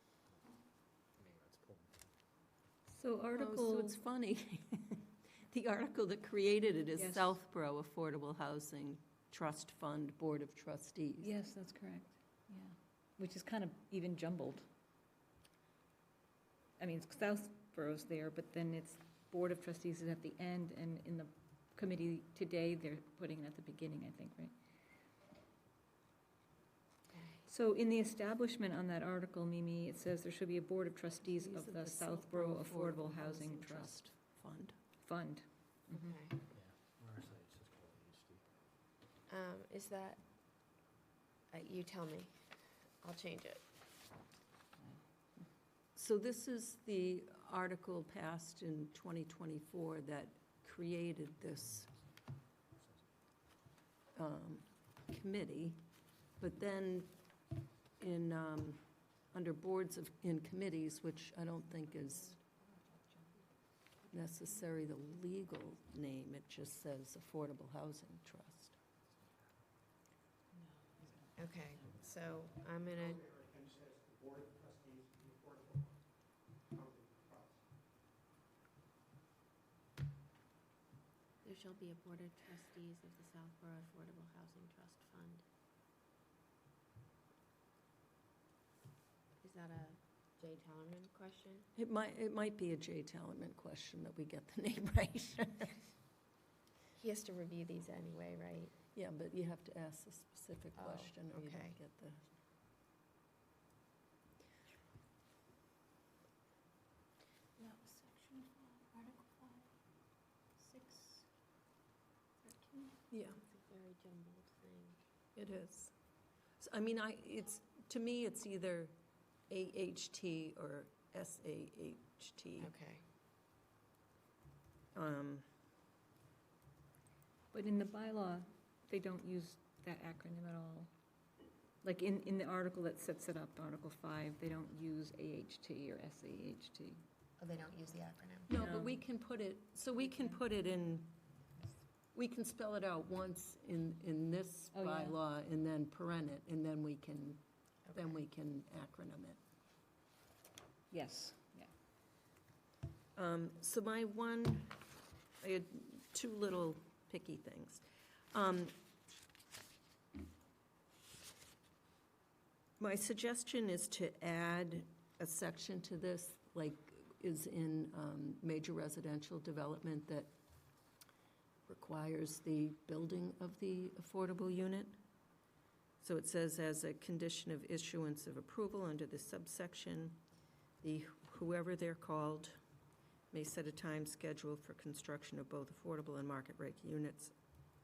anyway, it's pulling. So Oh, Article, so it's funny. The article that created it is Yes. Southborough Affordable Housing Trust Fund Board of Trustees. yes, that's correct, yeah, which is kind of even jumbled. I mean, Southborough's there, but then it's Board of Trustees is at the end, and in the committee today, they're putting it at the beginning, I think, right? So in the establishment on that article, Mimi, it says there should be a Board of Trustees of the Southborough Affordable Housing Trust Fund. Fund. Okay. Yeah, our site says called AHT. Is that, you tell me. I'll change it. So this is the article passed in 2024 that created this committee. But then in, under boards in committees, which I don't think is necessary the legal name, it just says Affordable Housing Trust. Okay, so I'm gonna, There shall be a Board of Trustees of the Southborough Affordable Housing Trust Fund. Is that a Jay Tellerman question? It might be a Jay Tallerman question that we get the name right. he has to review these anyway, right? Yeah, but you have to ask a specific Oh, question or you okay. don't get the. That was section 5, article 5, 6, 13. Yeah, It's a very jumbled thing. it is. I mean, to me, it's either AHT or SAHT. Okay. But in the bylaw, they don't use that acronym at all. Like in the article that sets it up, Article 5, they don't use AHT or SAHT. Oh, they don't use the acronym? No, No. but we can put it, so we can put it in, we can spell it out once in this Oh, yeah. bylaw and then paren it, and then we can Okay. acronym it. Yes, yeah. So I had two little picky things. My suggestion is to add a section to this, like is in major residential development that requires the building of the affordable unit. So it says, as a condition of issuance of approval under this subsection, whoever they're called may set a time schedule for construction of both affordable and market rate units.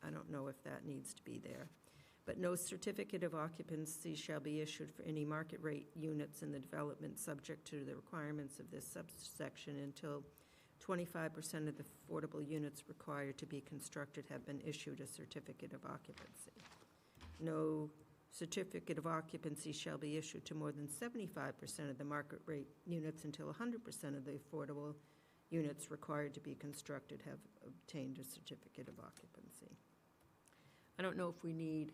I don't know if that needs to be there. But no certificate of occupancy shall be issued for any market rate units in the development subject to the requirements of this subsection until 25% of the affordable units required to be constructed have been issued a certificate of occupancy. No certificate of occupancy shall be issued to more than 75% of the market rate units until 100% of the affordable units required to be constructed have obtained a certificate of occupancy. I don't know if we need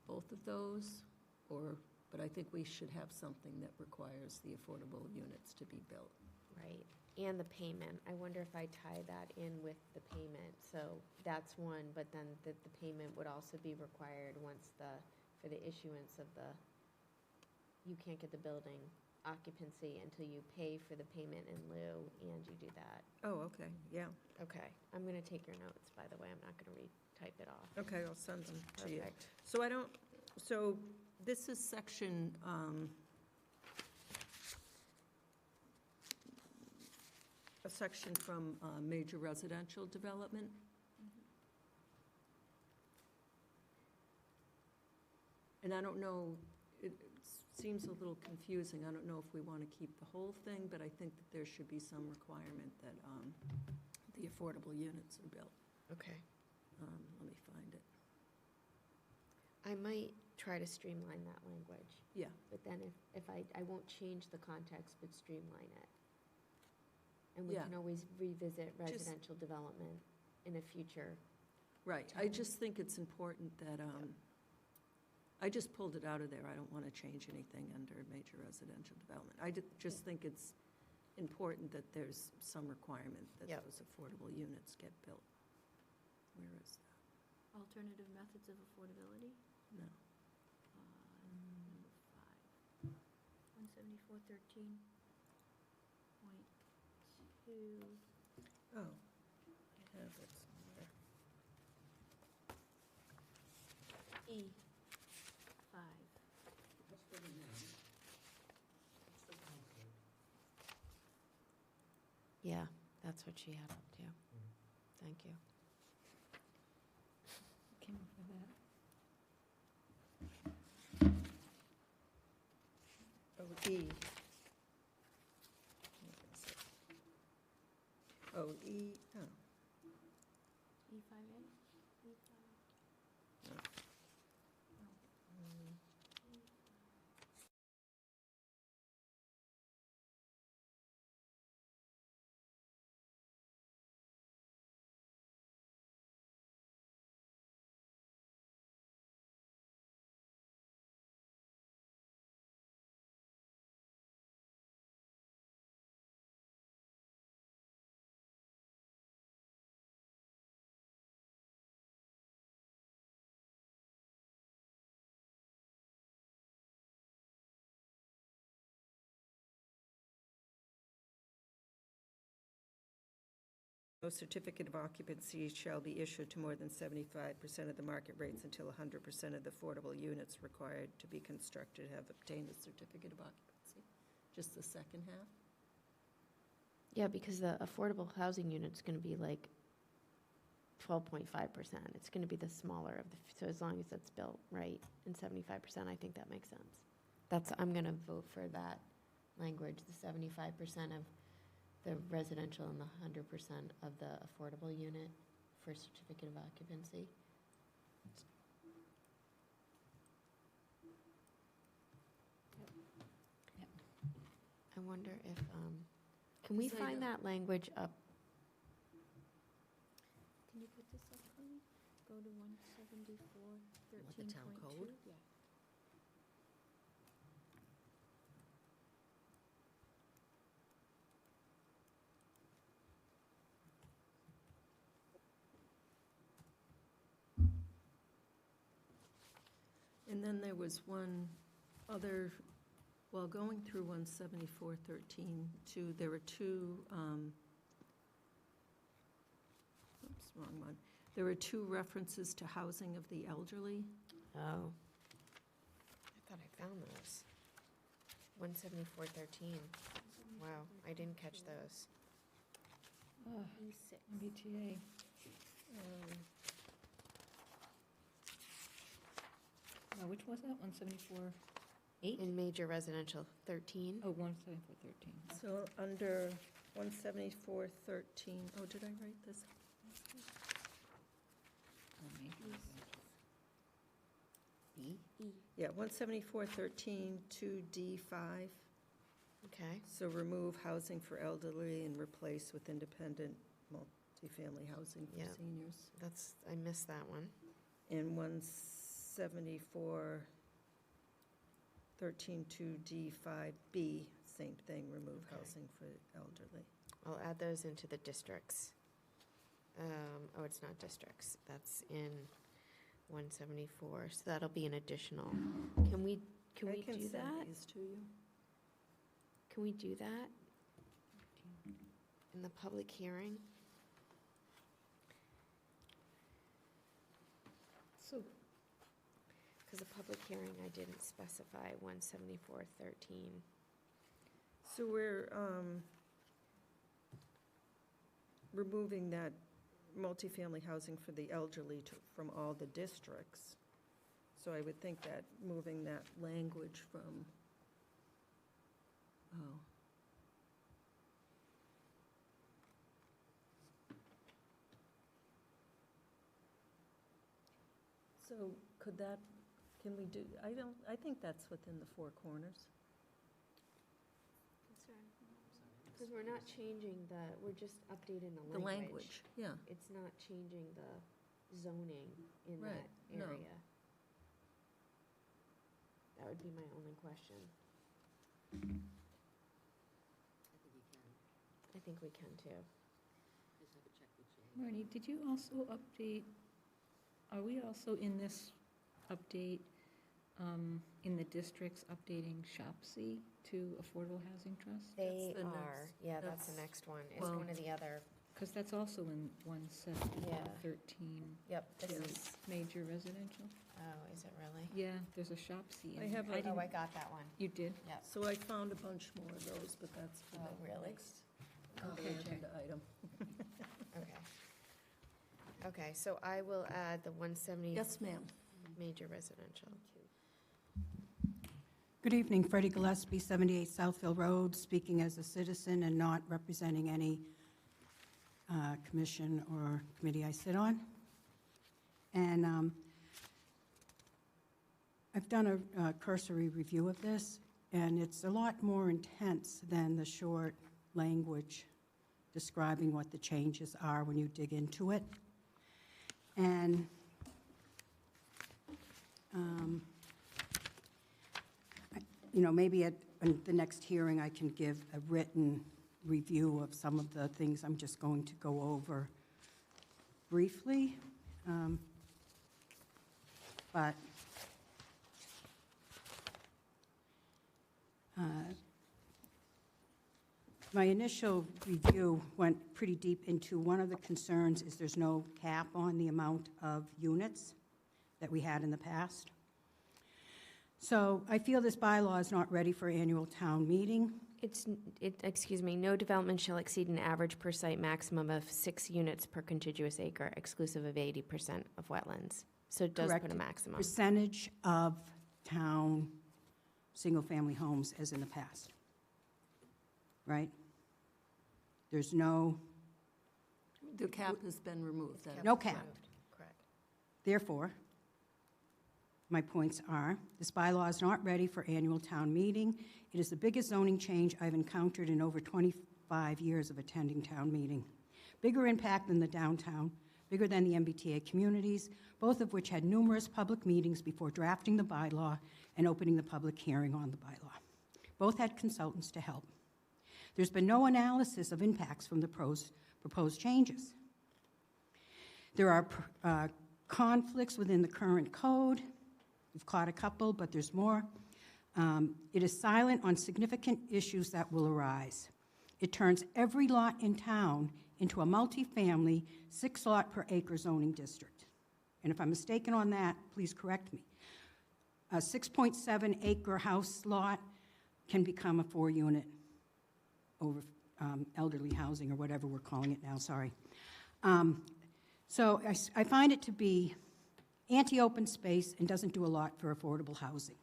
both of those, but I think we should have something that requires the affordable units to be built. Right, and the payment. I wonder if I tie that in with the payment. So that's one, but then the payment would also be required for the issuance of you can't get the building occupancy until you pay for the payment in lieu, and you do that. Oh, okay, yeah. Okay, I'm going to take your notes, by the way. I'm not going to retype it off. Okay, I'll send them to you. Perfect. So this is section, a section from major residential development. And I don't know, it seems a little confusing. I don't know if we want to keep the whole thing, but I think that there should be some requirement that the affordable units are built. Okay. Let me find it. I might try to streamline that language, Yeah, but then if I won't change the context, but streamline it. And we Yeah. can always revisit residential development in a future. right. I just think it's important that, I just pulled it out of there. I don't want to change anything under major residential development. I just think it's important that there's some requirement that Yep. those affordable units get built. Where is that? Alternative methods of affordability, No. number 5, 174.13.2. Oh, I have it somewhere. E5. Yeah, that's what she had up to. Thank you. Came up with that. Oh, E. Oh, E, oh, E5A? E5. No certificate of occupancy shall be issued to more than 75% of the market rates until 100% of the affordable units required to be constructed have obtained a certificate of occupancy. Just the second half? Yeah, because the affordable housing unit's going to be like 12.5%. It's going to be the smaller of the, so as long as it's built right, and 75%, I think that makes sense. I'm going to vote for that language, the 75% of the residential and the 100% of the affordable unit for certificate of occupancy. Yep. I wonder if, can we Say find the- that language up? Can you put this up, Connie? Go to 174, Want the town code? Yeah. And then there was one other, while going through 174.13, too, there were two, oops, wrong one. There were two references to housing of the elderly. Oh. I thought I found those. 174.13. Wow, I didn't catch those. Oh, E6. MBTA. Now, which was that? 174.8? In major residential, 13. Oh, 174.13. So under 174.13, oh, did I write this? Oh, major residential. B? Yeah, 174.13, 2D5. Okay. So remove housing for elderly and replace with independent multifamily housing for Yeah. seniors. I missed that one. And 174.13, 2D5B, same thing, remove Okay. housing for elderly. I'll add those into the districts. Oh, it's not districts. That's in 174, so that'll be an additional. Can we do I can that? send these to you. Can we do that in the public hearing? So, Because the public hearing, I didn't specify 174.13. So we're removing that multifamily housing for the elderly from all the districts. So I would think that moving that language from, oh. So could that, can we do, I think that's within the four corners. Because we're not changing we're just updating the The language. language, yeah. It's not changing the zoning in Right, that no. area. That would be my only question. I think you can. I think we can too. Just have to check with Jay. Marnie, did you also update, are we also in this update, in the districts, updating SHOPC to Affordable Housing Trust? They the are, next- yeah, that's the that's- next one. It's well- one of the other, Because that's also in 174.13, yep, this Yeah. is, major residential. oh, is it really? Yeah, there's a SHOPC in I have there. a- Oh, I didn't- got that one. You did? Yep. So I found a bunch more of those, but that's for Oh, the really? next Okay. agenda item. Okay. Okay, so I will add the 170 Yes, ma'am. major residential. Good evening, Freddie Gillespie, 78 Southfield Road, speaking as a citizen and not representing any commission or committee I sit on. And I've done a cursory review of this, and it's a lot more intense than the short language describing what the changes are when you dig into it. And maybe at the next hearing, I can give a written review of some of the things I'm just going to go over briefly. But My initial review went pretty deep into, one of the concerns is there's no cap on the amount of units that we had in the past. So I feel this bylaw is not ready for annual town meeting. Excuse me, no development shall exceed an average per site maximum of 6 units per contiguous acre, exclusive of 80% of wetlands. So it does put a Correct. maximum. Percentage of town single-family homes as in the past. Right? There's no, The cap has been removed, then. no cap. Correct. Therefore, my points are, this bylaw is not ready for annual town meeting. It is the biggest zoning change I've encountered in over 25 years of attending town meeting. Bigger impact than the downtown, bigger than the MBTA communities, both of which had numerous public meetings before drafting the bylaw and opening the public hearing on the bylaw. Both had consultants to help. There's been no analysis of impacts from the proposed changes. There are conflicts within the current code. We've caught a couple, but there's more. It is silent on significant issues that will arise. It turns every lot in town into a multifamily 6-lot per acre zoning district. And if I'm mistaken on that, please correct me. A 6.7 acre house lot can become a 4-unit over elderly housing, or whatever we're calling it now, sorry. So I find it to be anti-open space and doesn't do a lot for affordable housing.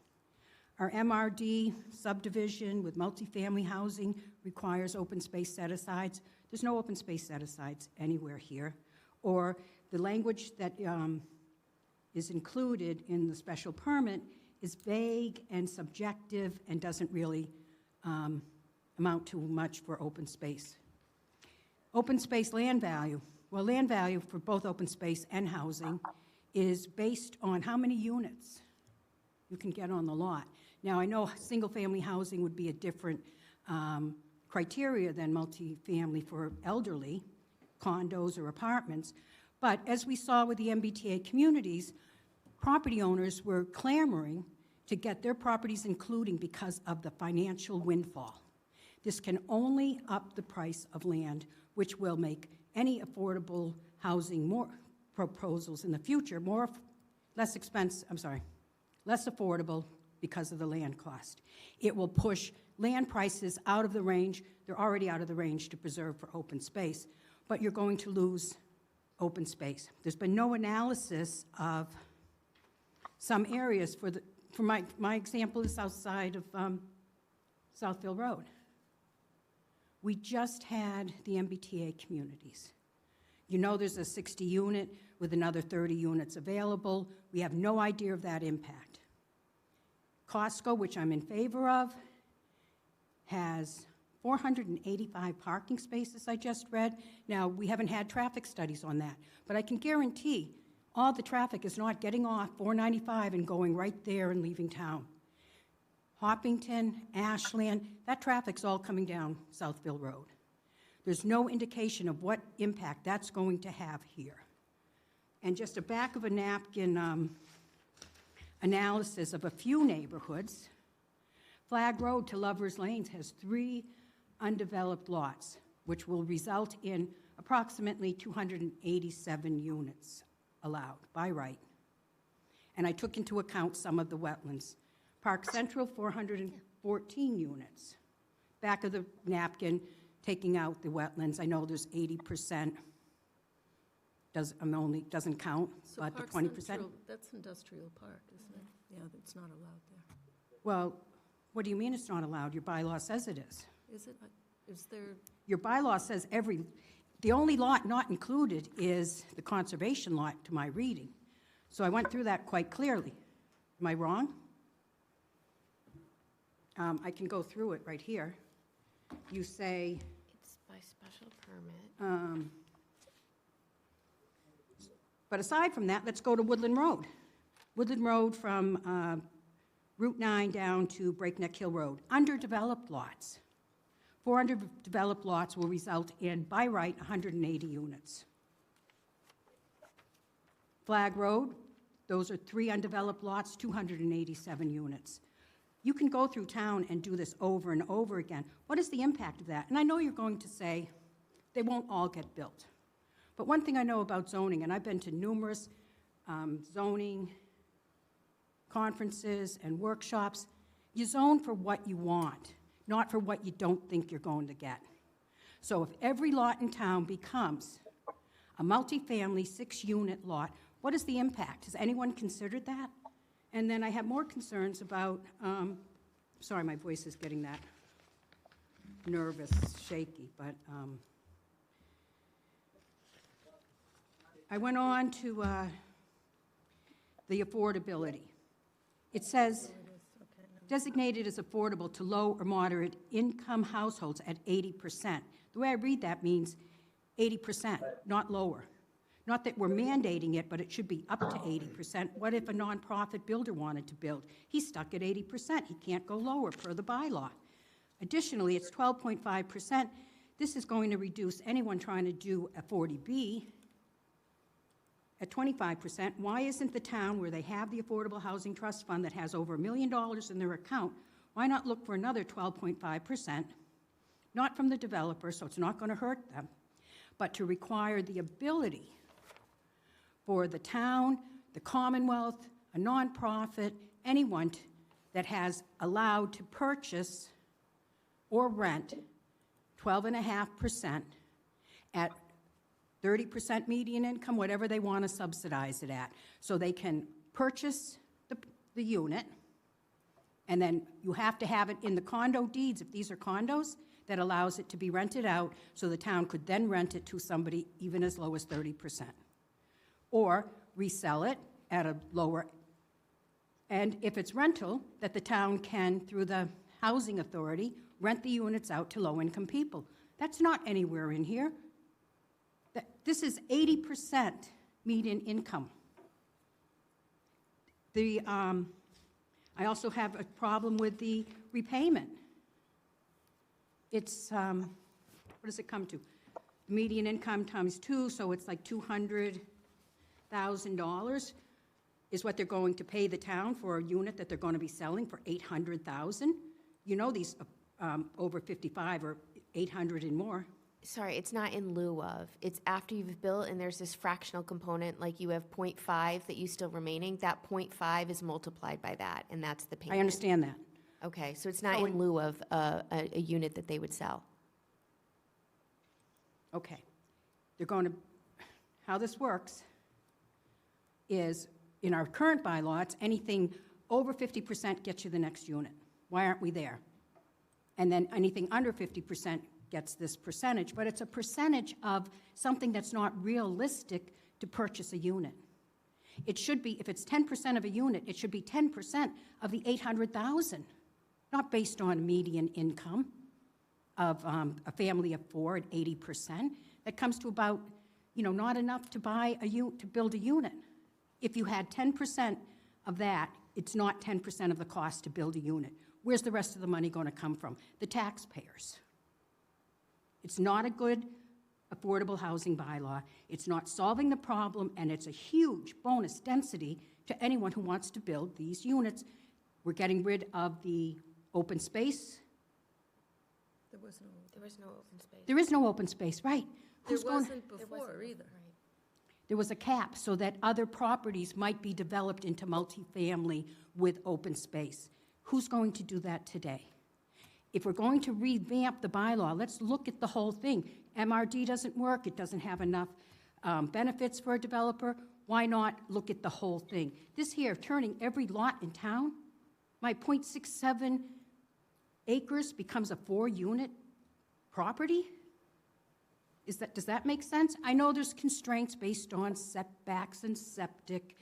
Our MRD subdivision with multifamily housing requires open space set-asides. There's no open space set-asides anywhere here. Or the language that is included in the special permit is vague and subjective and doesn't really amount to much for open space. Open space land value. Well, land value for both open space and housing is based on how many units you can get on the lot. Now, I know single-family housing would be a different criteria than multifamily for elderly, condos or apartments, but as we saw with the MBTA communities, property owners were clamoring to get their properties including because of the financial windfall. This can only up the price of land, which will make any affordable housing more proposals in the future less affordable because of the land cost. It will push land prices out of the range. They're already out of the range to preserve for open space, but you're going to lose open space. There's been no analysis of some areas for my example is south side of Southville Road. We just had the MBTA communities. You know there's a 60 unit with another 30 units available. We have no idea of that impact. Costco, which I'm in favor of, has 485 parking spaces, I just read. Now, we haven't had traffic studies on that, but I can guarantee all the traffic is not getting off 495 and going right there and leaving town. Hoppington, Ashland, that traffic's all coming down Southville Road. There's no indication of what impact that's going to have here. And just a back of a napkin analysis of a few neighborhoods. Flag Road to Lovers Lanes has 3 undeveloped lots, which will result in approximately 287 units allowed by right. And I took into account some of the wetlands. Park Central, 414 units. Back of the napkin, taking out the wetlands. I know there's 80%. Doesn't count, So but the Park 20%. Central, that's Industrial Park, isn't it? Yeah, that's not allowed there. Well, what do you mean it's not allowed? Your bylaw says it is. Is it? Is there? Your bylaw says the only lot not included is the conservation lot to my reading. So I went through that quite clearly. Am I wrong? I can go through it right here. You say, It's by special permit. but aside from that, let's go to Woodland Road. Woodland Road from Route 9 down to Breakneck Hill Road. Underdeveloped lots. 4 underdeveloped lots will result in, by right, 180 units. Flag Road, those are 3 undeveloped lots, 287 units. You can go through town and do this over and over again. What is the impact of that? And I know you're going to say they won't all get built. But one thing I know about zoning, and I've been to numerous zoning conferences and workshops, you zone for what you want, not for what you don't think you're going to get. So if every lot in town becomes a multifamily 6-unit lot, what is the impact? Has anyone considered that? And then I have more concerns about, sorry, my voice is getting that nervous, shaky, but I went on to the affordability. It says, designated as affordable to low or moderate income households at 80%. The way I read that means 80%, not lower. Not that we're mandating it, but it should be up to 80%. What if a nonprofit builder wanted to build? He's stuck at 80%. He can't go lower per the bylaw. Additionally, it's 12.5%. This is going to reduce anyone trying to do a 40B at 25%. Why isn't the town where they have the Affordable Housing Trust Fund that has over $1 million in their account, why not look for another 12.5%, not from the developer, so it's not going to hurt them, but to require the ability for the town, the Commonwealth, a nonprofit, anyone that has allowed to purchase or rent 12.5% at 30% median income, whatever they want to subsidize it at. So they can purchase the unit, and then you have to have it in the condo deeds, if these are condos, that allows it to be rented out, so the town could then rent it to somebody even as low as 30%. Or resell it at a lower, and if it's rental, that the town can, through the housing authority, rent the units out to low-income people. That's not anywhere in here. This is 80% median income. I also have a problem with the repayment. It's, what does it come to? Median income times 2, so it's like $200,000 is what they're going to pay the town for a unit that they're going to be selling for $800,000. You know these over 55 or 800 and more. Sorry, it's not in lieu of. It's after you've built, and there's this fractional component, like you have 0.5 that you still remaining. That 0.5 is multiplied by that, and that's the payment. I understand that. Okay, so it's not in lieu of a unit that they would sell. Okay. They're going to, how this works is, in our current bylaw, it's anything over 50% gets you the next unit. Why aren't we there? And then anything under 50% gets this percentage, but it's a percentage of something that's not realistic to purchase a unit. It should be, if it's 10% of a unit, it should be 10% of the $800,000, not based on median income of a family of 4 at 80%. That comes to about, not enough to buy to build a unit. If you had 10% of that, it's not 10% of the cost to build a unit. Where's the rest of the money going to come from? The taxpayers. It's not a good affordable housing bylaw. It's not solving the problem, and it's a huge bonus density to anyone who wants to build these units. We're getting rid of the open space. There was no open space. There is no open space, right? There wasn't before either. There was a cap so that other properties might be developed into multifamily with open space. Who's going to do that today? If we're going to revamp the bylaw, let's look at the whole thing. MRD doesn't work. It doesn't have enough benefits for a developer. Why not look at the whole thing? This here, turning every lot in town, my 0.67 acres becomes a 4-unit property? Does that make sense? I know there's constraints based on setbacks and septic.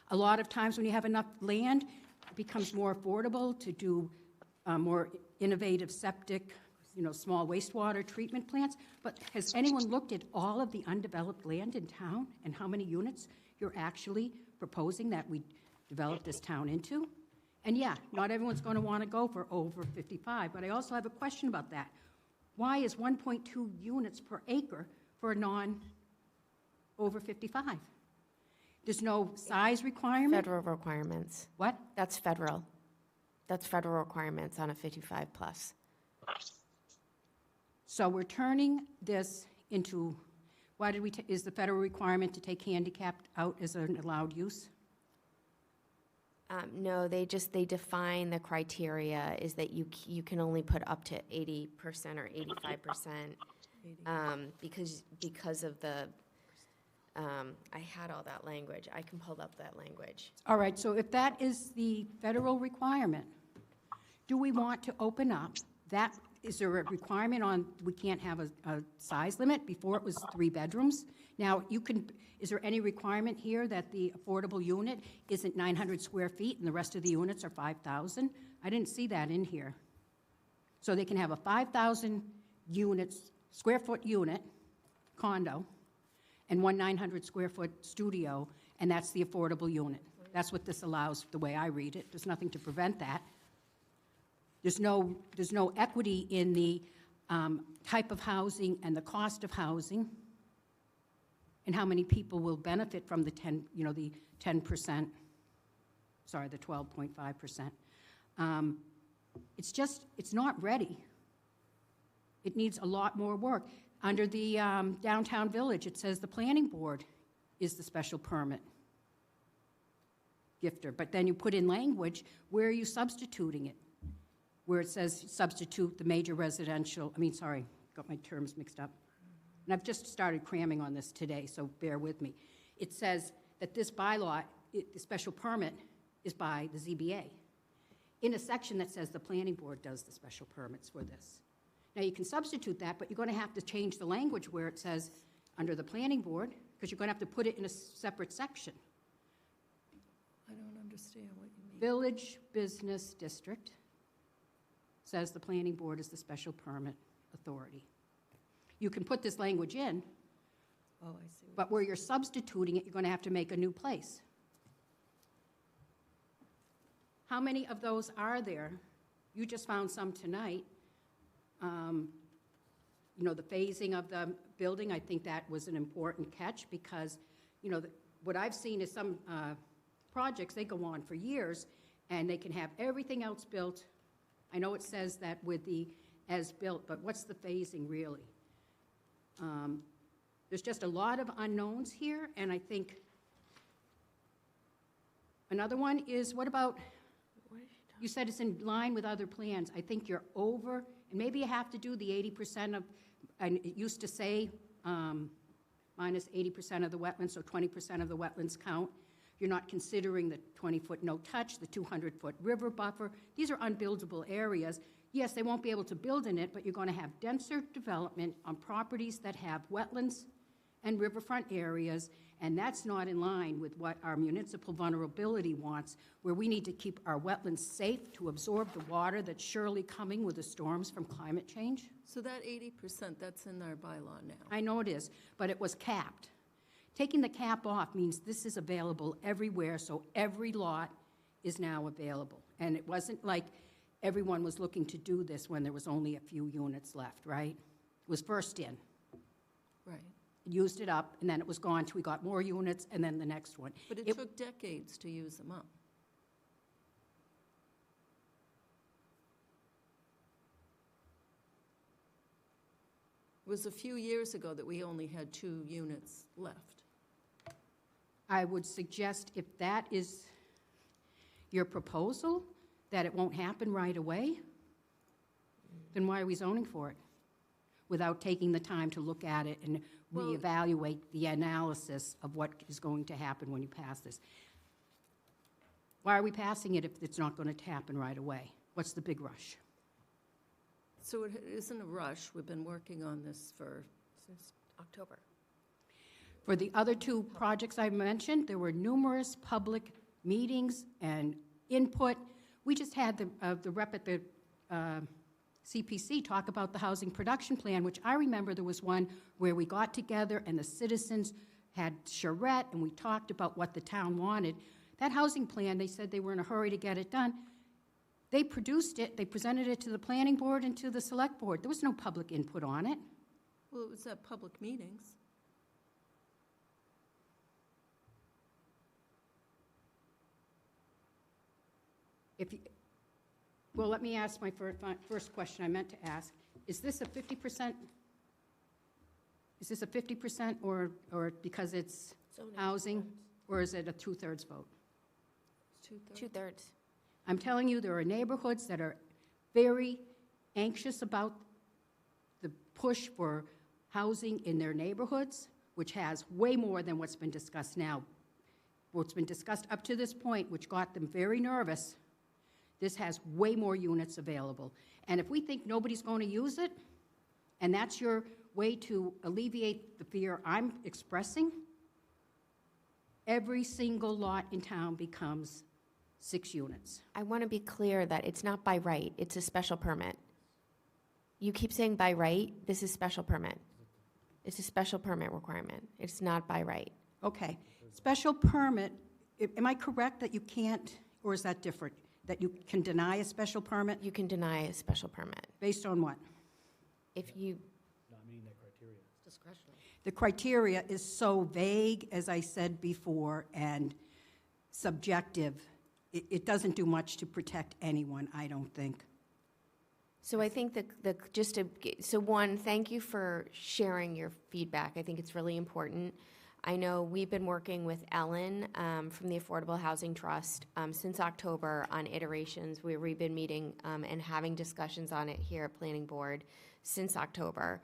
A lot of times when you have enough land, it becomes more affordable to do more innovative septic, small wastewater treatment plants. But has anyone looked at all of the undeveloped land in town and how many units you're actually proposing that we develop this town into? And yeah, not everyone's going to want to go for over 55, but I also have a question about that. Why is 1.2 units per acre for a non-over 55? There's no size requirement? Federal requirements. What? That's federal. That's federal requirements on a 55+. So we're turning this into, why did we, is the federal requirement to take handicapped out as an allowed use? No, they define the criteria is that you can only put up to 80% or 85%, because of the, I had all that language. I can pull up that language. All right, so if that is the federal requirement, do we want to open up that? Is there a requirement on, we can't have a size limit? Before it was 3 bedrooms. Now, is there any requirement here that the affordable unit isn't 900 square feet and the rest of the units are 5,000? I didn't see that in here. So they can have a 5,000 square foot unit, condo, and one 900 square foot studio, and that's the affordable unit. That's what this allows, the way I read it. There's nothing to prevent that. There's no equity in the type of housing and the cost of housing and how many people will benefit from the 10%, sorry, the 12.5%. It's not ready. It needs a lot more work. Under the downtown village, it says the planning board is the special permit gifter, but then you put in language, where are you substituting it? Where it says substitute the major residential, got my terms mixed up. And I've just started cramming on this today, so bear with me. It says that this bylaw, the special permit, is by the ZBA. In a section that says the planning board does the special permits for this. Now, you can substitute that, but you're going to have to change the language where it says under the planning board, because you're going to have to put it in a separate section. I don't understand what you mean. Village Business District says the planning board is the special permit authority. You can put this language in, Oh, I see. but where you're substituting it, you're going to have to make a new place. How many of those are there? You just found some tonight. The phasing of the building, I think that was an important catch because, what I've seen is some projects, they go on for years and they can have everything else built. I know it says that with the as-built, but what's the phasing really? There's just a lot of unknowns here, and I think another one is, what about, you said it's in line with other plans. I think you're over, and maybe you have to do the 80% of, and it used to say minus 80% of the wetlands, so 20% of the wetlands count. You're not considering the 20-foot no-touch, the 200-foot river buffer. These are unbuildable areas. Yes, they won't be able to build in it, but you're going to have denser development on properties that have wetlands and riverfront areas, and that's not in line with what our municipal vulnerability wants, where we need to keep our wetlands safe to absorb the water that's surely coming with the storms from climate change. So that 80%, that's in our bylaw now. I know it is, but it was capped. Taking the cap off means this is available everywhere, so every lot is now available. And it wasn't like everyone was looking to do this when there was only a few units left, right? It was first in. Right. Used it up, and then it was gone till we got more units, and then the next one. But it took decades to use them up. It was a few years ago that we only had 2 units left. I would suggest if that is your proposal, that it won't happen right away, then why are we zoning for it? Without taking the time to look at it and reevaluate the analysis of what is going to happen when you pass this. Why are we passing it if it's not going to happen right away? What's the big rush? So it isn't a rush. We've been working on this Since October. For the other 2 projects I mentioned, there were numerous public meetings and input. We just had the rep at the CPC talk about the housing production plan, which I remember there was one where we got together and the citizens had charrette and we talked about what the town wanted. That housing plan, they said they were in a hurry to get it done. They produced it, they presented it to the planning board and to the select board. There was no public input on it. Well, it was at public meetings. Well, let me ask my first question I meant to ask. Is this a 50%? Is this a 50% or because it's housing, or is it a 2/3 vote? Two-thirds. I'm telling you, there are neighborhoods that are very anxious about the push for housing in their neighborhoods, which has way more than what's been discussed now. What's been discussed up to this point, which got them very nervous, this has way more units available. And if we think nobody's going to use it, and that's your way to alleviate the fear I'm expressing, every single lot in town becomes 6 units. I want to be clear that it's not by right, it's a special permit. You keep saying by right, this is special permit. It's a special permit requirement. It's not by right. Okay. Special permit, am I correct that you can't, or is that different? That you can deny a special permit? You can deny a special permit. Based on what? If you, Not meeting that criteria. Discretionary. The criteria is so vague, as I said before, and subjective. It doesn't do much to protect anyone, I don't think. so I think so one, thank you for sharing your feedback. I think it's really important. I know we've been working with Ellen from the Affordable Housing Trust since October on iterations. We've been meeting and having discussions on it here at Planning Board since October.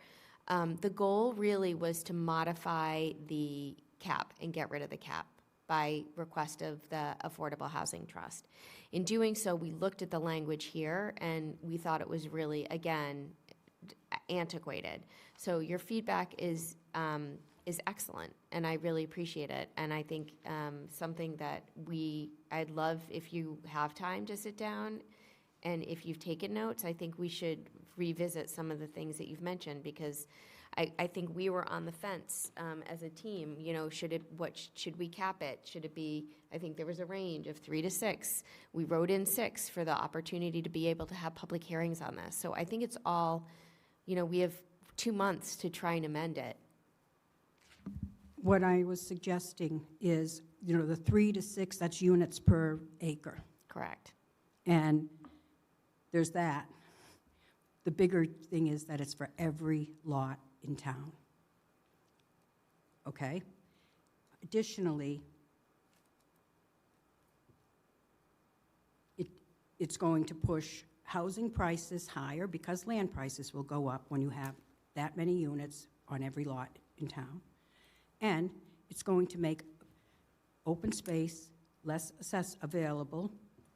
The goal really was to modify the cap and get rid of the cap by request of the Affordable Housing Trust. In doing so, we looked at the language here and we thought it was really, again, antiquated. So your feedback is excellent, and I really appreciate it. And I think something that I'd love if you have time to sit down, and if you've taken notes, I think we should revisit some of the things that you've mentioned, because I think we were on the fence as a team. You know, should we cap it? Should it be? I think there was a range of 3 to 6. We wrote in 6 for the opportunity to be able to have public hearings on this. So I think it's all, we have 2 months to try and amend it. What I was suggesting is, the 3 to 6, that's units per acre. Correct. And there's that. The bigger thing is that it's for every lot in town. Okay? Additionally, it's going to push housing prices higher because land prices will go up when you have that many units on every lot in town. And it's going to make open space less available,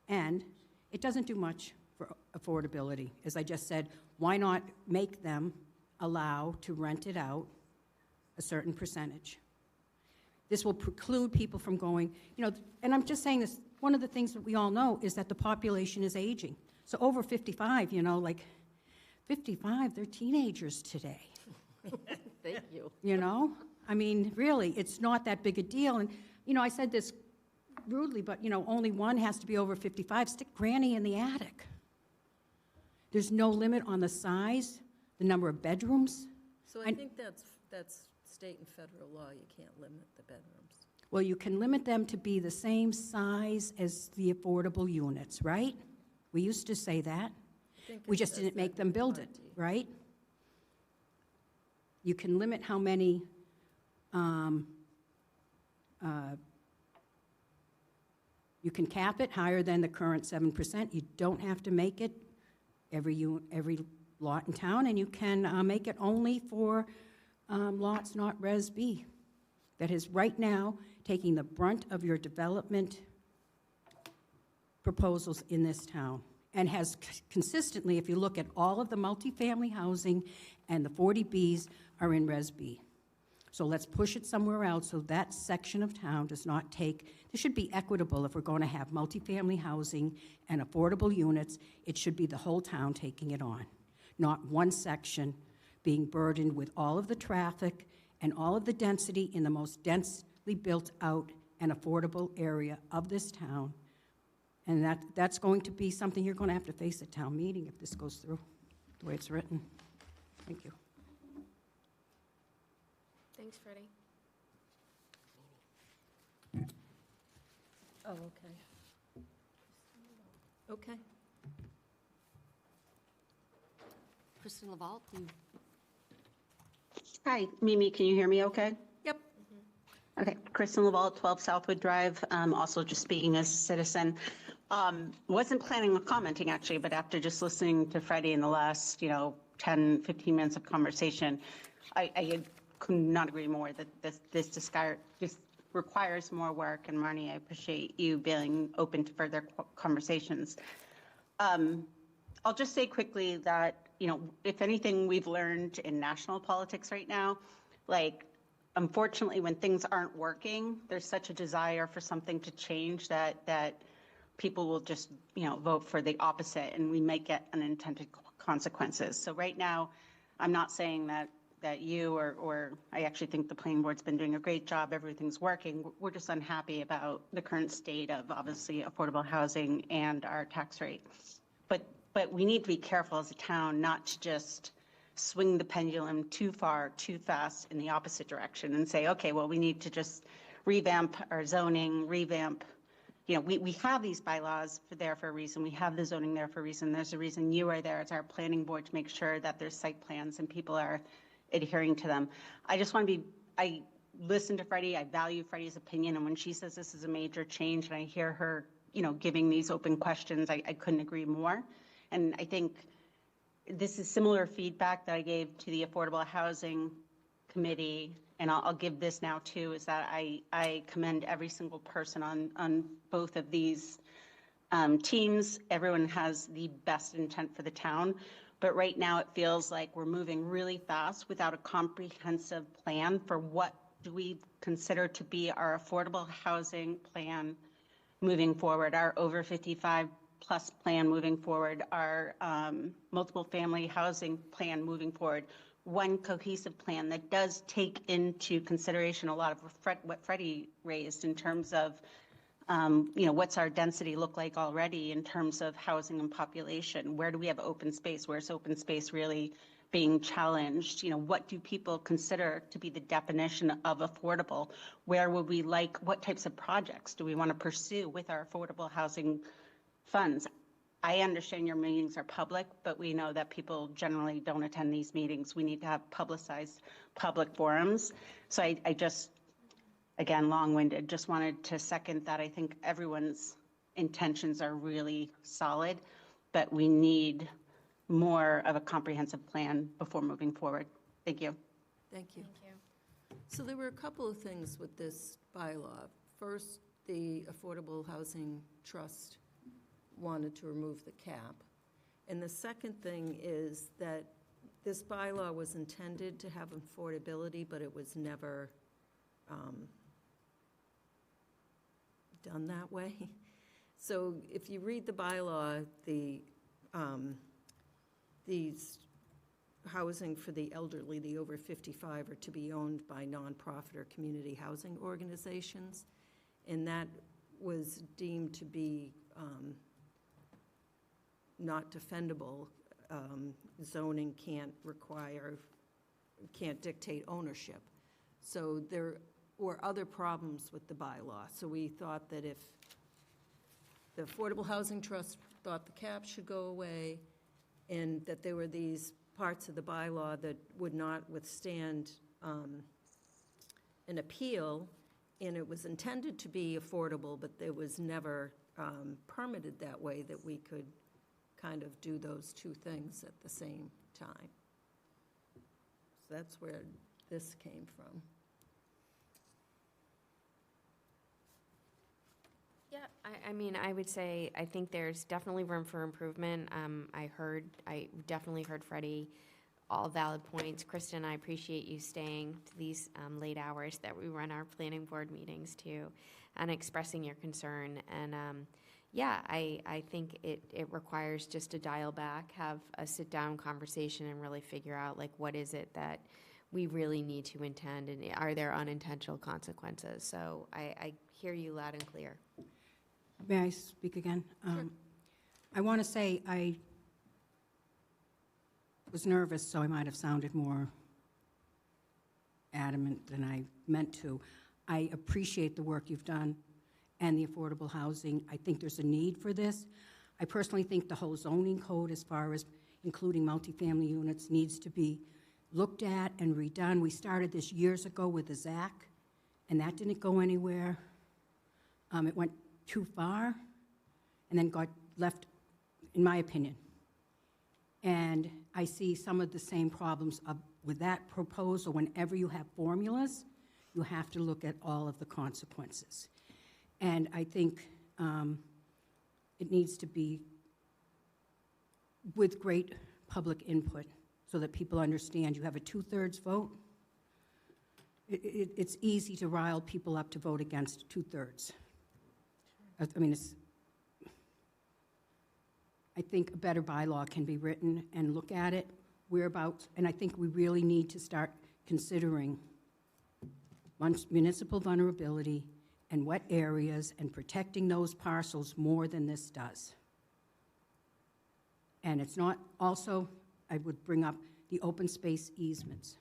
and it doesn't do much for affordability. As I just said, why not make them allow to rent it out a certain percentage? This will preclude people from going, and I'm just saying this, one of the things that we all know is that the population is aging. So over 55, 55, they're teenagers today. Thank you. I mean, really, it's not that big a deal. And, I said this rudely, but, only one has to be over 55. Stick Granny in the attic. There's no limit on the size, the number of bedrooms. So I think that's state and federal law. You can't limit the bedrooms. Well, you can limit them to be the same size as the affordable units, right? We used to say that. We just didn't make them build it, right? You can limit how many you can cap it higher than the current 7%. You don't have to make it every lot in town, and you can make it only for lots not Res B. That is right now taking the brunt of your development proposals in this town, and has consistently, if you look at all of the multifamily housing and the 40Bs are in Res B. So let's push it somewhere else so that section of town does not take, this should be equitable if we're going to have multifamily housing and affordable units. It should be the whole town taking it on, not one section being burdened with all of the traffic and all of the density in the most densely built out and affordable area of this town. And that's going to be something you're going to have to face at town meeting if this goes through the way it's written. Thank you. Thanks, Freddie. Oh, okay. Okay. Kristen Laval, you Hi, Mimi, can you hear me okay? Yep. Okay, Kristen Laval, 12 Southwood Drive, also just speaking as a citizen. Wasn't planning on commenting actually, but after just listening to Freddie in the last, 10, 15 minutes of conversation, I could not agree more that this just requires more work, and Marnie, I appreciate you being open to further conversations. I'll just say quickly that, if anything we've learned in national politics right now, like, unfortunately, when things aren't working, there's such a desire for something to change that people will just, vote for the opposite, and we might get unintended consequences. So right now, I'm not saying that you or I actually think the planning board's been doing a great job, everything's working. We're just unhappy about the current state of, obviously, affordable housing and our tax rate. But we need to be careful as a town not to just swing the pendulum too far, too fast in the opposite direction and say, okay, well, we need to just revamp our zoning, we have these bylaws there for a reason. We have the zoning there for a reason. There's a reason you are there as our planning board to make sure that there's site plans and people are adhering to them. I just want to I listen to Freddie. I value Freddie's opinion. And when she says this is a major change and I hear her, giving these open questions, I couldn't agree more. And I think this is similar feedback that I gave to the Affordable Housing Committee, and I'll give this now too, is that I commend every single person on both of these teams. Everyone has the best intent for the town, but right now it feels like we're moving really fast without a comprehensive plan for what do we consider to be our affordable housing plan moving forward, our over 55 plus plan moving forward, our multiple family housing plan moving forward, one cohesive plan that does take into consideration a lot of what Freddie raised in terms of, what's our density look like already in terms of housing and population? Where do we have open space? Where's open space really being challenged? What do people consider to be the definition of affordable? Where would we what types of projects do we want to pursue with our affordable housing funds? I understand your meetings are public, but we know that people generally don't attend these meetings. We need to have publicized public forums. So I just, again, long-winded, just wanted to second that. I think everyone's intentions are really solid, but we need more of a comprehensive plan before moving forward. Thank you. Thank you. So there were a couple of things with this bylaw. First, the Affordable Housing Trust wanted to remove the cap. And the second thing is that this bylaw was intended to have affordability, but it was never done that way. So if you read the bylaw, these housing for the elderly, the over 55, are to be owned by nonprofit or community housing organizations, and that was deemed to be not defendable. Zoning can't dictate ownership. So there were other problems with the bylaw. So we thought that if the Affordable Housing Trust thought the cap should go away, and that there were these parts of the bylaw that would not withstand an appeal, and it was intended to be affordable, but it was never permitted that way, that we could kind of do those two things at the same time. So that's where this came from. Yeah, I mean, I would say, I think there's definitely room for improvement. I definitely heard Freddie, all valid points. Kristen, I appreciate you staying to these late hours that we run our planning board meetings too, and expressing your concern. And yeah, I think it requires just to dial back, have a sit-down conversation, and really figure out, like, what is it that we really need to intend, and are there unintentional consequences? So I hear you loud and clear. May I speak again? Sure. I want to say I was nervous, so I might have sounded more adamant than I meant to. I appreciate the work you've done and the affordable housing. I think there's a need for this. I personally think the whole zoning code, as far as including multifamily units, needs to be looked at and redone. We started this years ago with the ZAC, and that didn't go anywhere. It went too far, and then got left, in my opinion. And I see some of the same problems with that proposal. Whenever you have formulas, you have to look at all of the consequences. And I think it needs to be with great public input so that people understand you have a 2/3 vote. It's easy to rile people up to vote against 2/3. I mean, I think a better bylaw can be written and look at it, whereabouts, and I think we really need to start considering municipal vulnerability and wet areas and protecting those parcels more than this does. And it's not, also, I would bring up the open space easements.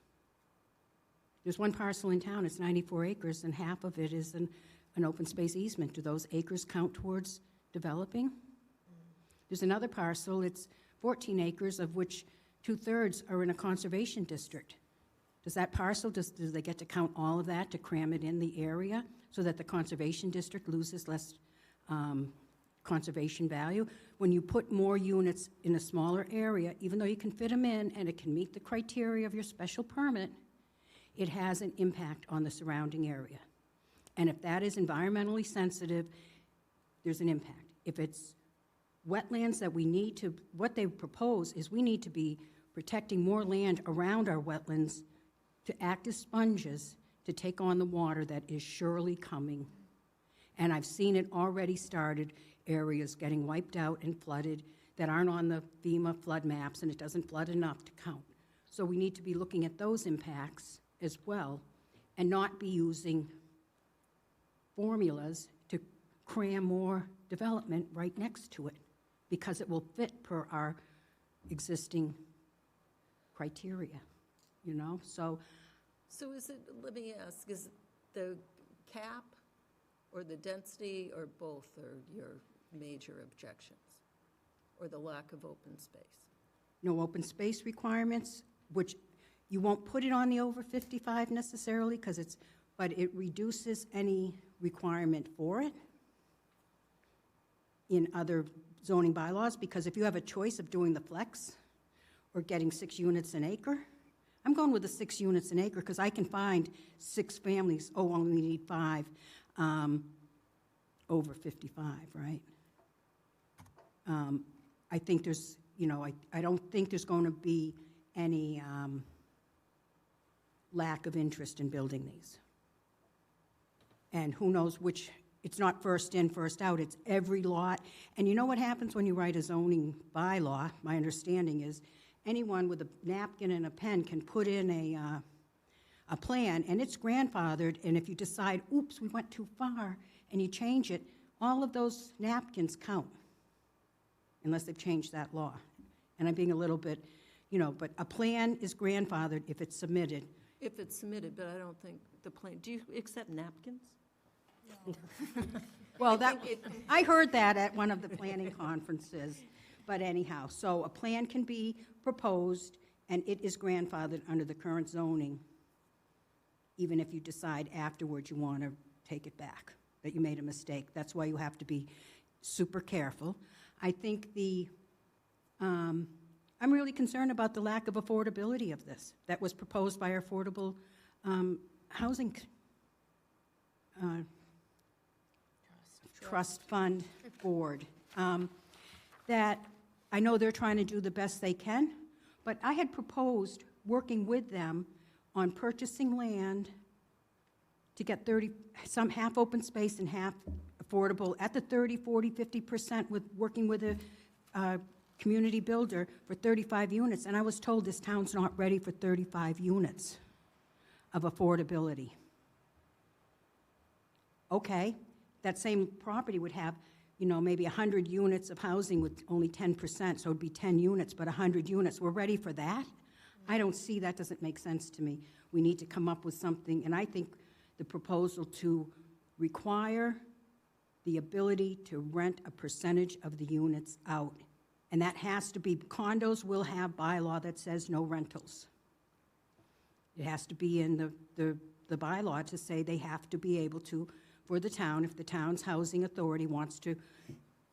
There's one parcel in town, it's 94 acres, and half of it is an open space easement. Do those acres count towards developing? There's another parcel, it's 14 acres, of which 2/3 are in a conservation district. Does that parcel, do they get to count all of that to cram it in the area so that the conservation district loses less conservation value? When you put more units in a smaller area, even though you can fit them in and it can meet the criteria of your special permit, it has an impact on the surrounding area. And if that is environmentally sensitive, there's an impact. If it's wetlands that we need to, what they propose is we need to be protecting more land around our wetlands to act as sponges to take on the water that is surely coming. And I've seen it already started, areas getting wiped out and flooded that aren't on the FEMA flood maps, and it doesn't flood enough to count. So we need to be looking at those impacts as well and not be using formulas to cram more development right next to it, because it will fit per our existing criteria, you know? So is it, let me ask, is the cap or the density or both are your major objections? Or the lack of open space? no open space requirements, which you won't put it on the over 55 necessarily, because but it reduces any requirement for it in other zoning bylaws, because if you have a choice of doing the flex or getting 6 units an acre, I'm going with the 6 units an acre because I can find 6 families, only need 5 over 55, right? I think there's, I don't think there's going to be any lack of interest in building these. And who knows which, it's not first in, first out, it's every lot. And you know what happens when you write a zoning bylaw, my understanding is, anyone with a napkin and a pen can put in a plan, and it's grandfathered, and if you decide, oops, we went too far, and you change it, all of those napkins count, unless they've changed that law. And I'm being a little bit, but a plan is grandfathered if it's submitted. If it's submitted, but I don't think the plan, do you accept napkins? No. Well, I heard that at one of the planning conferences, but anyhow, so a plan can be proposed, and it is grandfathered under the current zoning, even if you decide afterwards you want to take it back, that you made a mistake. That's why you have to be super careful. I think I'm really concerned about the lack of affordability of this that was proposed by our Affordable Housing Trust Fund Board. That I know they're trying to do the best they can, but I had proposed working with them on purchasing land to get some half open space and half affordable at the 30, 40, 50% with working with a community builder for 35 units. And I was told this town's not ready for 35 units of affordability. Okay, that same property would have, maybe 100 units of housing with only 10%, so it'd be 10 units, but 100 units. We're ready for that? I don't see, that doesn't make sense to me. We need to come up with something, and I think the proposal to require the ability to rent a percentage of the units out And that has to be, condos will have bylaw that says no rentals. It has to be in the bylaw to say they have to be able to, for the town, if the town's housing authority wants to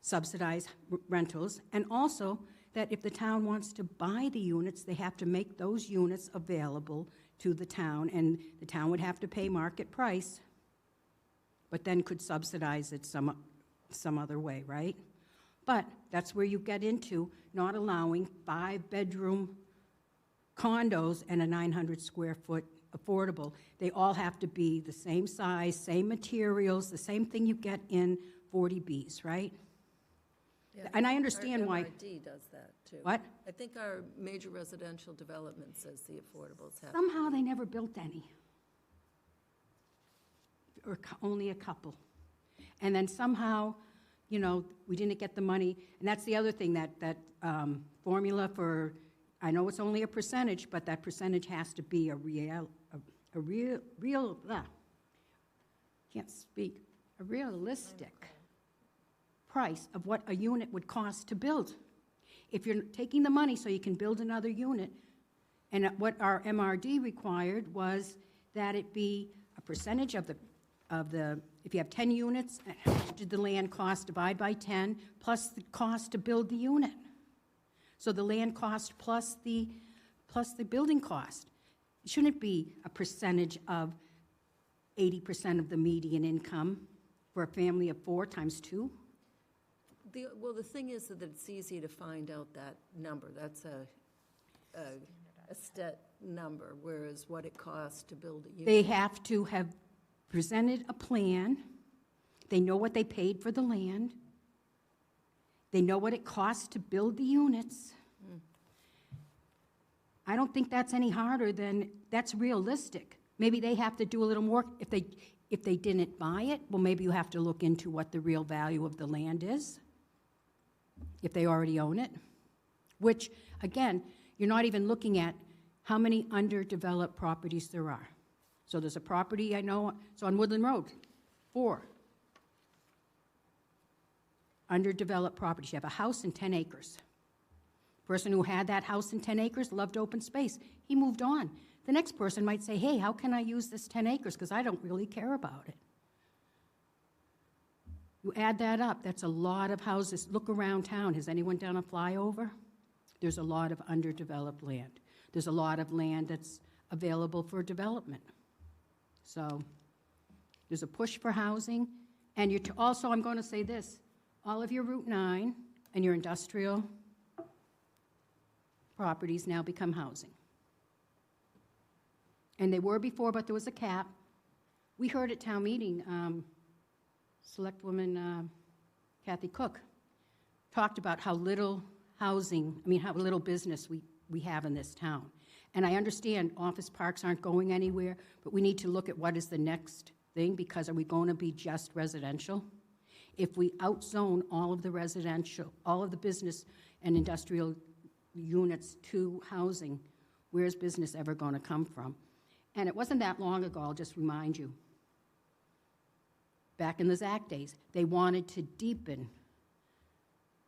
subsidize rentals, and also that if the town wants to buy the units, they have to make those units available to the town, and the town would have to pay market price, but then could subsidize it some other way, right? But that's where you get into not allowing 5-bedroom condos and a 900 square foot affordable. They all have to be the same size, same materials, the same thing you get in 40Bs, right? Yeah, And I understand our why. MRD does that, too. What? I think our major residential development says the affordables have. Somehow they never built any. Or only a couple. And then somehow, you know, we didn't get the money. And that's the other thing, that formula for, I know it's only a percentage, but that percentage has to be a realistic price of what a unit would cost to build. If you're taking the money so you can build another unit, and what our MRD required was that it be a percentage of the, if you have 10 units, how much did the land cost, divide by 10, plus the cost to build the unit. So the land cost plus the building cost. It shouldn't be a percentage of 80% of the median income for a family of 4 times 2. Well, the thing is that it's easy to find out that number. That's a set number, whereas what it costs to build a unit. They have to have presented a plan. They know what they paid for the land. They know what it costs to build the units. I don't think that's any harder than, that's realistic. Maybe they have to do a little more. If they didn't buy it, well, maybe you have to look into what the real value of the land is, if they already own it. Which, again, you're not even looking at how many underdeveloped properties there are. So there's a property I know, so on Woodland Road, 4 underdeveloped properties. You have a house and 10 acres. Person who had that house and 10 acres loved open space. He moved on. The next person might say, hey, how can I use this 10 acres? Because I don't really care about it. You add that up, that's a lot of houses. Look around town. Has anyone done a flyover? There's a lot of underdeveloped land. There's a lot of land that's available for development. So there's a push for housing. And you're also, I'm going to say this, all of your Route 9 and your industrial properties now become housing. And they were before, but there was a cap. We heard at town meeting, Selectwoman Kathy Cook talked about how little housing, how little business we have in this town. And I understand office parks aren't going anywhere, but we need to look at what is the next thing, because are we going to be just residential? If we outzone all of the residential, all of the business and industrial units to housing, where's business ever going to come from? And it wasn't that long ago, I'll just remind you, back in the Zach days, they wanted to deepen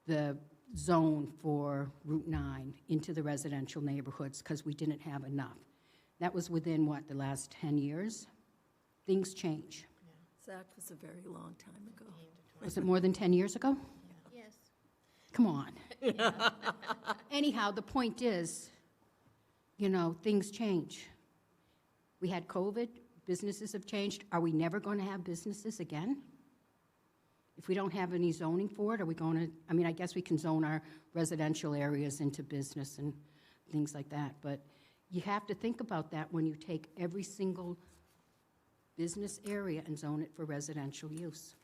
the zone for Route 9 into the residential neighborhoods because we didn't have enough. That was within, what, the last 10 years? Things change. Zach was a very long time ago. Was it more than 10 years ago? Yes. Come on. Anyhow, the point is, things change. We had COVID, businesses have changed. Are we never going to have businesses again? If we don't have any zoning for it, are we going to, I guess we can zone our residential areas into business and things like that, but you have to think about that when you take every single business area and zone it for residential use.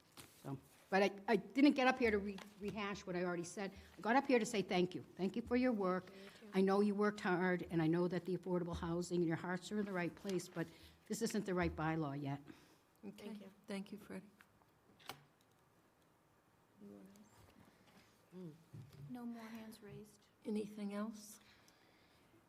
So, but I didn't get up here to rehash what I already said. I got up here to say thank you. Thank you for your work. I know you worked hard, and I know that the affordable housing and your hearts are in the right place, but this isn't the right bylaw yet. Okay. Thank you. Thank you, Freddie. No more hands raised. Anything else?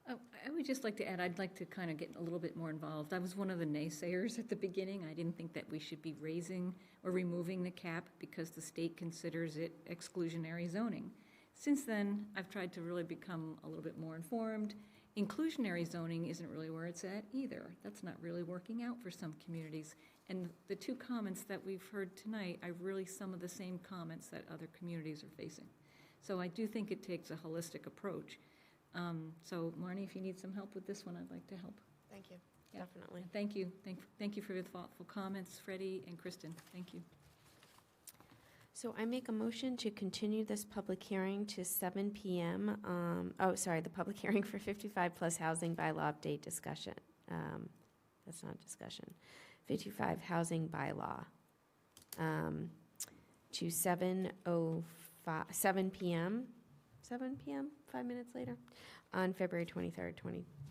Oh, I would just like to add, I'd like to kind of get a little bit more involved. I was one of the naysayers at the beginning. I didn't think that we should be raising or removing the cap because the state considers it exclusionary zoning. Since then, I've tried to really become a little bit more informed. Inclusionary zoning isn't really where it's at either. That's not really working out for some communities. And the two comments that we've heard tonight are really some of the same comments that other communities are facing. So I do think it takes a holistic approach. So Marnie, if you need some help with this one, I'd like to help. Thank you. Yeah. Definitely. And thank you. Thank you for your thoughtful comments, Freddie and Kristen. Thank you. So I make a motion to continue this public hearing to 7 PM. The public hearing for 55+ housing bylaw update discussion. That's not discussion. 55 housing bylaw to 7 PM, 5 minutes later, on February 23rd,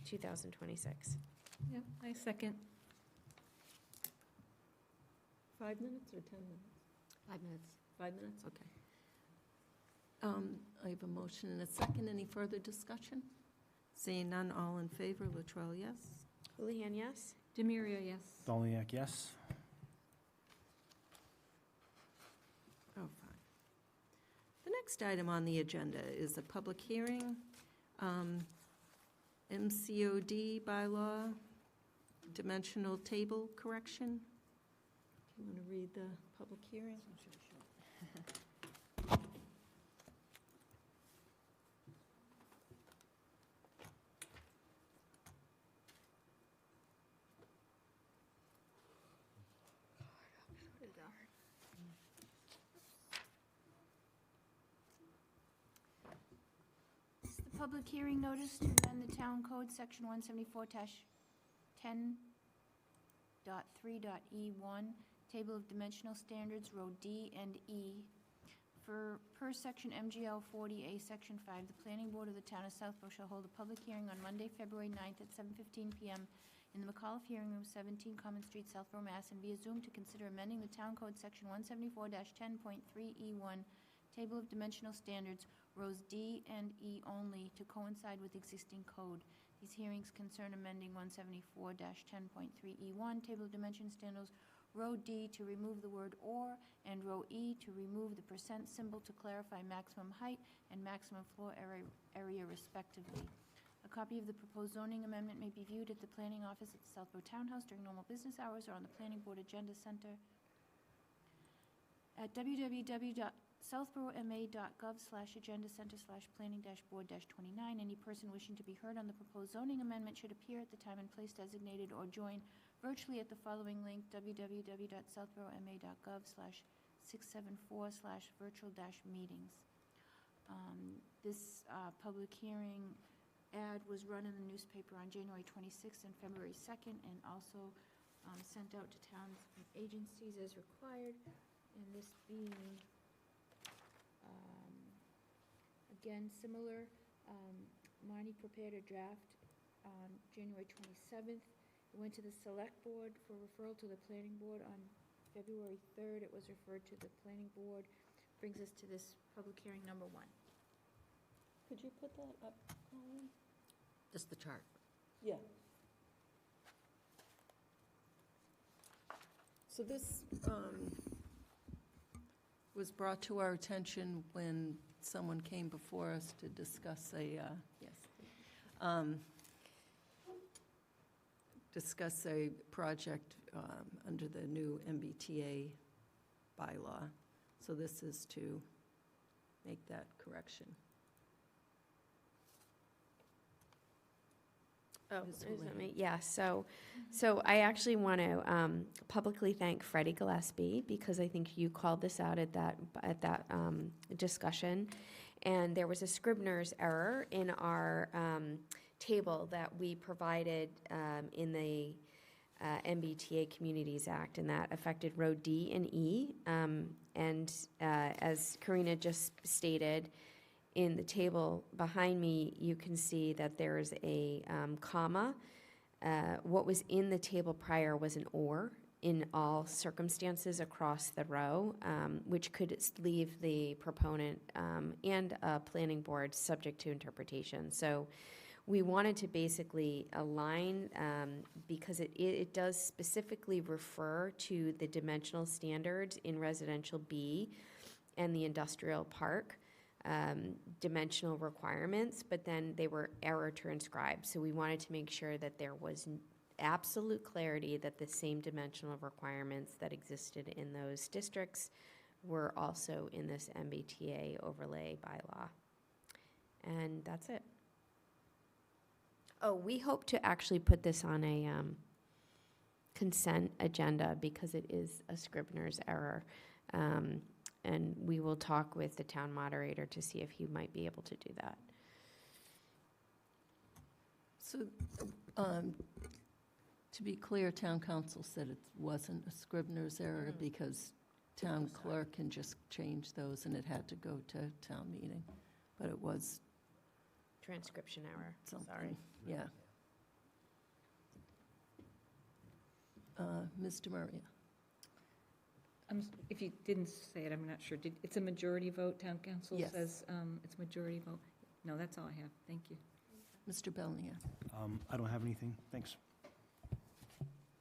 2026. Yeah, I second. 5 minutes or 10 minutes? 5 minutes. 5 minutes, okay. I have a motion and a second. Any further discussion? Seeing none, all in favor, Latrell, yes? Houlihan, yes? Demiria, yes. Dolniak, yes. Oh, fine. The next item on the agenda is a public hearing, MCOD bylaw, dimensional table correction. Do you want to read the public hearing? This is the public hearing notice to amend the town code, section 174-10.3.E1, table of dimensional standards, row D and E. Per section MGL 40A, section 5, the planning board of the town of Southborough shall hold a public hearing on Monday, February 9th at 7:15 PM in the McAuliffe Hearing Room, 17 Common Street, Southborough, Mass, and via Zoom to consider amending the town code, section 174-10.3E1, table of dimensional standards, rows D and E only, to coincide with existing code. These hearings concern amending 174-10.3E1, table of dimension standards, row D to remove the word or, and row E to remove the percent symbol to clarify maximum height and maximum floor area respectively. A copy of the proposed zoning amendment may be viewed at the planning office at the Southborough Townhouse during normal business hours or on the planning board agenda center at www.southboroughma.gov/agenda center/planning-board-29. Any person wishing to be heard on the proposed zoning amendment should appear at the time and place designated or join virtually at the following link, www.southboroughma.gov/674/virtual-meetings. This public hearing ad was run in the newspaper on January 26th and February 2nd, and also sent out to towns and agencies as required. And this being, again, similar, Marnie prepared a draft on January 27th. It went to the select board for referral to the planning board on February 3rd. It was referred to the planning board. Brings us to this public hearing number 1. Could you put that up, Colleen? Just the chart. Yeah. So this was brought to our attention when someone came before us to discuss discuss a project under the new MBTA bylaw. So this is to make that correction. Oh, is that me? Yeah, so I actually want to publicly thank Freddie Gillespie, because I think you called this out at that discussion. And there was a Scribner's error in our table that we provided in the MBTA Communities Act, and that affected row D and E. And as Karina just stated, in the table behind me, you can see that there's a comma. What was in the table prior was an or in all circumstances across the row, which could leave the proponent and a planning board subject to interpretation. So we wanted to basically align, because it does specifically refer to the dimensional standards in residential B and the industrial park. dimensional requirements, but then they were error transcribed. So we wanted to make sure that there was absolute clarity that the same dimensional requirements that existed in those districts were also in this MBTA overlay bylaw. And that's it. Oh, we hope to actually put this on a consent agenda because it is a Scribner's error. And we will talk with the town moderator to see if he might be able to do that. So, to be clear, town council said it wasn't a Scribner's error because town clerk can just change those and it had to go to town meeting. But it was Transcription error, something. sorry. Yeah. Mr. Maria? If you didn't say it, I'm not sure. It's a majority vote, town council Yes. says it's majority vote? No, that's all I have. Thank you. Mr. Belnia? I don't have anything. Thanks.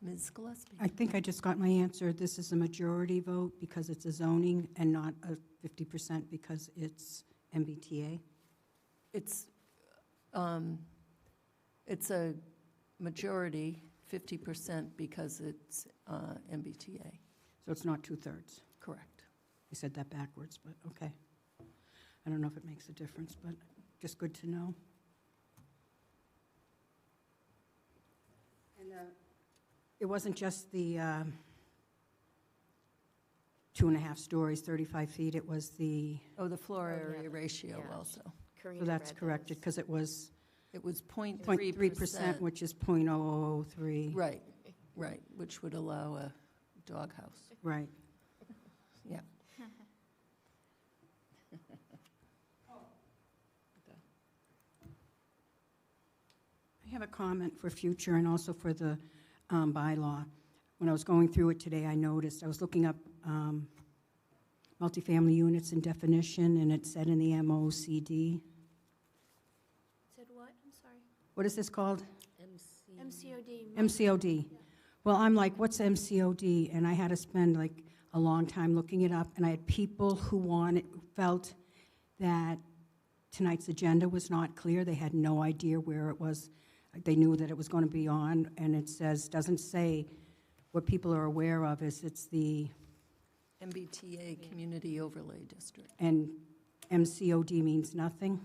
Ms. Gillespie? I think I just got my answer. This is a majority vote because it's a zoning and not a 50% because it's MBTA. It's a majority, 50% because it's MBTA. So it's not 2/3. Correct. I said that backwards, but okay. I don't know if it makes a difference, but just good to know. And it wasn't just the 2.5 stories, 35 feet, it was the, Oh, the floor Oh, yeah, area ratio yeah. also. so that's corrected, because it was It was 0.3%, 0.3%. which is 0.003. Right, right, which would allow a doghouse. Right. Yeah. I have a comment for future and also for the bylaw. When I was going through it today, I noticed, I was looking up multifamily units and definition, and it said in the MOCD. Said what? I'm sorry. What is this called? MCOD. MCOD. Well, I'm like, what's MCOD? And I had to spend like a long time looking it up, and I had people who felt that tonight's agenda was not clear. They had no idea where it was. They knew that it was going to be on, and it doesn't say what people are aware of is it's the, MBTA Community Overlay District. and MCOD means nothing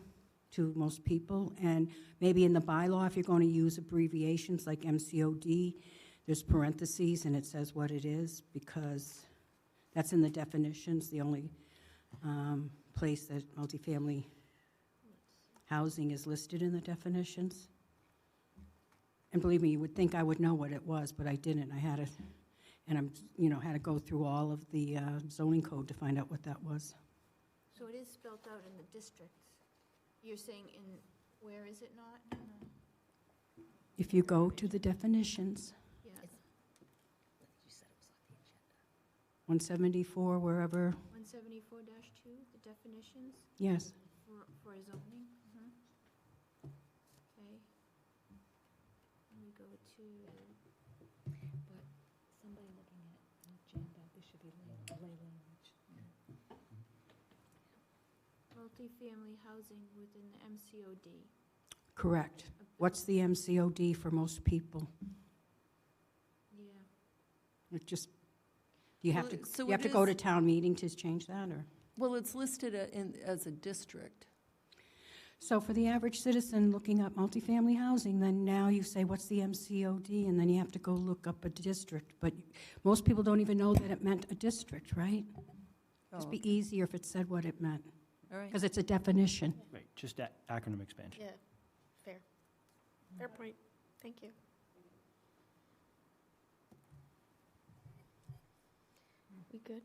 to most people. And maybe in the bylaw, if you're going to use abbreviations like MCOD, there's parentheses and it says what it is, because that's in the definitions, the only place that multifamily housing is listed in the definitions. And believe me, you would think I would know what it was, but I didn't. I had to, and had to go through all of the zoning code to find out what that was. So it is spelled out in the districts. You're saying where is it not? If you go to the definitions, Yeah. 174, wherever, 174-2, the definitions yes. for zoning. Okay. And we go to, But somebody looking at an agenda, this should be lay language. multifamily housing within the MCOD. Correct. What's the MCOD for most people? Yeah. It just, do you have Well, to, so you have it to go is- to town meeting to change that, or? Well, it's listed as a district. So for the average citizen looking up multifamily housing, then now you say, what's the MCOD? And then you have to go look up a district. But most people don't even know that it meant a district, right? It'd be easier if it said what it meant, All right. because it's a definition. Right, just acronym expansion. Yeah, fair. Fair point. Thank you. We good?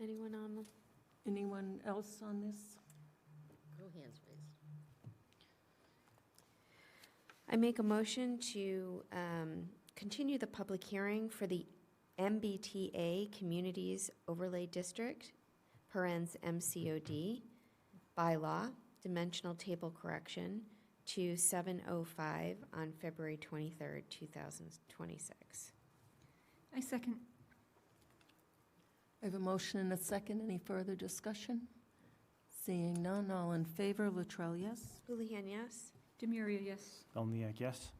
Anyone on the? Anyone else on this? No hands raised. I make a motion to continue the public hearing for the MBTA Communities Overlay District, parens MCOD, bylaw, dimensional table correction, to 7:05 on February 23rd, 2026. I second. I have a motion and a second. Any further discussion? Seeing none, all in favor, Latrell, yes? Houlihan, yes? Demiria, yes. Belniak, yes.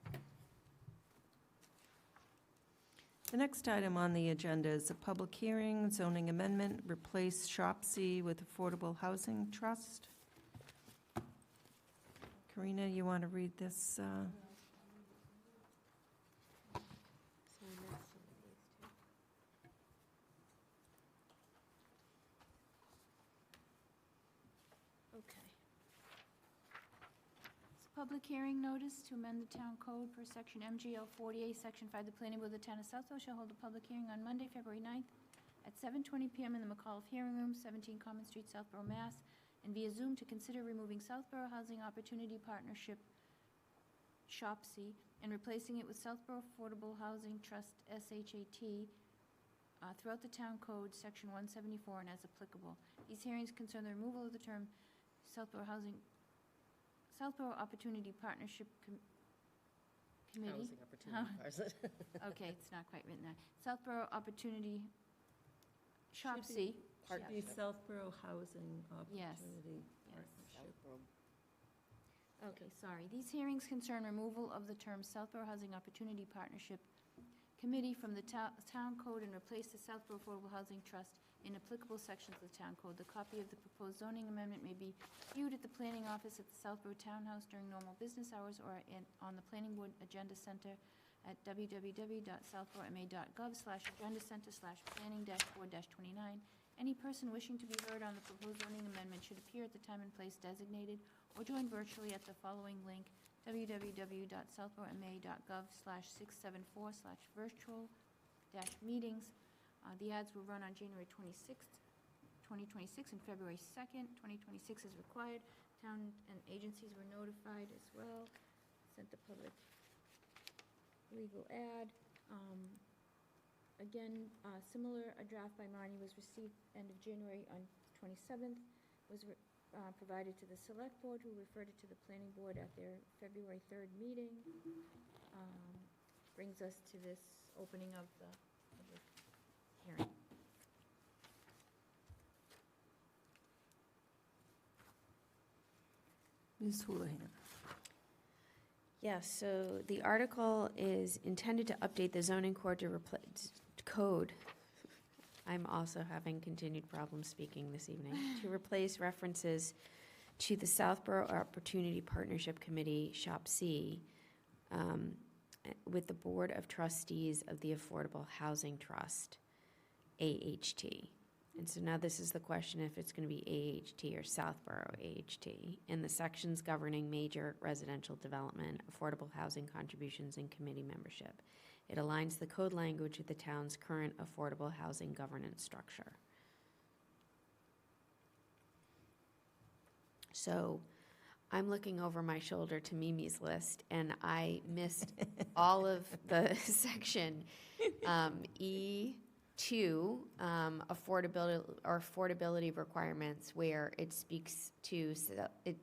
The next item on the agenda is a public hearing, zoning amendment, replace Shop C with Affordable Housing Trust. Karina, you want to read this? So I missed some of these too. Okay. It's a public hearing notice to amend the town code per section MGL 48, section 5. The planning board of the town of Southborough shall hold a public hearing on Monday, February 9th at 7:20 PM in the McAuliffe Hearing Room, 17 Common Street, Southborough, Mass., and via Zoom to consider removing Southborough Housing Opportunity Partnership Shop C and replacing it with Southborough Affordable Housing Trust SHAT throughout the town code, section 174, and as applicable. These hearings concern the removal of the term Southborough Opportunity Partnership Committee. Housing opportunity, parcel. Okay, it's not quite written there. Southborough Opportunity Shop C. The Southborough Housing Yes. Opportunity Yes. Partnership. Okay, sorry. These hearings concern removal of the term Southborough Housing Opportunity Partnership Committee from the town code and replace the Southborough Affordable Housing Trust in applicable sections of the town code. The copy of the proposed zoning amendment may be viewed at the planning office at the Southborough Townhouse during normal business hours or on the planning board agenda center at www.southboroughma.gov/agenda center/planning-4-29. Any person wishing to be heard on the proposed zoning amendment should appear at the time and place designated or join virtually at the following link, www.southboroughma.gov/674/virtual-meetings. The ads will run on January 26th, 2026 and February 2nd, 2026 as required. Town and agencies were notified as well. Sent the public legal ad. Again, similar, a draft by Marnie was received end of January on 27th, was provided to the select board, who referred it to the planning board at their February 3rd meeting. Brings us to this opening of the public hearing. Ms. Houlihan. Yes, so the article is intended to update the zoning code to code. I'm also having continued problems speaking this evening. To replace references to the Southborough Opportunity Partnership Committee, Shop C, with the Board of Trustees of the Affordable Housing Trust, AHT. And so now this is the question, if it's going to be AHT or Southborough AHT, in the sections governing major residential development, affordable housing contributions, and committee membership. It aligns the code language with the town's current affordable housing governance structure. So I'm looking over my shoulder to Mimi's list, and I missed all of the section E2, affordability requirements, where it speaks to, it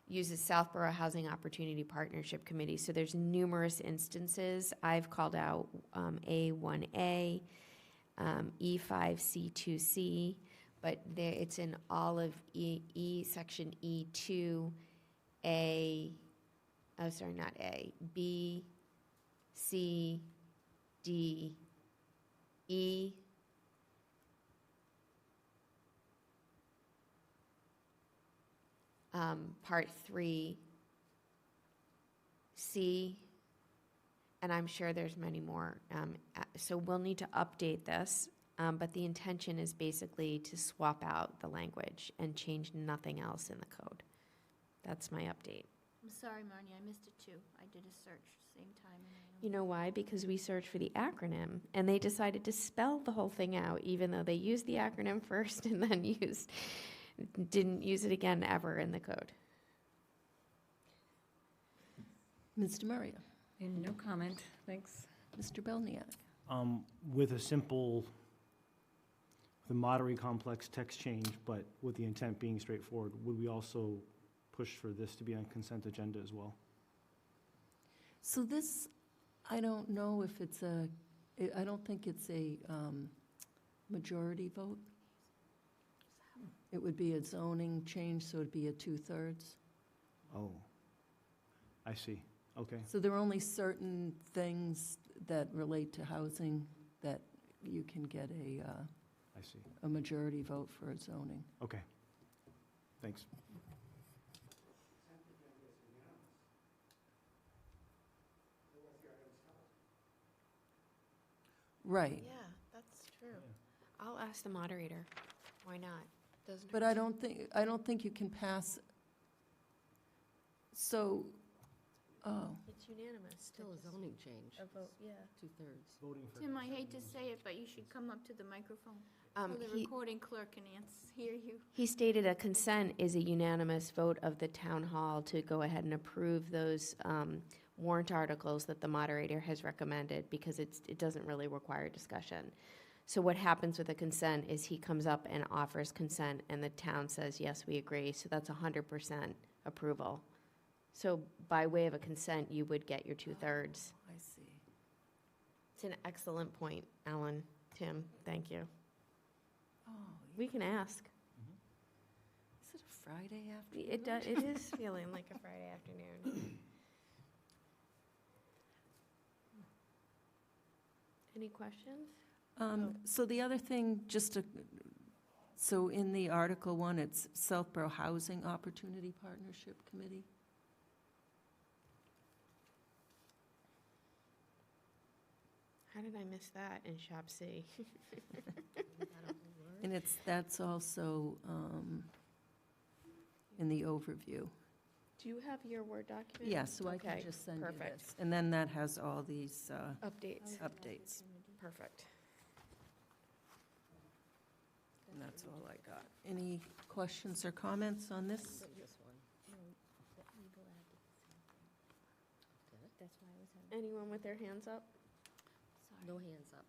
uses Southborough Housing Opportunity Partnership Committee. So there's numerous instances. I've called out A1A, E5C2C, but there, it's in all of section E2, not A, B, C, D, E, Part 3, C, and I'm sure there's many more. So we'll need to update this, but the intention is basically to swap out the language and change nothing else in the code. That's my update. I'm sorry, Marnie, I missed it too. I did a search same time. And You know why? Because we searched for the acronym, and they decided to spell the whole thing out, even though they used the acronym first and then didn't use it again ever in the code. Ms. DeMaria. And no comment, thanks. Mr. Belniak. With a simple, the moderately complex text change, but with the intent being straightforward, would we also push for this to be on consent agenda as well? So this, I don't know if it's I don't think it's a majority vote. It would be a zoning change, so it'd be a 2/3. Oh, I see. Okay. So there are only certain things that relate to housing that you can get I see. a majority vote for a zoning. Okay. Thanks. Right. Yeah, that's true. I'll ask the moderator. Why not? Doesn't But hurt. I don't think you can pass, so, oh, It's unanimous. Still a zoning change, A vote, yeah. 2/3. Voting for. Tim, I hate to say it, but you should come up to the microphone so the He recording clerk can hear you. he stated a consent is a unanimous vote of the town hall to go ahead and approve those warrant articles that the moderator has recommended, because it doesn't really require discussion. So what happens with a consent is he comes up and offers consent, and the town says, yes, we agree, so that's 100% approval. So by way of a consent, you would get your 2/3. I see. It's an excellent point, Alan, Tim, thank you. Oh, We can ask. is it a Friday afternoon? It is feeling like a Friday afternoon. Any questions? So the other thing, so in the Article 1, it's Southborough Housing Opportunity Partnership Committee? How did I miss that in Shop C? And that's also in the overview. Do you have your Word document? Yeah, so I can Okay, just send you perfect. this. And then that has all these Updates. updates, Perfect. and that's all I got. Any questions or comments on this? This one. That's why I was having, Anyone with their hands up? No hands up.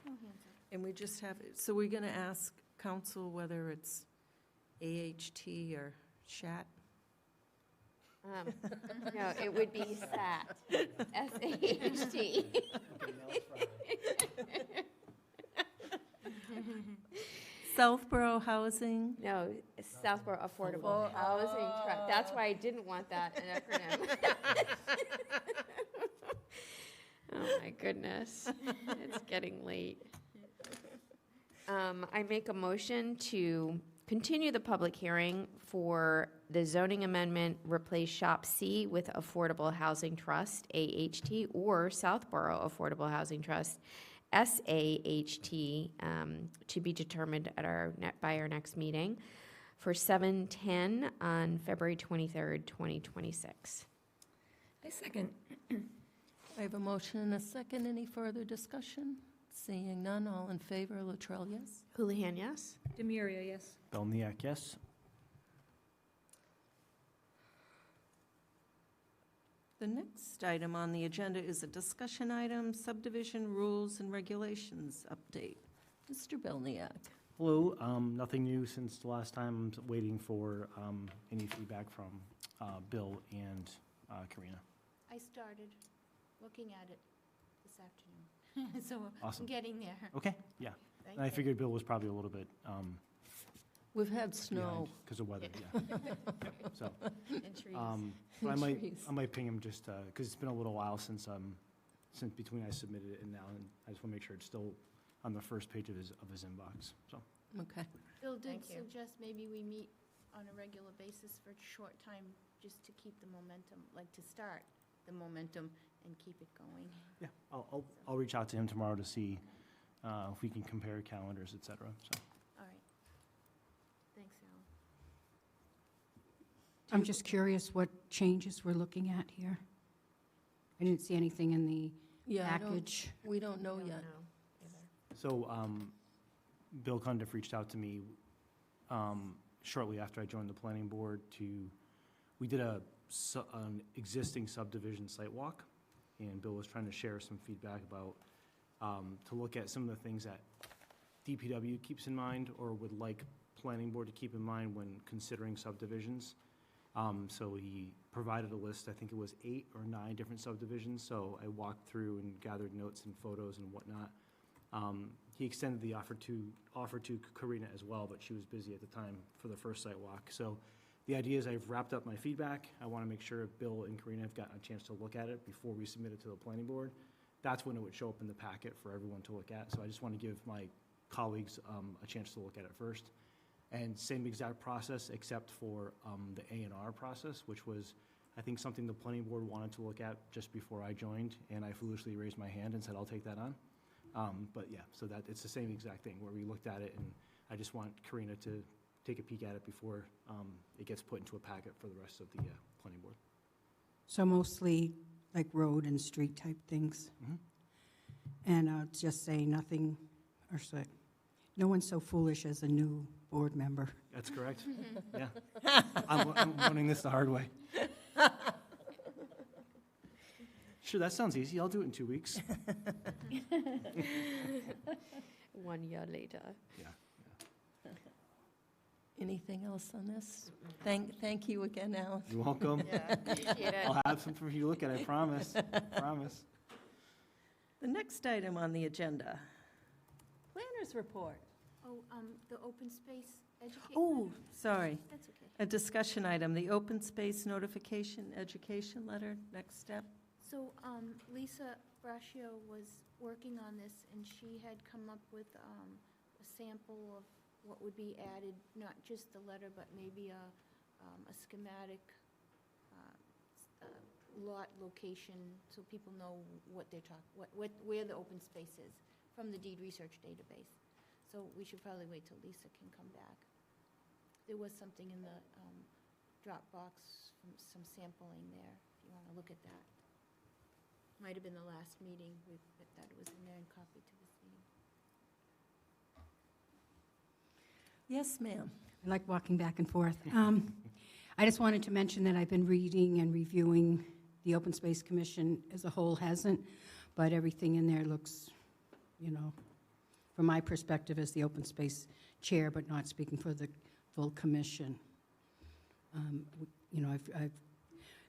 no hands up. And we just have, so we're going to ask council whether it's AHT or SHAT? No, it would be SAT, S-A-H-T. Southborough Housing? No, it's Southborough Affordable Housing Trust. That's why I didn't want that acronym. Oh, my goodness. It's getting late. I make a motion to continue the public hearing for the zoning amendment, replace Shop C with Affordable Housing Trust, AHT, or Southborough Affordable Housing Trust, SAHT, to be determined at by our next meeting for 7/10 on February 23rd, 2026. I second. I have a motion and a second. Any further discussion? Seeing none, all in favor, Latrell, yes? Houlihan, yes? Demiria, yes. Belniak, yes. The next item on the agenda is a discussion item, subdivision rules and regulations update. Mr. Belniak. Hello, nothing new since the last time. I'm waiting for any feedback from Bill and Karina. I started looking at it this afternoon, so Awesome. I'm getting there. Okay, yeah. Thank And I you. figured Bill was probably a little bit We've had snow. because of weather, yeah. Yep, so, And trees. but Trees. I might ping him just, because it's been a little while since between I submitted it and now, and I just want to make sure it's still on the first page of his inbox, so. Okay. Bill did Thank you. suggest maybe we meet on a regular basis for a short time, just to keep the momentum, like to start the momentum and keep it going. Yeah, I'll reach out to him tomorrow to see if we can compare calendars, et cetera, so. All right. Thanks, Al. I'm just curious what changes we're looking at here. I didn't see anything in the Yeah, package. we don't know Don't yet. know either. So, Bill Cundiff reached out to me shortly after I joined the planning board we did an existing subdivision site walk, and Bill was trying to share some feedback about, to look at some of the things that DPW keeps in mind or would like planning board to keep in mind when considering subdivisions. So he provided a list, I think it was 8 or 9 different subdivisions, so I walked through and gathered notes and photos and whatnot. He extended the offer to Karina as well, but she was busy at the time for the first site walk. So the idea is I've wrapped up my feedback. I want to make sure Bill and Karina have gotten a chance to look at it before we submit it to the planning board. That's when it would show up in the packet for everyone to look at. So I just want to give my colleagues a chance to look at it first. And same exact process, except for the A&R process, which was, I think, something the planning board wanted to look at just before I joined, and I foolishly raised my hand and said, I'll take that on. But yeah, so that it's the same exact thing where we looked at it, and I just want Karina to take a peek at it before it gets put into a packet for the rest of the planning board. So mostly like road and street type things. And I'll just say nothing, or say, no one's so foolish as a new board member. That's correct. Yeah. I'm learning this the hard way. Sure, that sounds easy. I'll do it in 2 weeks. 1 year later. Yeah. Anything else on this? Thank you again, Alice. You're welcome. Appreciate it. I'll have some for you to look at, I promise. Promise. The next item on the agenda, planners report. Oh, the open space education. Oh, sorry. That's okay. A discussion item, the open space notification education letter, next step. So Lisa Braccio was working on this, and she had come up with a sample of what would be added, not just the letter, but maybe a schematic lot location, so people know what they're where the open space is from the deed research database. So we should probably wait till Lisa can come back. There was something in the Dropbox, some sampling there, if you want to look at that. Might have been the last meeting that was in there and copied to this meeting. Yes, ma'am. I like walking back and forth. I just wanted to mention that I've been reading and reviewing the Open Space Commission as a whole hasn't, but everything in there looks, from my perspective as the Open Space Chair, but not speaking for the full commission.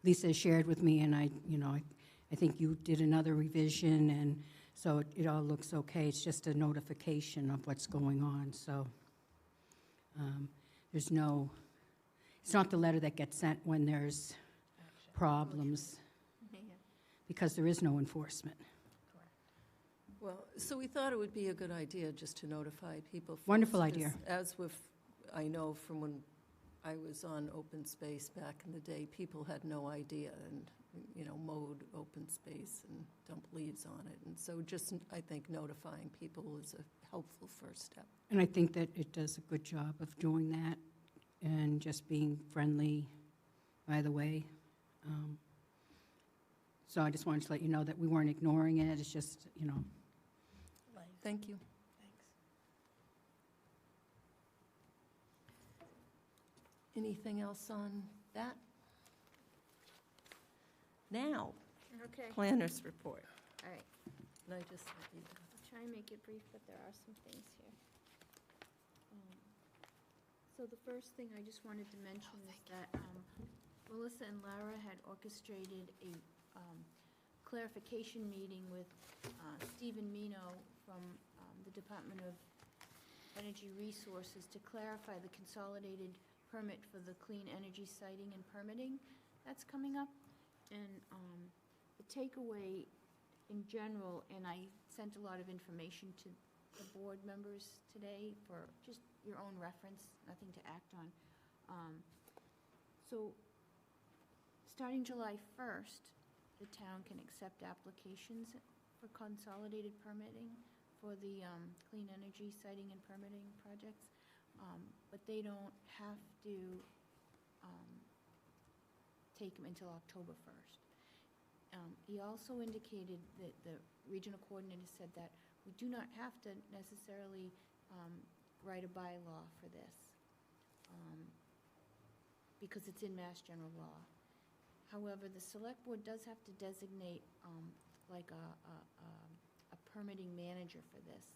Lisa has shared with me, and I think you did another revision, and so it all looks okay. It's just a notification of what's going on, so it's not the letter that gets sent when there's problems, because there is no enforcement. Well, so we thought it would be a good idea just to notify people. First, Wonderful idea. As I know from when I was on open space back in the day, people had no idea and, mowed open space and dump leaves on it. And so just, I think, notifying people is a helpful first step. And I think that it does a good job of doing that and just being friendly, by the way. So I just wanted to let you know that we weren't ignoring it. It's just, Thank you. Anything else on that? Now, Okay, planners report. all right. And I just, I'll try and make it brief, but there are some things here. So the first thing I just wanted to mention is that Melissa and Lara had orchestrated a clarification meeting with Stephen Mino from the Department of Energy Resources to clarify the consolidated permit for the clean energy siting and permitting that's coming up. And the takeaway in general, and I sent a lot of information to the board members today for just your own reference, nothing to act on. So, starting July 1st, the town can accept applications for consolidated permitting for the clean energy siting and permitting projects, but they don't have to take them until October 1st. He also indicated that the regional coordinator said that we do not have to necessarily write a bylaw for this because it's in Mass General Law. However, the select board does have to designate like a permitting manager for this.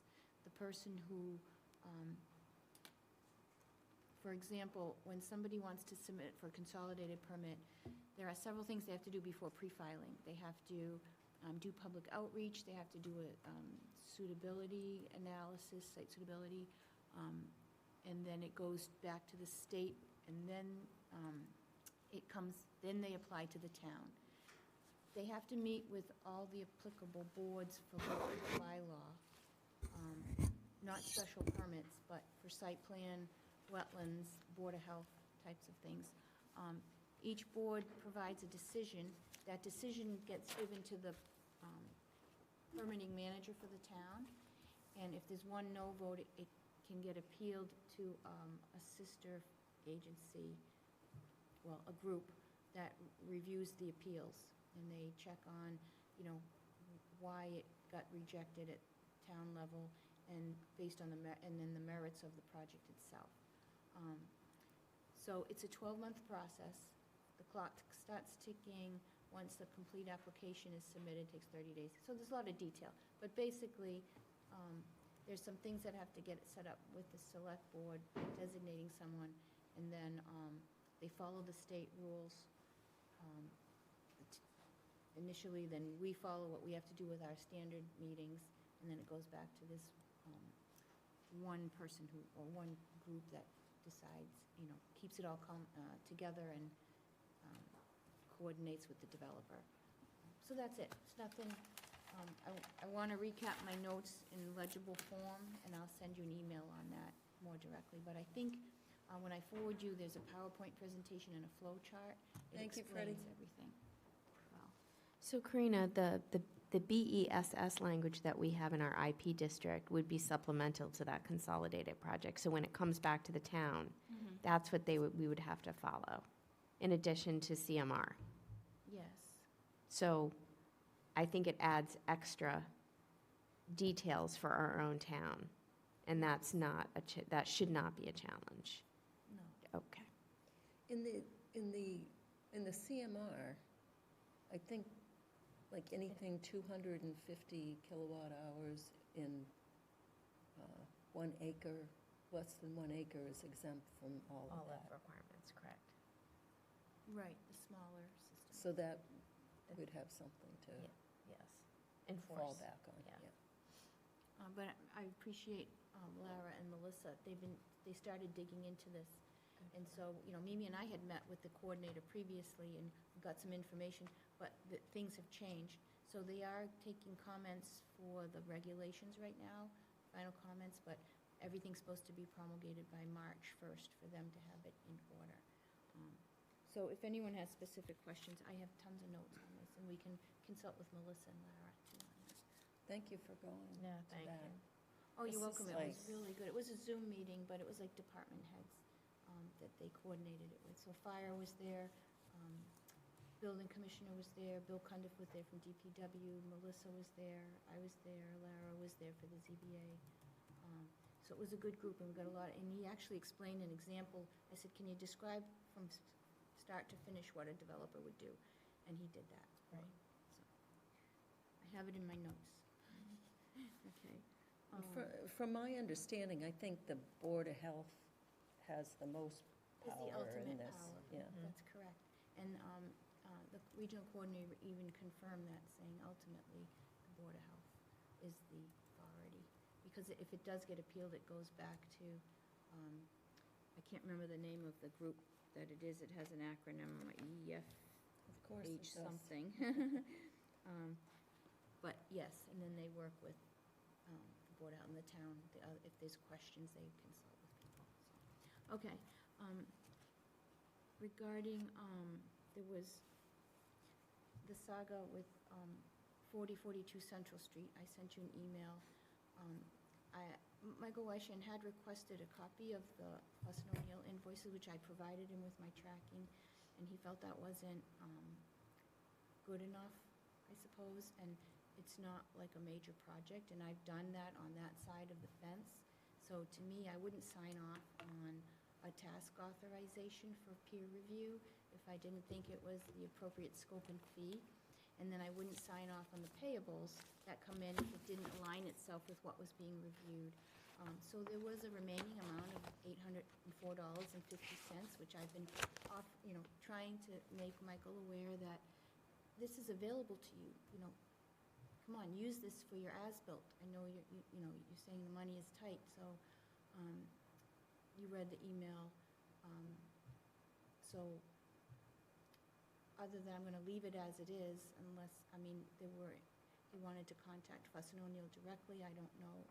The person who, for example, when somebody wants to submit for a consolidated permit, there are several things they have to do before pre-filing. They have to do public outreach, they have to do a suitability analysis, site suitability, and then it goes back to the state, and then then they apply to the town. They have to meet with all the applicable boards for local bylaw, not special permits, but for site plan, wetlands, Board of Health types of things. Each board provides a decision. That decision gets given to the permitting manager for the town, and if there's one no vote, it can get appealed to a sister agency, well, a group that reviews the appeals, and they check on, why it got rejected at town level, and based on and then the merits of the project itself. So it's a 12-month process. The clock starts ticking once the complete application is submitted, takes 30 days. So there's a lot of detail. But basically, there's some things that have to get it set up with the select board, designating someone, and then they follow the state rules. Initially, then we follow what we have to do with our standard meetings, and then it goes back to this one person or one group that decides, keeps it all together and coordinates with the developer. So that's it. It's nothing, I want to recap my notes in legible form, and I'll send you an email on that more directly. But I think when I forward you, there's a PowerPoint presentation and a flow chart. Thank you, Freddie. It explains everything well. So Karina, the BESS language that we have in our IP district would be supplemental to that consolidated project. So when it comes back to the town, that's what we would have to follow, in addition to CMR. Yes. So I think it adds extra details for our own town, and that's not that should not be a challenge. No. Okay. In the CMR, I think like anything 250 kilowatt hours in 1 acre, less than 1 acre is exempt from all of that. Requirements, correct. Right, the smaller system. So that would have something to Yes. fall back on, Yeah. yeah. But I appreciate Lara and Melissa. They started digging into this. And so, Mimi and I had met with the coordinator previously and got some information, but things have changed. So they are taking comments for the regulations right now, final comments, but everything's supposed to be promulgated by March 1st for them to have it in order. So if anyone has specific questions, I have tons of notes on this, and we can consult with Melissa and Lara too on that. Thank you for going Yeah, to thank that. you. Oh, This you're is welcome. It was nice. really good. It was a Zoom meeting, but it was like department heads that they coordinated it with. So fire was there, building commissioner was there, Bill Cundiff was there from DPW, Melissa was there, I was there, Lara was there for the ZBA. So it was a good group, and we got a lot, and he actually explained an example. I said, can you describe from start to finish what a developer would do? And he did that. Right. So I have it in my notes. Okay. From my understanding, I think the Board of Health has the most Is the power in ultimate this. power. Yeah. That's correct. And the regional coordinator even confirmed that, saying ultimately, the Board of Health is the authority. Because if it does get appealed, it goes back to, I can't remember the name of the group that it is. It has an acronym, EF. Of course it H does. something. But yes, and then they work with the Board of Health and the town. If there's questions, they consult with people. So, okay. Regarding, there was the saga with 4042 Central Street. I sent you an email. Michael Weishan had requested a copy of the Fuss and O'Neill invoices, which I provided him with my tracking, and he felt that wasn't good enough, I suppose, and it's not like a major project, and I've done that on that side of the fence. So to me, I wouldn't sign off on a task authorization for peer review if I didn't think it was the appropriate scope and fee. And then I wouldn't sign off on the payables that come in if it didn't align itself with what was being reviewed. So there was a remaining amount of $804.50, which I've been trying to make Michael aware that this is available to you, come on, use this for your as-built. I know you're saying the money is tight, so you read the email. So other than I'm going to leave it as it is unless, he wanted to contact Fuss and O'Neill directly, I don't know.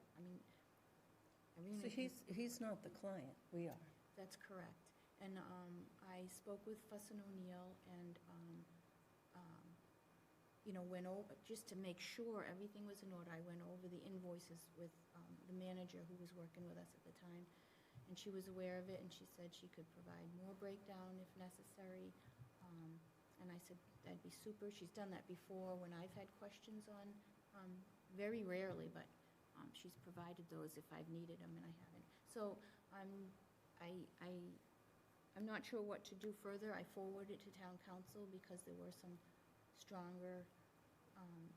So he's not the client, we are. That's correct. And I spoke with Fuss and O'Neill and, went over, just to make sure everything was in order, I went over the invoices with the manager who was working with us at the time. And she was aware of it, and she said she could provide more breakdown if necessary. And I said, that'd be super. She's done that before when I've had questions on, very rarely, but she's provided those if I've needed them, and I haven't. So I'm not sure what to do further. I forwarded it to town council because there were some stronger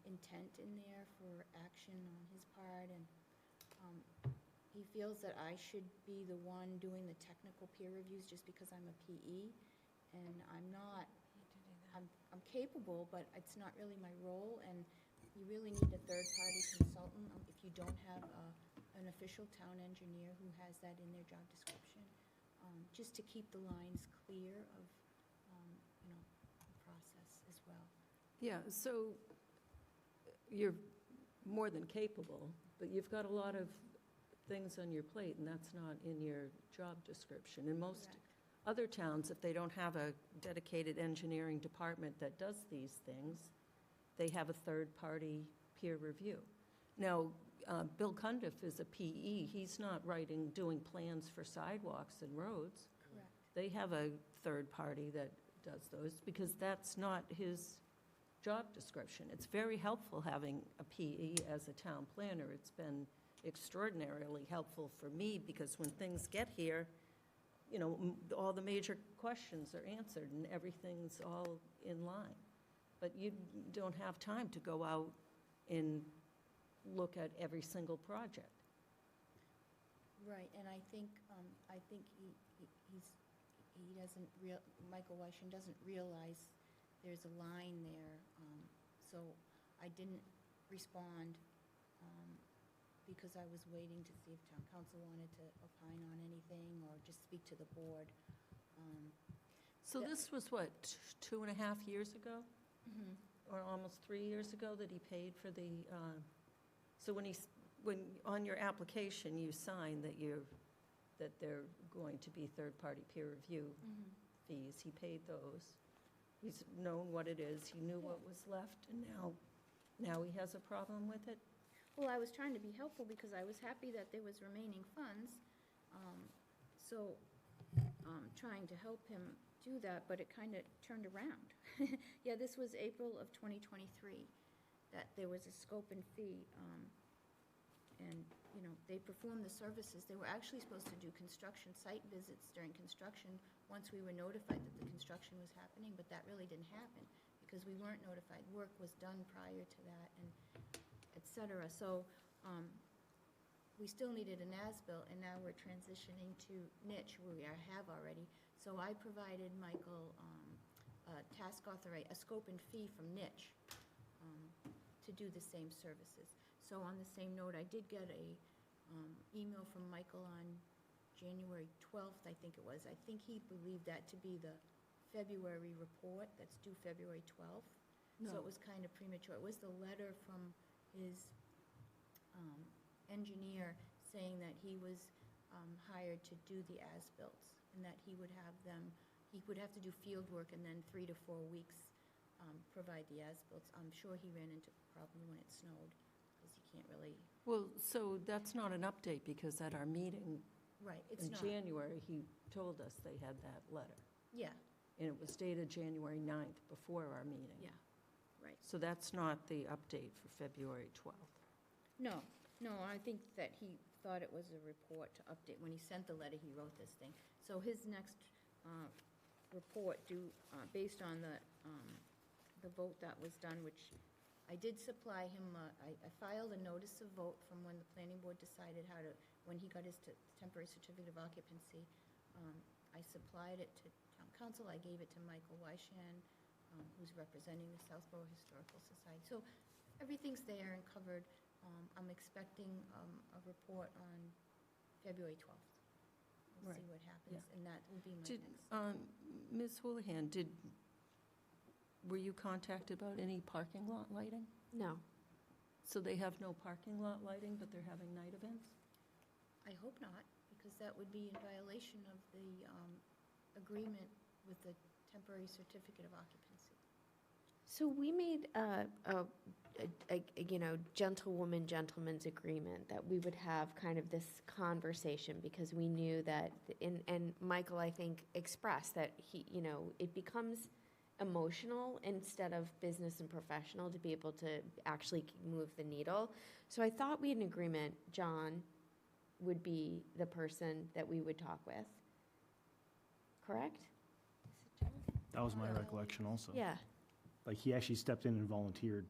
intent in there for action on his part, and he feels that I should be the one doing the technical peer reviews just because I'm a PE, and I'm not. I'm capable, but it's not really my role, and you really need a third-party consultant if you don't have an official town engineer who has that in their job description, just to keep the lines clear of, the process as well. Yeah, so you're more than capable, but you've got a lot of things on your plate, and that's not in your job description. In most Correct. other towns, if they don't have a dedicated engineering department that does these things, they have a third-party peer review. Now, Bill Cundiff is a PE. He's not doing plans for sidewalks and roads. Correct. They have a third party that does those because that's not his job description. It's very helpful having a PE as a town planner. It's been extraordinarily helpful for me because when things get here, all the major questions are answered and everything's all in line. But you don't have time to go out and look at every single project. Right, and I think Michael Weishin doesn't realize there's a line there. So I didn't respond because I was waiting to see if town council wanted to opine on anything or just speak to the board. So this was what, 2.5 years ago? Or almost 3 years ago that he paid for the, so when on your application you sign that they're going to be third-party peer review fees, he paid those. He's known what it is, he knew what was left, and now he has a problem with it? Well, I was trying to be helpful because I was happy that there was remaining funds. So trying to help him do that, but it kind of turned around. Yeah, this was April of 2023, that there was a scope and fee. And, they performed the services. They were actually supposed to do construction site visits during construction once we were notified that the construction was happening, but that really didn't happen because we weren't notified. Work was done prior to that, and et cetera. So we still needed an as-built, and now we're transitioning to niche, where we have already. So I provided Michael a scope and fee from niche to do the same services. So on the same note, I did get a email from Michael on January 12th, I think it was. I think he believed that to be the February report that's due February 12th. So it was kind of premature. It was the letter from his engineer saying that he was hired to do the as-bills and that he would have to do field work and then 3 to 4 weeks provide the as-bills. I'm sure he ran into a problem when it snowed because he can't really. Well, so that's not an update because at our meeting Right, it's in not. January, he told us they had that letter. Yeah, And it was dated January 9th before our meeting. yeah, right. So that's not the update for February 12th. No, I think that he thought it was a report to update. When he sent the letter, he wrote this thing. So his next report due, based on the vote that was done, which I did supply him, I filed a notice of vote from when the planning board decided when he got his temporary certificate of occupancy. I supplied it to town council. I gave it to Michael Weishan, who's representing the Southborough Historical Society. So Everything's there and covered. I'm expecting a report on February 12th. We'll see Right. what happens, and that will be my Did, next. Ms. Houlihan, were you contacted about any parking lot lighting? No. So they have no parking lot lighting, but they're having night events? I hope not, because that would be in violation of the agreement with the temporary certificate of occupancy. So we made a gentlewoman, gentleman's agreement that we would have kind of this conversation because we knew that, and Michael, I think, expressed that it becomes emotional instead of business and professional to be able to actually move the needle. So I thought we had an agreement, John would be the person that we would talk with. Correct? That was my recollection also. Yeah. Like, he actually stepped in and volunteered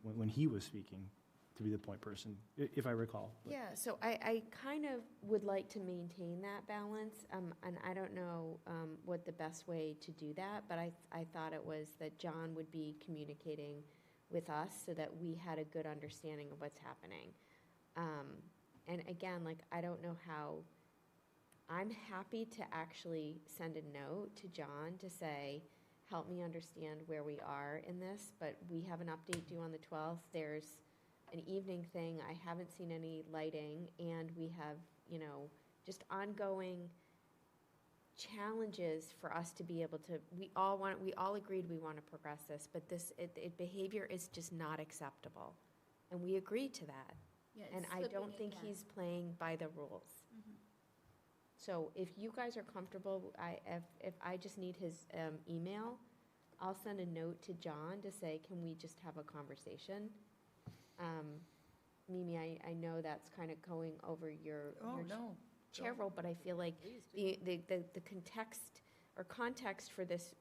when he was speaking to be the point person, if I recall. But Yeah, so I kind of would like to maintain that balance, and I don't know what the best way to do that, but I thought it was that John would be communicating with us so that we had a good understanding of what's happening. And again, like, I don't know how, I'm happy to actually send a note to John to say, help me understand where we are in this, but we have an update due on the 12th. There's an evening thing. I haven't seen any lighting, and we have, just ongoing challenges for us to be able to, we all agreed we want to progress this, but behavior is just not acceptable. And we agreed to that. Yeah, it's And I slipping don't think again. he's playing by the rules. Mhm. So if you guys are comfortable, if I just need his email, I'll send a note to John to say, can we just have a conversation? Mimi, I know that's kind of going over your No. chair role, but I feel like the context for this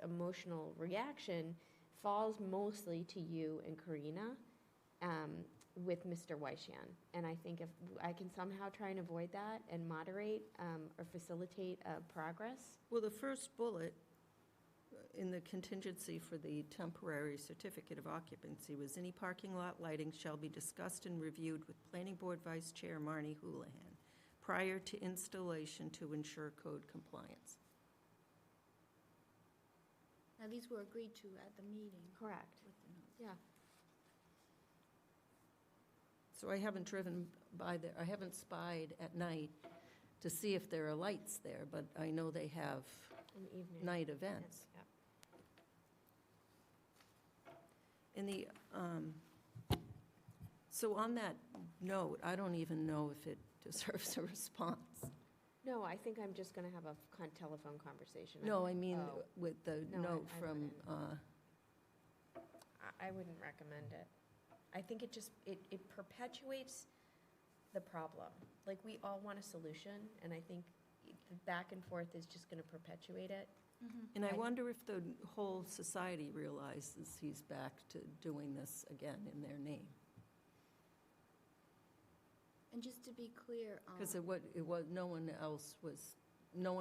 emotional reaction falls mostly to you and Karina with Mr. Weishan. And I think if I can somehow try and avoid that and moderate or facilitate progress. Well, the first bullet in the contingency for the temporary certificate of occupancy was any parking lot lighting shall be discussed and reviewed with Planning Board Vice Chair Marnie Houlihan prior to installation to ensure code compliance. Now, these were agreed to at the meeting. Correct. With the notes. Yeah. So I haven't driven by there, I haven't spied at night to see if there are lights there, but I know they have An evening. night events. Yep. In the, so on that note, I don't even know if it deserves a response. No, I think I'm just going to have a telephone conversation. No, I mean, Oh. with the No, note I from, I wouldn't recommend it. I think it perpetuates the problem. Like, we all want a solution, and I think the back and forth is just going to perpetuate it. and I I- wonder if the whole society realizes he's back to doing this again in their name. And just to be clear, Because no one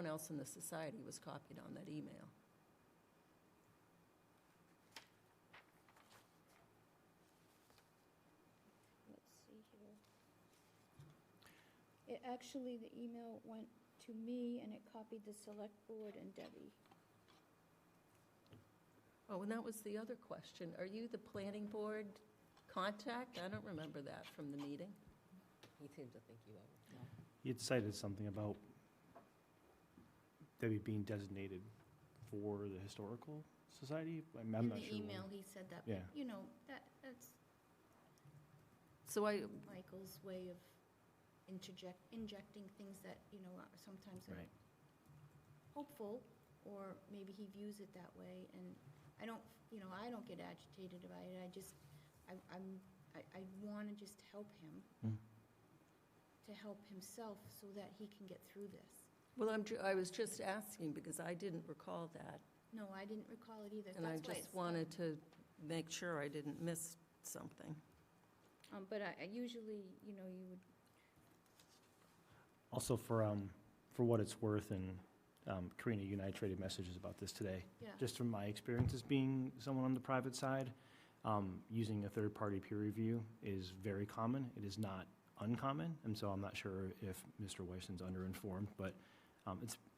else in the society was copied on that email. Let's see here. Actually, the email went to me, and it copied the select board and Debbie. Oh, and that was the other question. Are you the planning board contact? I don't remember that from the meeting. He seems to think you are. he had cited something about Debbie being designated for the Historical Society. I'm in not the sure. email, he said that, Yeah. that's So Michael's way of injecting things that, sometimes are Right. hopeful, or maybe he views it that way, and I don't get agitated about it. I want to just help him, Mm. to help himself so that he can get through this. well, I was just asking because I didn't recall that. No, I didn't recall it either. And I That's why just it's- wanted to make sure I didn't miss something. But I usually, you would, Also, for what it's worth, and Karina, you and I traded messages about this today. yeah. Just from my experience as being someone on the private side, using a third-party peer review is very common. It is not uncommon, and so I'm not sure if Mr. Weisson's underinformed, but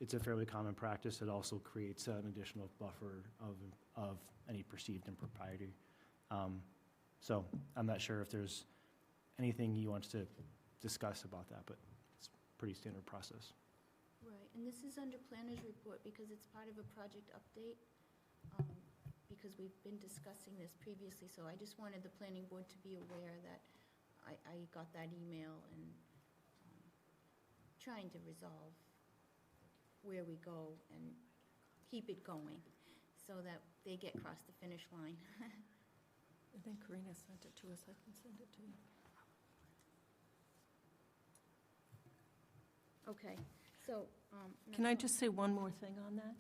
it's a fairly common practice. It also creates an additional buffer of any perceived impropriety. So I'm not sure if there's anything he wants to discuss about that, but it's pretty standard process. Right, and this is under planner's report because it's part of a project update, because we've been discussing this previously, so I just wanted the planning board to be aware that I got that email and trying to resolve where we go and keep it going so that they get across the finish line. I think Karina sent it to us. I can send it to you. Okay, so. Can I just say one more thing on that?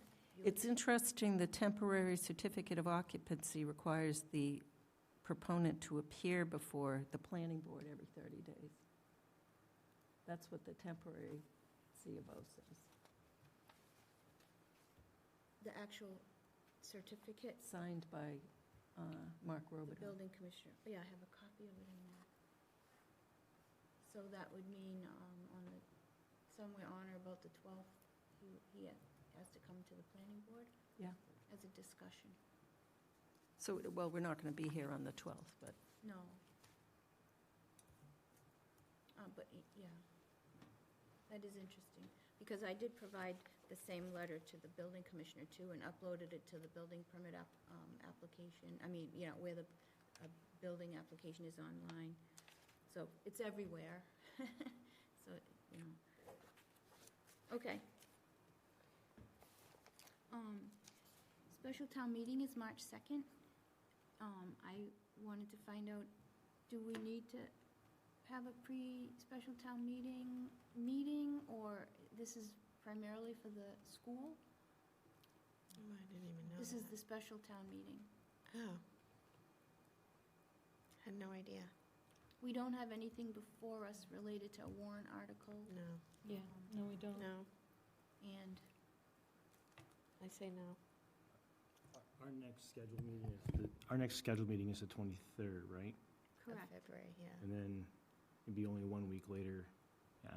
It's interesting, the temporary certificate of occupancy requires the proponent to appear before the planning board every 30 days. That's what the temporary C of O says. The actual certificate, Signed by Mark the Robidoux. building commissioner, yeah, I have a copy of it in there. So that would mean on the, somewhere on or about the 12th, he has to come to the planning board? Yeah. As a discussion? So, well, we're not going to be here on the 12th, but No. But, yeah, that is interesting, because I did provide the same letter to the building commissioner too, and uploaded it to the building permit application, I mean, you know, where the building application is online. So it's everywhere. So, you know. Okay. Special town meeting is March 2nd. I wanted to find out, do we need to have a pre-special town meeting, or this is primarily for the school? Oh, I didn't even know This is that. the special town meeting. Oh. Had no idea. We don't have anything before us related to a warrant article. No, Yeah, no, we don't. no, And I say no. Our next scheduled meeting is the 23rd, right? Of correct. February, yeah. And then it'd be only 1 week later. Yeah, I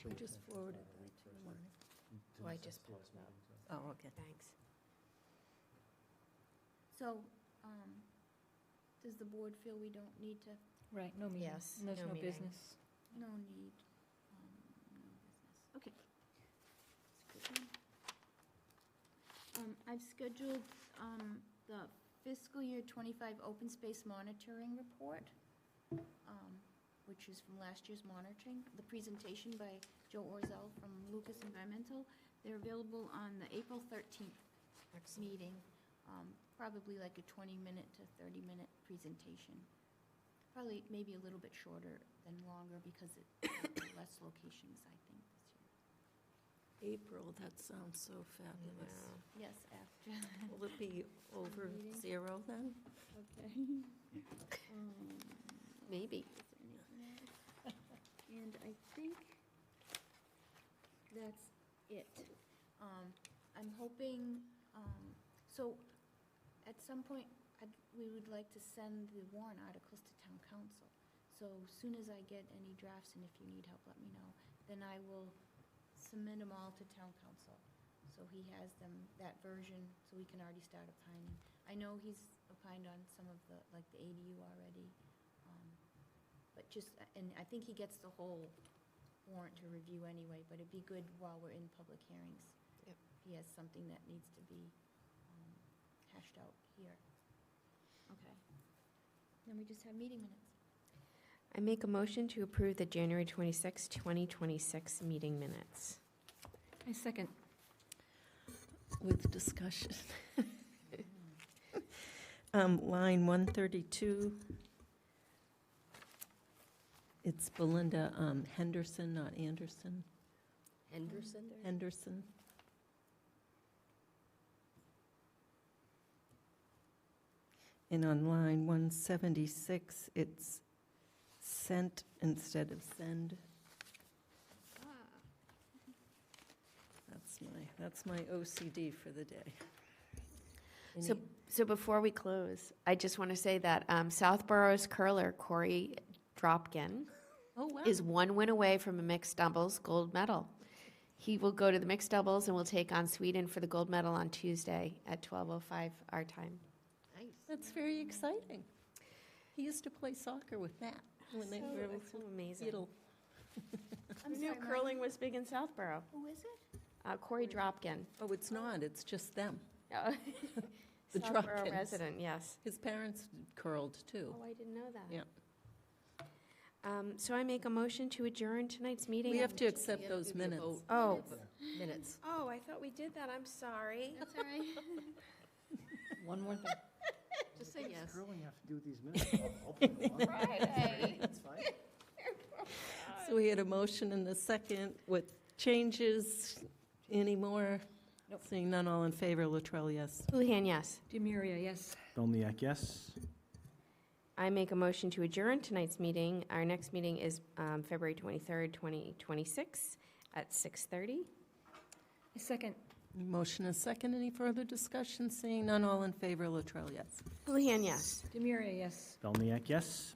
don't, I just forwarded that to you, Marty. Oh, I just pulled it up. Oh, okay. Thanks. So, does the board feel we don't need to, Right, no meeting. Yes, And there's no no meeting. business. no need, no business? Okay. That's a good one. I've scheduled the fiscal year '25 open space monitoring report, which is from last year's monitoring. The presentation by Joe Orzel from Lucas Environmental. They're available on the April 13th Excellent. meeting. Probably like a 20-minute to 30-minute presentation. Probably maybe a little bit shorter than longer because less locations, I think, this year. April, that sounds so fabulous. Yeah. Yes, after. Will it be over Meeting. 0 then? Okay. Maybe. Is there anything else? And I think that's it. I'm hoping, so at some point, we would like to send the warrant articles to town council. So as soon as I get any drafts, and if you need help, let me know, then I will submit them all to town council. So he has them, that version, so we can already start opining. I know he's opined on some of the, like the ADU already. But just, and I think he gets the whole warrant to review anyway, but it'd be good while we're in public hearings. Yep. If he has something that needs to be hashed out here. Okay. Then we just have meeting minutes. I make a motion to approve the January 26, 2026 meeting minutes. I second. With discussion. Line 132. It's Belinda Henderson, not Anderson. Henderson? Henderson. And on line 176, it's sent instead of send. That's my OCD for the day. So before we close, I just want to say that Southborough's curler, Corey Dropkin, Oh, wow. is 1 win away from a mixed doubles gold medal. He will go to the mixed doubles and will take on Sweden for the gold medal on Tuesday at 12:05 our time. Nice. That's very exciting. He used to play soccer with Matt when they were So amazing. little. Who knew curling was big in Southborough? Who is it? Corey Dropkin. Oh, it's not, it's just them. The Southborough Dropkins. resident, yes. His parents curled, too. Oh, I didn't know that. Yeah. So I make a motion to adjourn tonight's meeting. We have to You accept have to those do the minutes. vote. Oh. Minutes. Oh, I thought we did that. I'm sorry. That's all right. One more thing. Just say yes. Curling have to do these minutes. I'll put them on. Friday. That's fine. So we had a motion and a second with changes. Any more? Seeing none, all in favor, Latrell, yes. Houlihan, yes. Demiria, yes. Belniak, yes. I make a motion to adjourn tonight's meeting. Our next meeting is February 23rd, 2026 at 6:30. Second. Motion is second. Any further discussion? Seeing none, all in favor, Latrell, yes. Houlihan, yes. Demiria, yes. Belniak, yes.